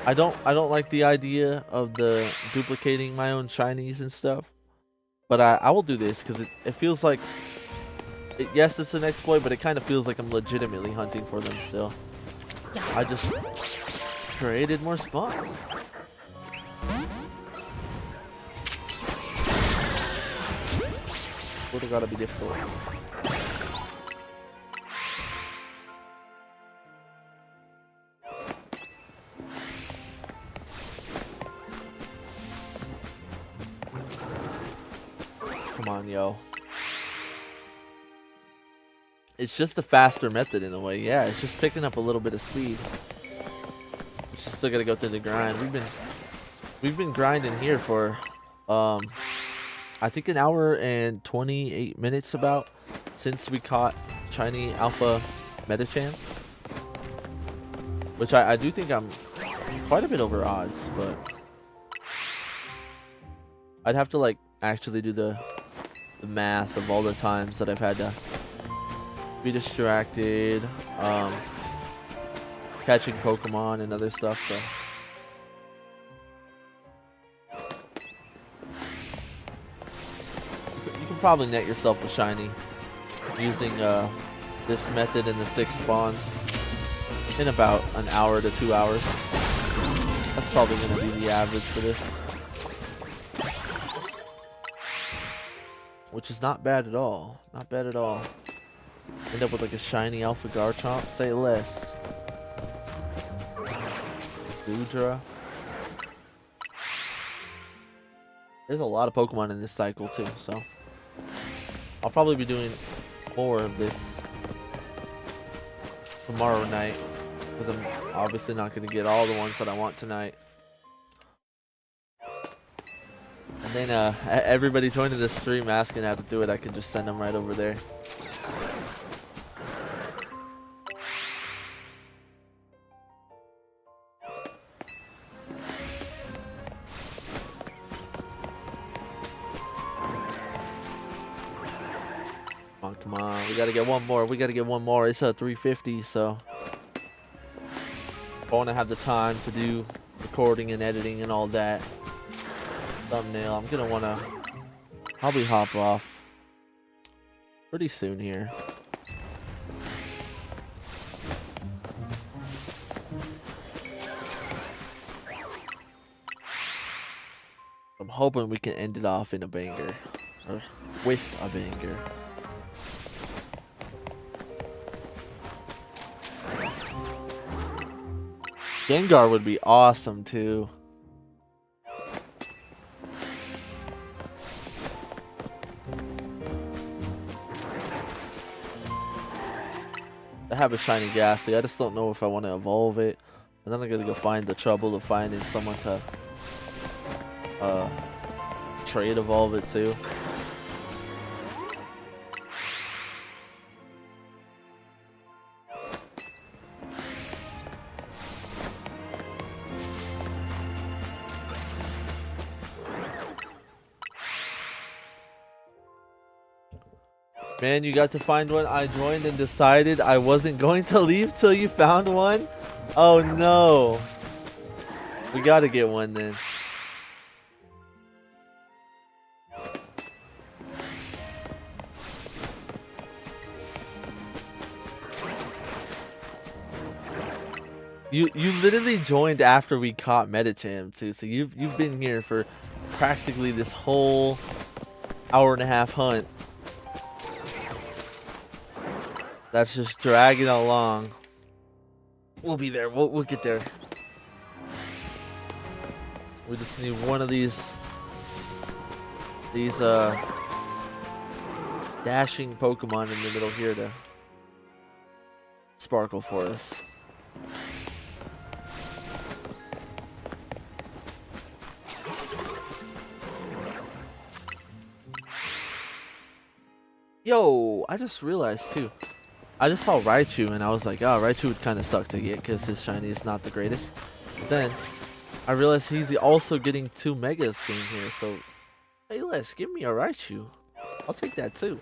I don't like the idea of the duplicating my own shinies and stuff. But I will do this because it feels like, yes, it's an exploit, but it kind of feels like I'm legitimately hunting for them still. I just created more spawns. Would've gotta be difficult. Come on, yo. It's just a faster method in a way. Yeah, it's just picking up a little bit of speed. We just still gotta go through the grind. We've been grinding here for I think an hour and 28 minutes about since we caught shiny alpha Metachan. Which I do think I'm quite a bit over odds, but I'd have to like actually do the math of all the times that I've had to be distracted, catching Pokemon and other stuff, so you can probably net yourself a shiny using this method in the 6 spawns in about an hour to 2 hours. That's probably going to be the average for this, which is not bad at all. Not bad at all. End up with like a shiny Alpha Garchomp, say less. Goodra. There's a lot of Pokemon in this cycle too, so I'll probably be doing more of this tomorrow night because I'm obviously not going to get all the ones that I want tonight. And then everybody joining the stream asking how to do it, I can just send them right over there. Come on, we gotta get one more. We gotta get one more. It's a 350, so I want to have the time to do recording and editing and all that. Thumbnail. I'm gonna wanna probably hop off pretty soon here. I'm hoping we can end it off in a banger, or with a banger. Gengar would be awesome too. I have a shiny Ghastly. I just don't know if I want to evolve it. And then I gotta go find the trouble of finding someone to trade evolve it to. Man, you got to find one. I joined and decided I wasn't going to leave till you found one. Oh no. We gotta get one then. You literally joined after we caught Medicham too, so you've been here for practically this whole hour-and-a-half hunt. That's just dragging along. We'll be there. We'll get there. We just need one of these dashing Pokemon in the middle here to sparkle for us. Yo, I just realized too. I just saw Raichu and I was like, oh, Raichu would kind of suck to get because his shiny is not the greatest. But then I realized he's also getting 2 megas soon here. So, hey, Les, give me a Raichu. I'll take that too.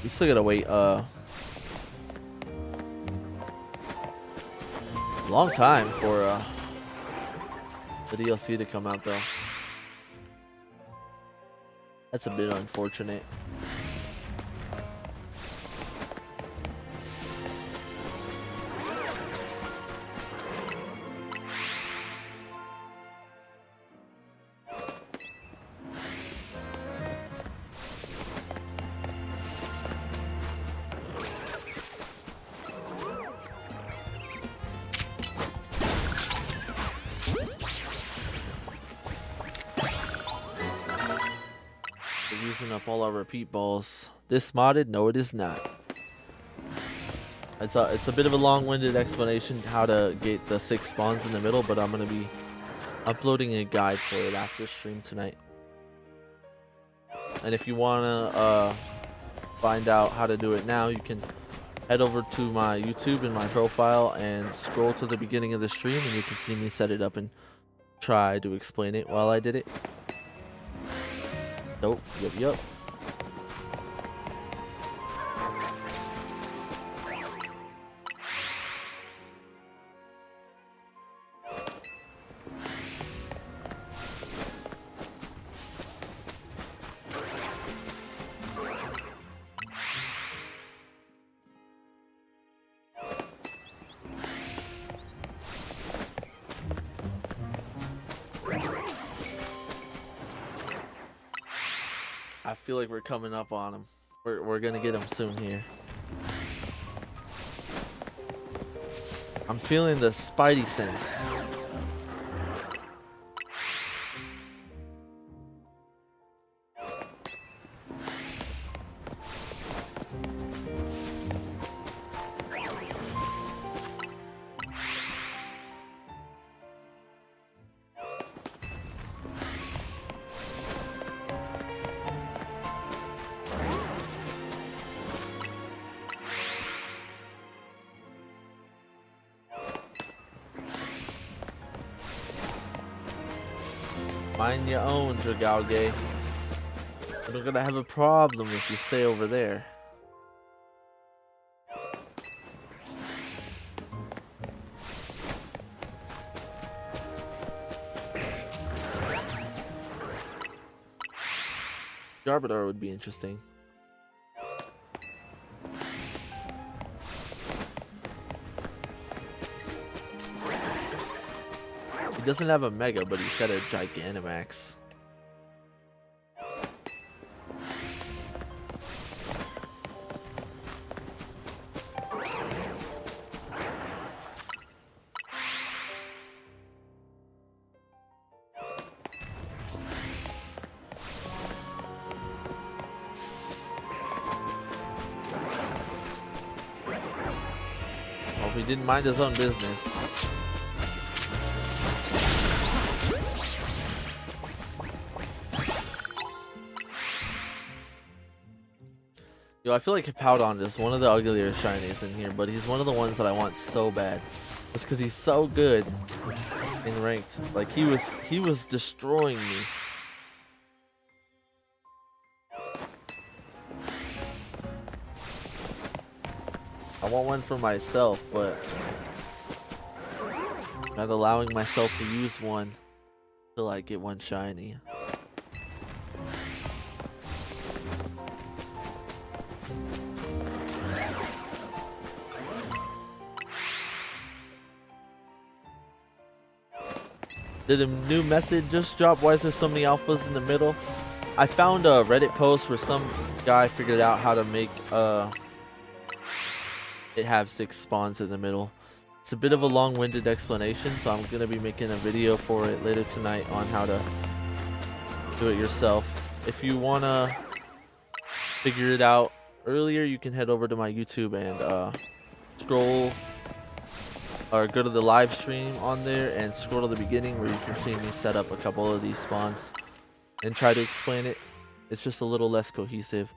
We still gotta wait long time for the DLC to come out though. That's a bit unfortunate. Using up all our repeat balls. This modded? No, it is not. It's a bit of a long-winded explanation how to get the 6 spawns in the middle, but I'm gonna be uploading a guide for it after stream tonight. And if you wanna find out how to do it now, you can head over to my YouTube and my profile and scroll to the beginning of the stream, and you can see me set it up and try to explain it while I did it. Nope. Yup. I feel like we're coming up on him. We're gonna get him soon here. I'm feeling the Spidey sense. Mind your own, Dragalge. We're gonna have a problem if you stay over there. Garbodor would be interesting. He doesn't have a Mega, but he's got a Gigantamax. Well, he didn't mind his own business. Yo, I feel like Hippowdon is one of the uglier shinies in here, but he's one of the ones that I want so bad. Just because he's so good in ranked. Like he was destroying me. I want one for myself, but not allowing myself to use one Till I get one shiny. Did a new method just drop? Why is there so many alphas in the middle? I found a Reddit post where some guy figured out how to make it have 6 spawns in the middle. It's a bit of a long-winded explanation, so I'm gonna be making a video for it later tonight on how to do it yourself. If you wanna figure it out earlier, you can head over to my YouTube and scroll or go to the live stream on there and scroll to the beginning where you can see me set up a couple of these spawns and try to explain it. It's just a little less cohesive.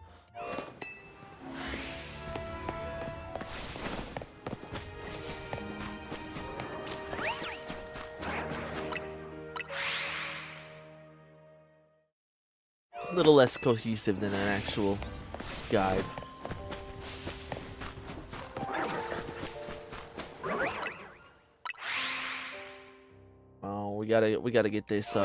A little less cohesive than an actual guide. Oh, we gotta get this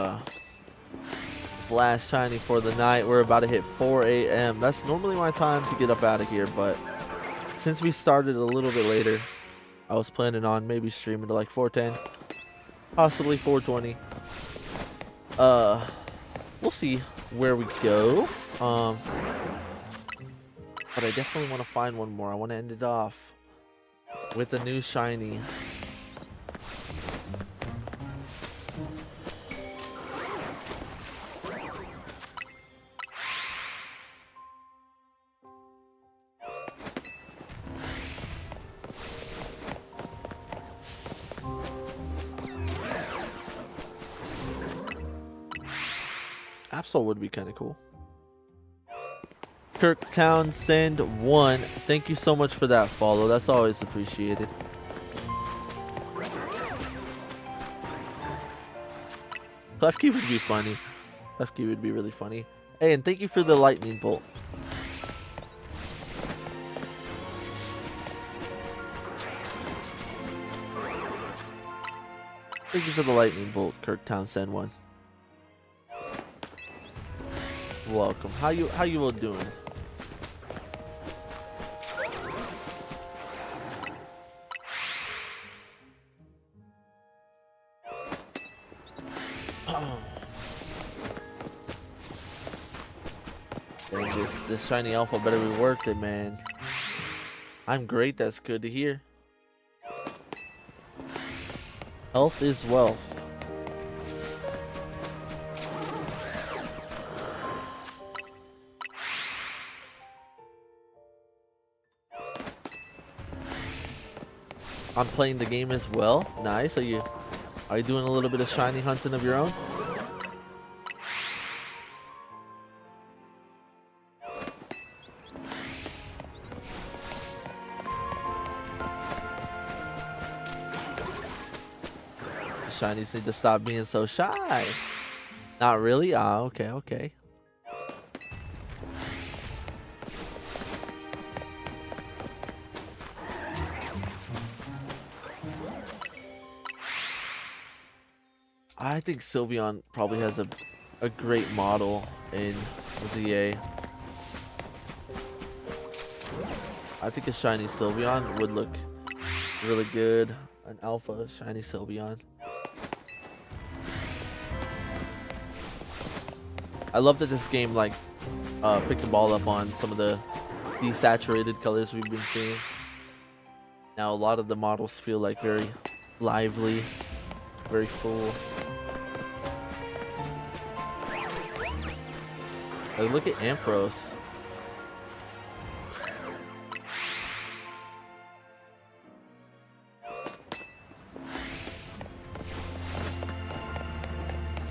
last shiny for the night. We're about to hit 4 a.m. That's normally my time to get up out of here, but since we started a little bit later, I was planning on maybe streaming to like 4:10, possibly 4:20. We'll see where we go. But I definitely want to find one more. I want to end it off with a new shiny. Absol would be kind of cool. Kirk Townsend 1. Thank you so much for that follow. That's always appreciated. Klefki would be funny. Klefki would be really funny. Hey, and thank you for the lightning bolt. Thank you for the lightning bolt, Kirk Townsend 1. Welcome. How you all doing? Dang, this shiny alpha better be worth it, man. I'm great. That's good to hear. Health is wealth. I'm playing the game as well. Nice. Are you doing a little bit of shiny hunting of your own? Shinies need to stop being so shy. Not really? Ah, okay, okay. I think Sylveon probably has a great model in ZA. I think a shiny Sylveon would look really good. An alpha shiny Sylveon. I love that this game like picked the ball up on some of the desaturated colors we've been seeing. Now a lot of the models feel like very lively, very full. Like, look at Ampharos.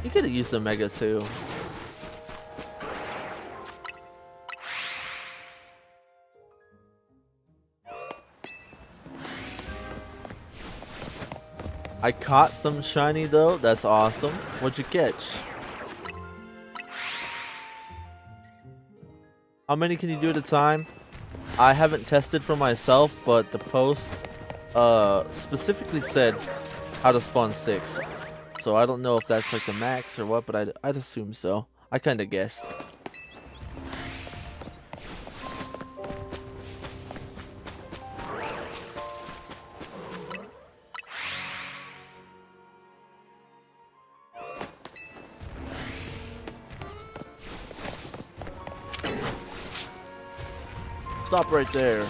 You could have used a Mega too. I caught some shiny though. That's awesome. What'd you catch? How many can you do at a time? I haven't tested for myself, but the post specifically said how to spawn 6. so I don't know if that's like the max or what, but I'd assume so. I kind of guessed. Stop right there.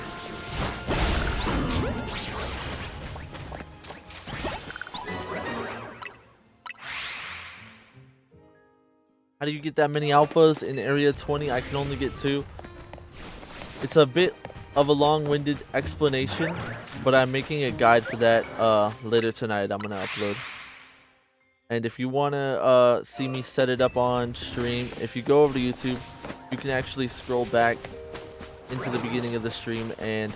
How do you get that many alphas in area 20? I can only get 2. It's a bit of a long-winded explanation, but I'm making a guide for that later tonight. I'm gonna upload. And if you wanna see me set it up on stream, if you go over to YouTube, you can actually scroll back into the beginning of the stream and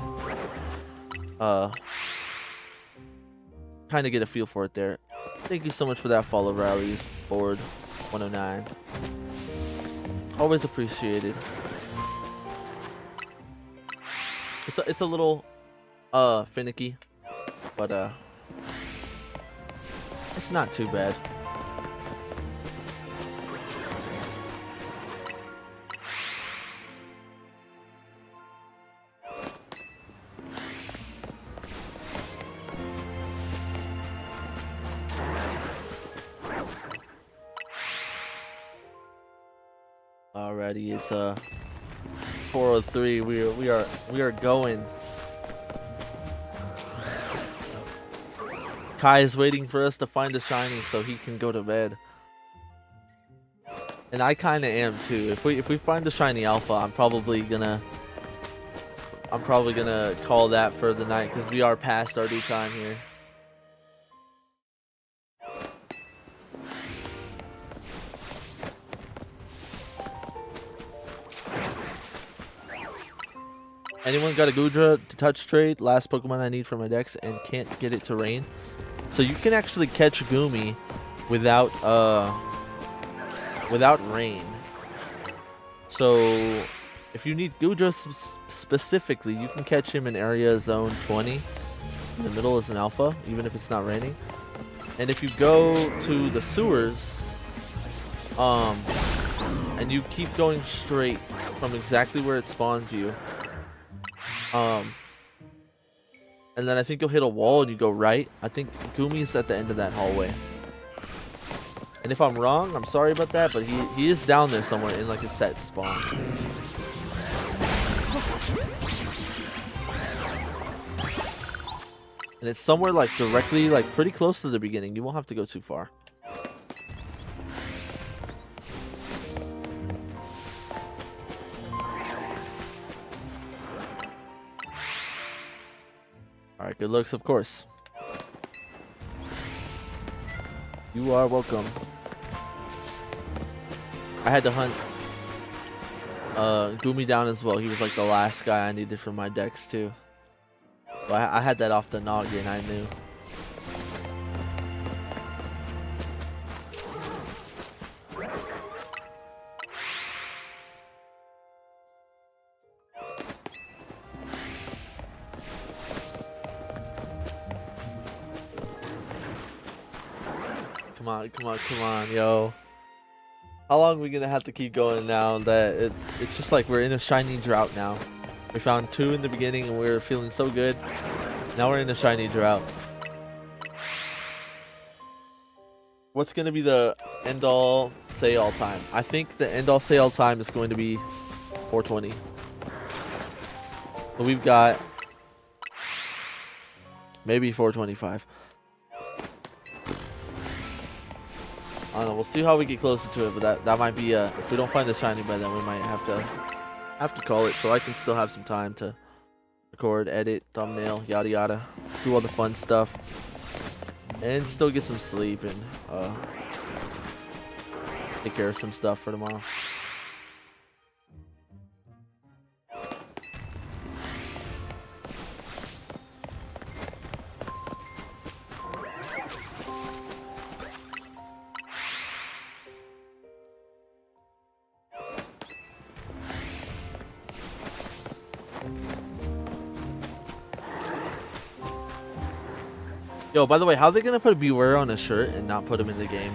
kind of get a feel for it there. Thank you so much for that follow, Rallies Board 109. Always appreciated. It's a little finicky, but it's not too bad. Alrighty, it's 4:03. We are going. Kai is waiting for us to find a shiny so he can go to bed. And I kind of am too. If we find a shiny alpha, I'm probably gonna call that for the night because we are past our due time here. Anyone got a Goodra to touch trade? Last Pokemon I need for my decks and can't get it to rain. So you can actually catch Goomy without rain. So if you need Goodra specifically, you can catch him in area zone 20. In the middle is an alpha, even if it's not raining. And if you go to the sewers, and you keep going straight from exactly where it spawns you, and then I think you'll hit a wall and you go right. I think Goomy's at the end of that hallway. And if I'm wrong, I'm sorry about that, but he is down there somewhere in like a set spawn. And it's somewhere like directly, like pretty close to the beginning. You won't have to go too far. Alright, good looks, of course. You are welcome. I had to hunt Goomy down as well. He was like the last guy I needed for my decks too. But I had that off the noggin, I knew. Come on, yo. How long are we gonna have to keep going now that it's just like we're in a shiny drought now? We found 2 in the beginning and we were feeling so good. Now we're in a shiny drought. What's gonna be the end all say all time? I think the end all say all time is going to be 420. But we've got maybe 425. I don't know, we'll see how we get closer to it, but that might be if we don't find the shiny by then, we might have to call it so I can still have some time to record, edit, thumbnail, yada yada, do all the fun stuff, and still get some sleep and take care of some stuff for tomorrow. Yo, by the way, how are they gonna put Beware on a shirt and not put him in the game?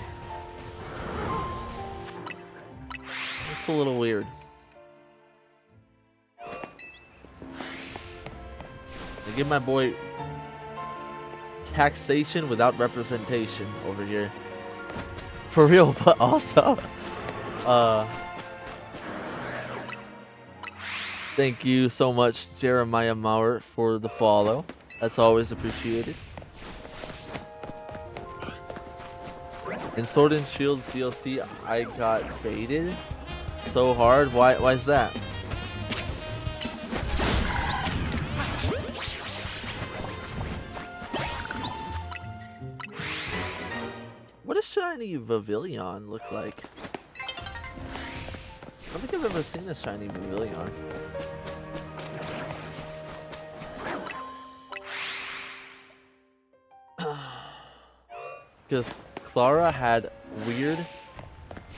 It's a little weird. I give my boy taxation without representation over here. For real, but also, thank you so much, Jeremiah Maurer, for the follow. That's always appreciated. In Sword and Shields DLC, I got baited so hard. Why is that? What does shiny Pavilion look like? I don't think I've ever seen a shiny Pavilion. Because Clara had weird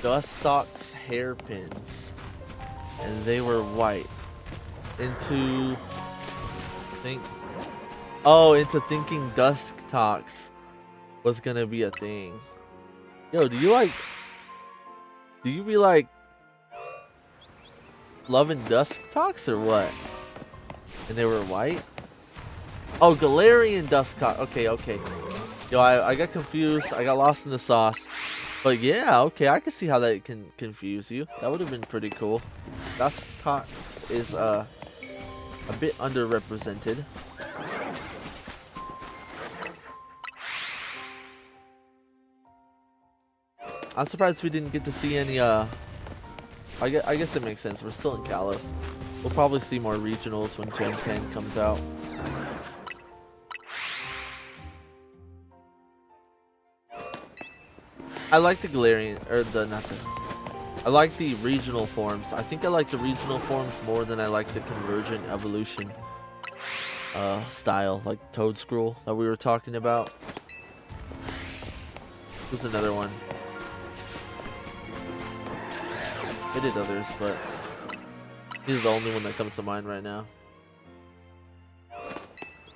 Dustox hairpins, and they were white. Into thinking Dustox was gonna be a thing. Yo, do you be like loving Dustox or what? And they were white? Oh, Galarian Dustox. Okay. Yo, I got confused. I got lost in the sauce. But yeah, okay, I can see how that can confuse you. That would have been pretty cool. Dustox is a bit underrepresented. I'm surprised we didn't get to see any I guess it makes sense. We're still in Kalos. We'll probably see more regionals when Gen 10 comes out. I like the Galarian, I like the regional forms. I think I like the regional forms more than I like the Convergent Evolution style, like Toedscruel that we were talking about. There's another one. I did others, but he's the only one that comes to mind right now.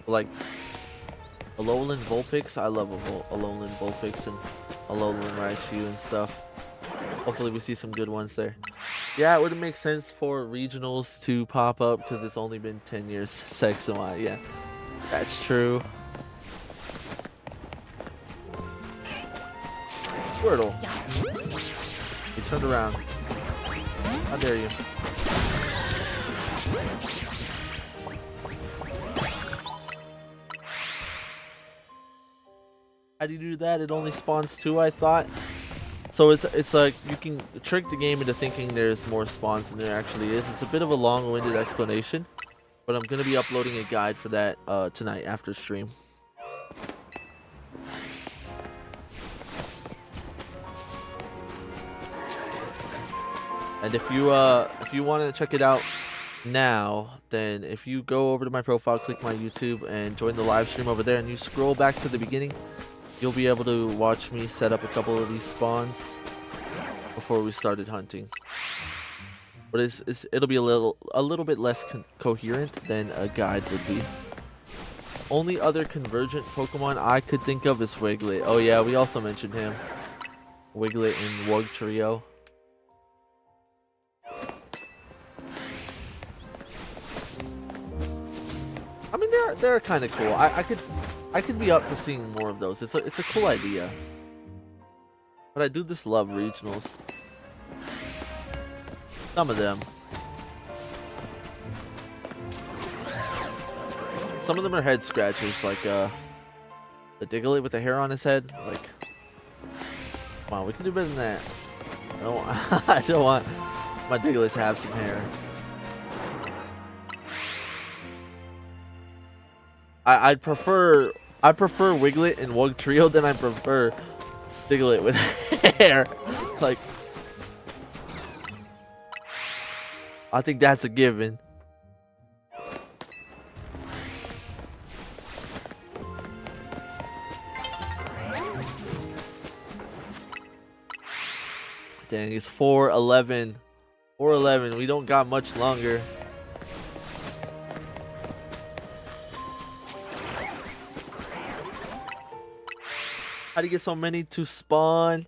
Like Alolan Vulpix, I love Alolan Vulpix and Alolan Raichu and stuff. Hopefully we see some good ones there. Yeah, it would make sense for regionals to pop up because it's only been 10 years since X and Y. Yeah, that's true. Squirtle. He turned around. How dare you? How do you do that? It only spawns 2, I thought. So it's like you can trick the game into thinking there's more spawns than there actually is. It's a bit of a long-winded explanation, but I'm gonna be uploading a guide for that tonight after stream. And if you want to check it out now, then if you go over to my profile, click my YouTube, and join the live stream over there, and you scroll back to the beginning, you'll be able to watch me set up a couple of these spawns before we started hunting. But it'll be a little bit less coherent than a guide would be. Only other convergent Pokemon I could think of is Wiglet. Oh yeah, we also mentioned him. Wiglet and Wugtrio. I mean, they're kind of cool. I could be up for seeing more of those. It's a cool idea. But I do just love regionals. Some of them. Some of them are head scratchers, like the Diglett with the hair on his head. Like, come on, we can do better than that. I don't want my Diglett to have some hair. I prefer Wiglet and Wugtrio than I prefer Diglett with hair. Like, I think that's a given. Dang, it's 4:11. 4:11. We don't got much longer. How do you get so many to spawn?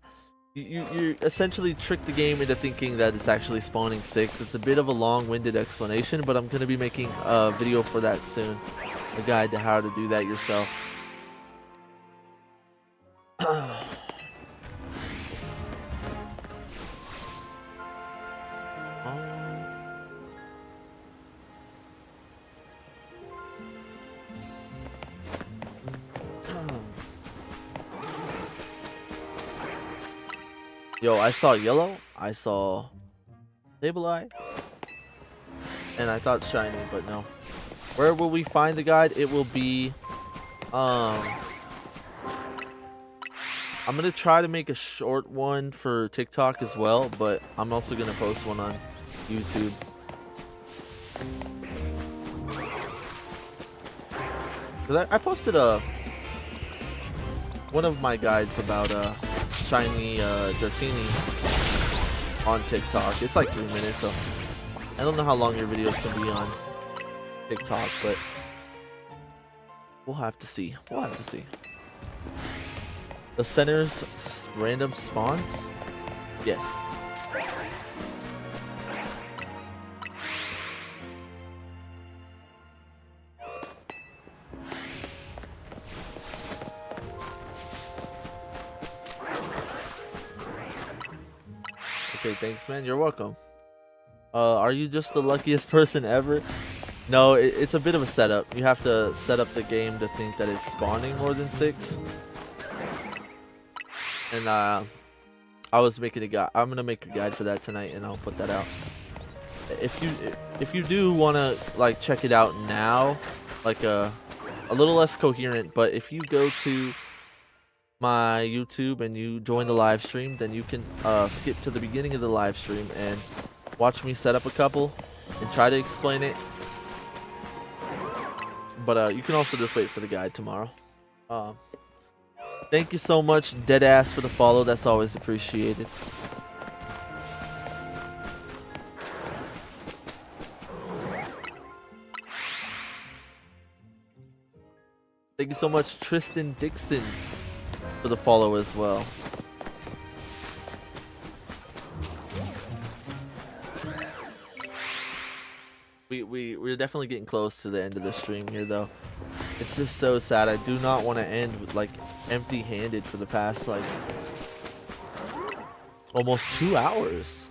You essentially trick the game into thinking that it's actually spawning 6. It's a bit of a long-winded explanation, but I'm going to be making a video for that soon. A guide to how to do that yourself. Yo, I saw yellow, I saw Sableye, and I thought shiny, but no. Where will we find the guide? It will be, I'm gonna try to make a short one for TikTok as well, but I'm also gonna post one on YouTube. So I posted one of my guides about shiny Dratini on TikTok. It's like 3 minutes, so I don't know how long your videos can be on TikTok, but we'll have to see. We'll have to see. The center's random spawns? Yes. Okay, thanks, man. You're welcome. Are you just the luckiest person ever? No, it's a bit of a setup. You have to set up the game to think that it's spawning more than 6. And I was making a guide. I'm gonna make a guide for that tonight, and I'll put that out. If you do wanna like check it out now, like a little less coherent, but if you go to my YouTube and you join the live stream, then you can skip to the beginning of the live stream and watch me set up a couple and try to explain it. But you can also just wait for the guide tomorrow. Thank you so much, Deadass, for the follow. That's always appreciated. Thank you so much, Tristan Dixon, for the follow as well. We're definitely getting close to the end of the stream here, though. It's just so sad. I do not want to end with like empty-handed for the past like almost 2 hours.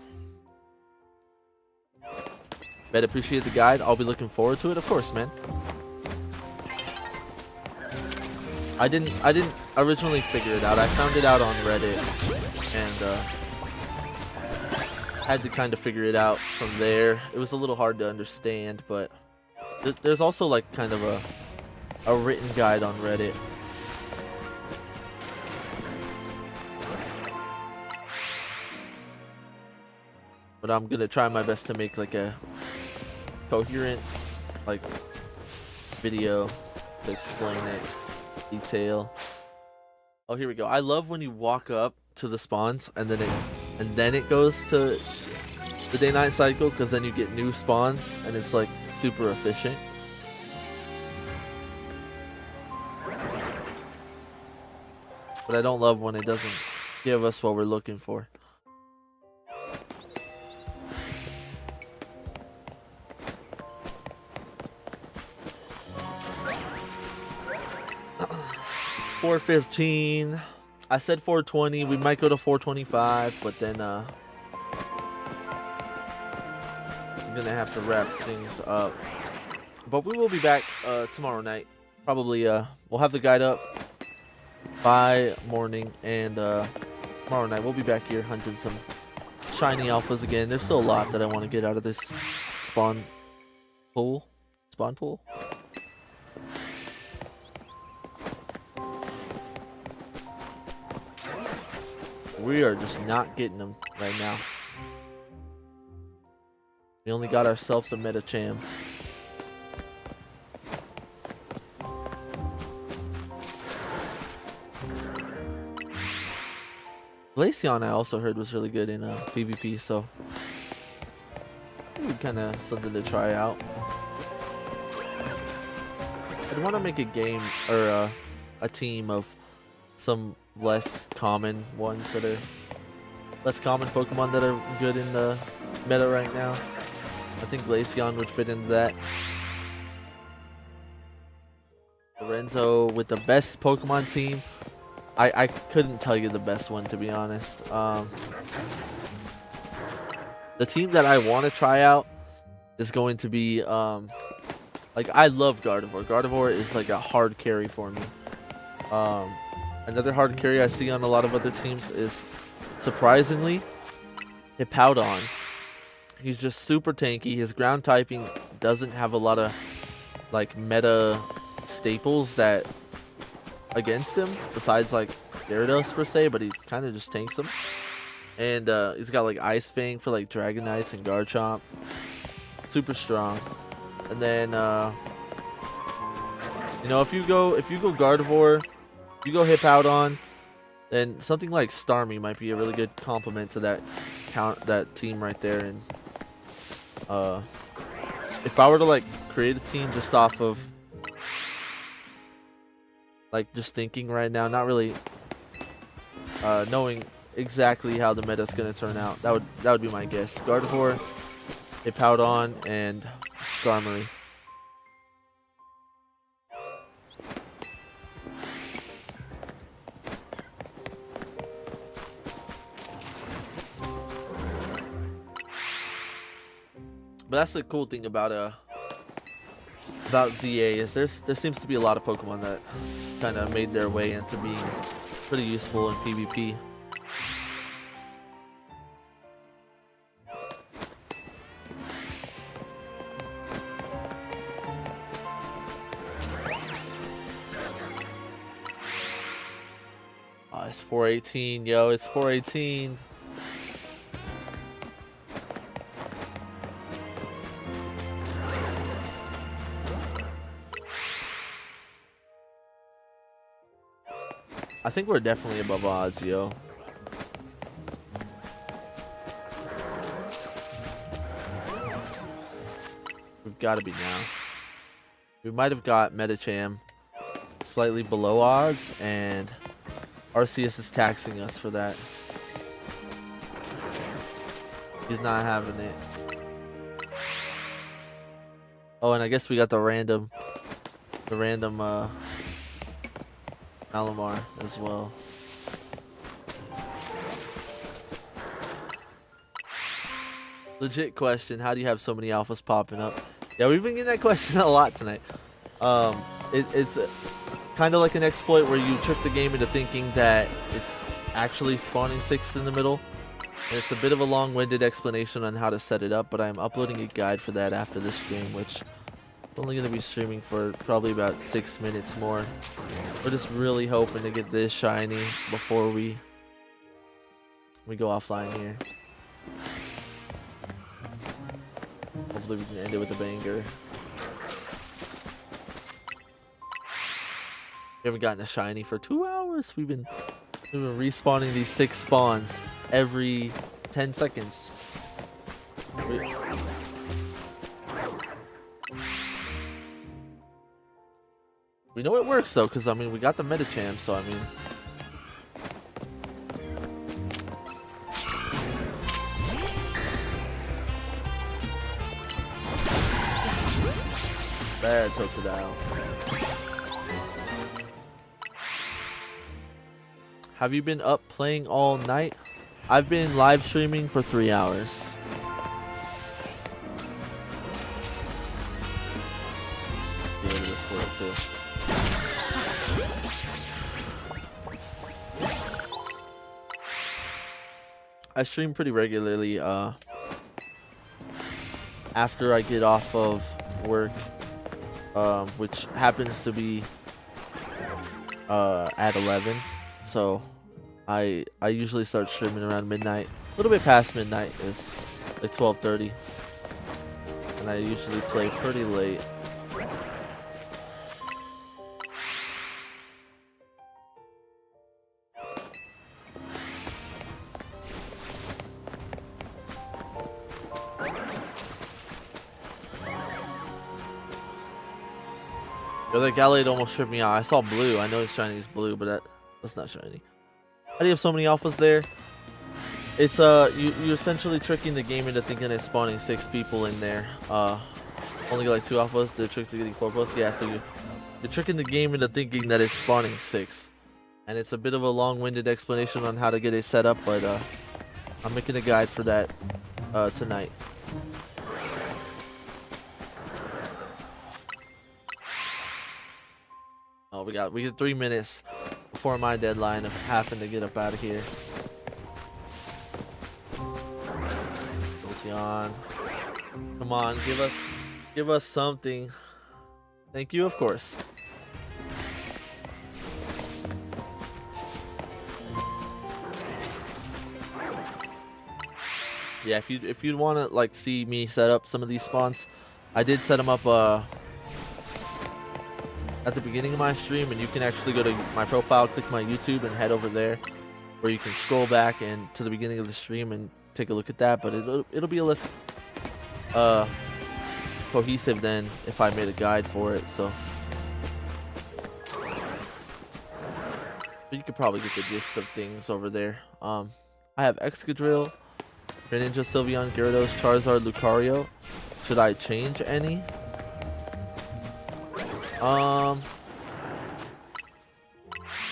Bet appreciate the guide. I'll be looking forward to it, of course, man. I didn't originally figure it out. I found it out on Reddit and had to kind of figure it out from there. It was a little hard to understand, but there's also like kind of a written guide on Reddit. But I'm gonna try my best to make like a coherent like video to explain it, detail. Oh, here we go. I love when you walk up to the spawns and then it goes to the day-night cycle, because then you get new spawns and it's like super efficient. But I don't love when it doesn't give us what we're looking for. It's 4:15. I said 4:20. We might go to 4:25, but then I'm gonna have to wrap things up. But we will be back tomorrow night. Probably we'll have the guide up by morning, and tomorrow night we'll be back here hunting some shiny alphas again. There's still a lot that I want to get out of this spawn pool. We are just not getting them right now. We only got ourselves a Metacham. Glaceon I also heard was really good in PvP, so kind of something to try out. I'd want to make a game or a team of some less common ones that are less common Pokemon that are good in the meta right now. I think Glaceon would fit into that. Lorenzo with the best Pokemon team. I couldn't tell you the best one, to be honest. The team that I want to try out is going to be like, I love Gardevoir. Gardevoir is like a hard carry for me. Another hard carry I see on a lot of other teams is, surprisingly, Hippowdon. He's just super tanky. His ground typing doesn't have a lot of like meta staples that against him, besides like Gyarados per se, but he kind of just tanks him. And he's got like Ice Fang for like Dragonite and Garchomp. Super strong. And then you know, if you go Gardevoir, you go Hippowdon, then something like Starmie might be a really good complement to that team right there. And if I were to like create a team just off of like just thinking right now, not really knowing exactly how the meta is gonna turn out, that would be my guess. Gardevoir, Hippowdon, and Skarmory. But that's the cool thing about ZA is there seems to be a lot of Pokemon that kind of made their way into being pretty useful in PvP. Oh, it's 418, yo, it's 418. I think we're definitely above odds, yo. We've got to be now. We might have got Medicham slightly below odds, and Arceus is taxing us for that. He's not having it. Oh, and I guess we got the random Malamar as well. Legit question, how do you have so many alphas popping up? Yeah, we've been getting that question a lot tonight. It's kind of like an exploit where you trick the game into thinking that it's actually spawning 6 in the middle. And it's a bit of a long-winded explanation on how to set it up, but I'm uploading a guide for that after this stream, which I'm only going to be streaming for probably about 6 minutes more. We're just really hoping to get this shiny before we go offline here. Hopefully we can end it with a banger. We haven't gotten a shiny for 2 hours. We've been respawning these 6 spawns every 10 seconds. We know it works though, because I mean we got the Medicham, so I mean. Bad Totodile. Have you been up playing all night? I've been live streaming for 3 hours. Get rid of this squirrel too. I stream pretty regularly after I get off of work, which happens to be at 11. So I usually start streaming around midnight. A little bit past midnight is like 12:30, and I usually play pretty late. Yo, that Gallade almost tripped me out. I saw blue. I know he's Chinese blue, but That's not shiny. How do you have so many alphas there? It's you're essentially tricking the game into thinking it's spawning 6 people in there. Only like 2 alphas. The trick to getting 4 plus. Yeah, so you're tricking the game into thinking that it's spawning 6. And it's a bit of a long-winded explanation on how to get it set up, but I'm making a guide for that tonight. Oh, we got 3 minutes before my deadline of having to get up out of here. Jolteon, come on, give us something. Thank you, of course. Yeah, if you'd want to like see me set up some of these spawns, I did set them up at the beginning of my stream, and you can actually go to my profile, click my YouTube, and head over there, where you can scroll back and to the beginning of the stream and take a look at that. But it'll be a less cohesive than if I made a guide for it. So but you could probably get the gist of things over there. I have Excadrill, Greninja, Sylveon, Gyarados, Charizard, Lucario. Should I change any?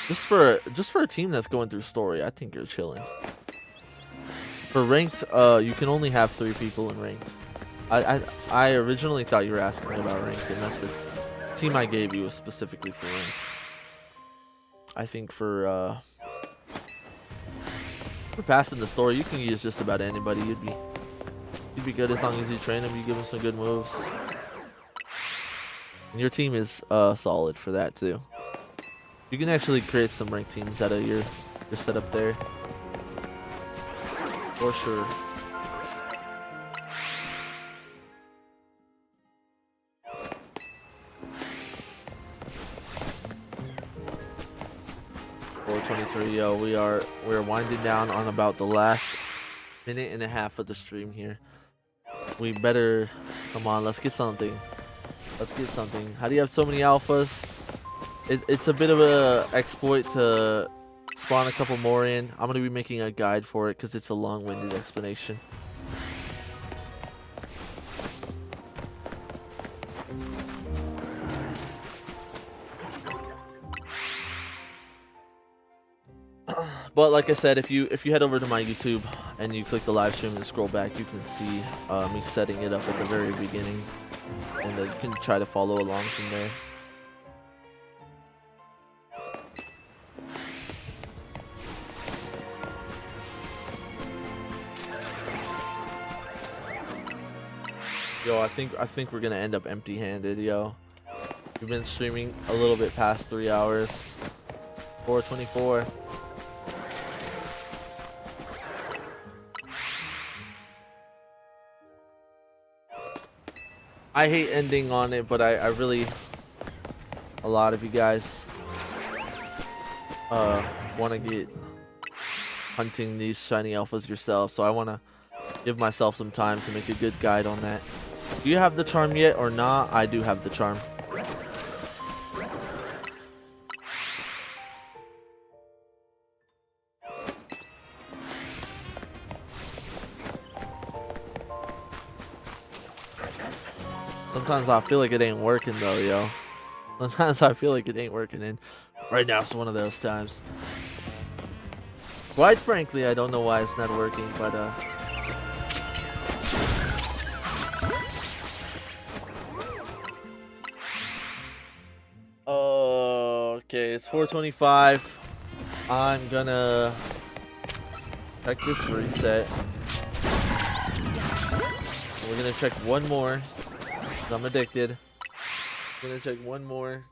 Just for a team that's going through story, I think you're chilling. For ranked, you can only have 3 people in ranked. I originally thought you were asking me about ranked, and that's the team I gave you was specifically for ranked. I think for passing the story, you can use just about anybody. You'd be good as long as you train them. You give them some good moves. And your team is solid for that too. You can actually create some ranked teams out of your setup there, for sure. Yo, we're winding down on about the last minute and a half of the stream here. We better come on. Let's get something. Let's get something. How do you have so many alphas? It's a bit of a exploit to spawn a couple more in. I'm gonna be making a guide for it because it's a long-winded explanation. But like I said, if you head over to my YouTube and you click the live stream and scroll back, you can see me setting it up at the very beginning, and you can try to follow along from there. Yo, I think we're gonna end up empty-handed, yo. We've been streaming a little bit past 3 hours. 4:24. I hate ending on it, but I really, a lot of you guys want to get hunting these shiny alphas yourself, so I want to give myself some time to make a good guide on that. Do you have the charm yet or not? I do have the charm. Sometimes I feel like it ain't working though, yo. Sometimes I feel like it ain't working, and right now it's one of those times. Quite frankly, I don't know why it's not working, but okay, it's 4:25. I'm gonna check this reset. We're gonna check one more. I'm addicted. I'm gonna check one more.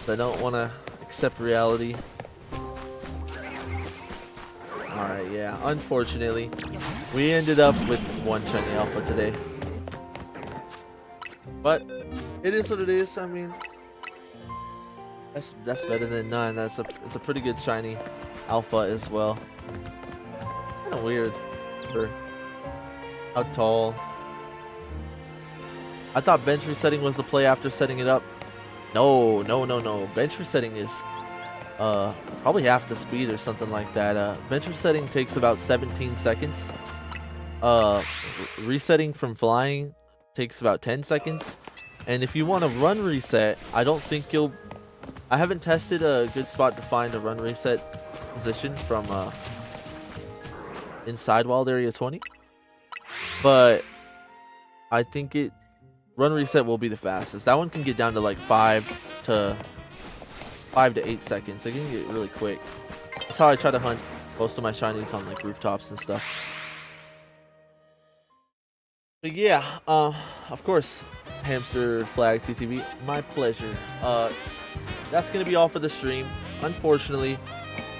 I don't want to accept reality. Alright, yeah. Unfortunately, we ended up with 1 shiny alpha today. But it is what it is. I mean, that's better than none. It's a pretty good shiny alpha as well. Kind of weird for how tall. I thought bench resetting was the play after setting it up. No, no, no, no. Bench resetting is probably half the speed or something like that. Bench resetting takes about 17 seconds. Resetting from flying takes about 10 seconds. And if you want to run reset, I don't think you'll... I haven't tested a good spot to find a run reset position from inside Wild Area 20. But I think run reset will be the fastest. That one can get down to like 5 to 8 seconds. It can get really quick. That's how I try to hunt most of my shinies on like rooftops and stuff. But yeah, of course, Hamster Flag TCB, my pleasure. That's gonna be all for the stream. Unfortunately,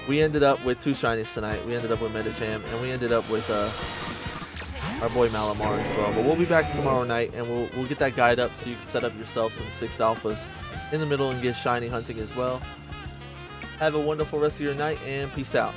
we ended up with 2 shinies tonight. We ended up with Medicham, and we ended up with our boy Malamar as well. But we'll be back tomorrow night, and we'll get that guide up so you can set up yourself some 6 alphas in the middle and get shiny hunting as well. Have a wonderful rest of your night, and peace out.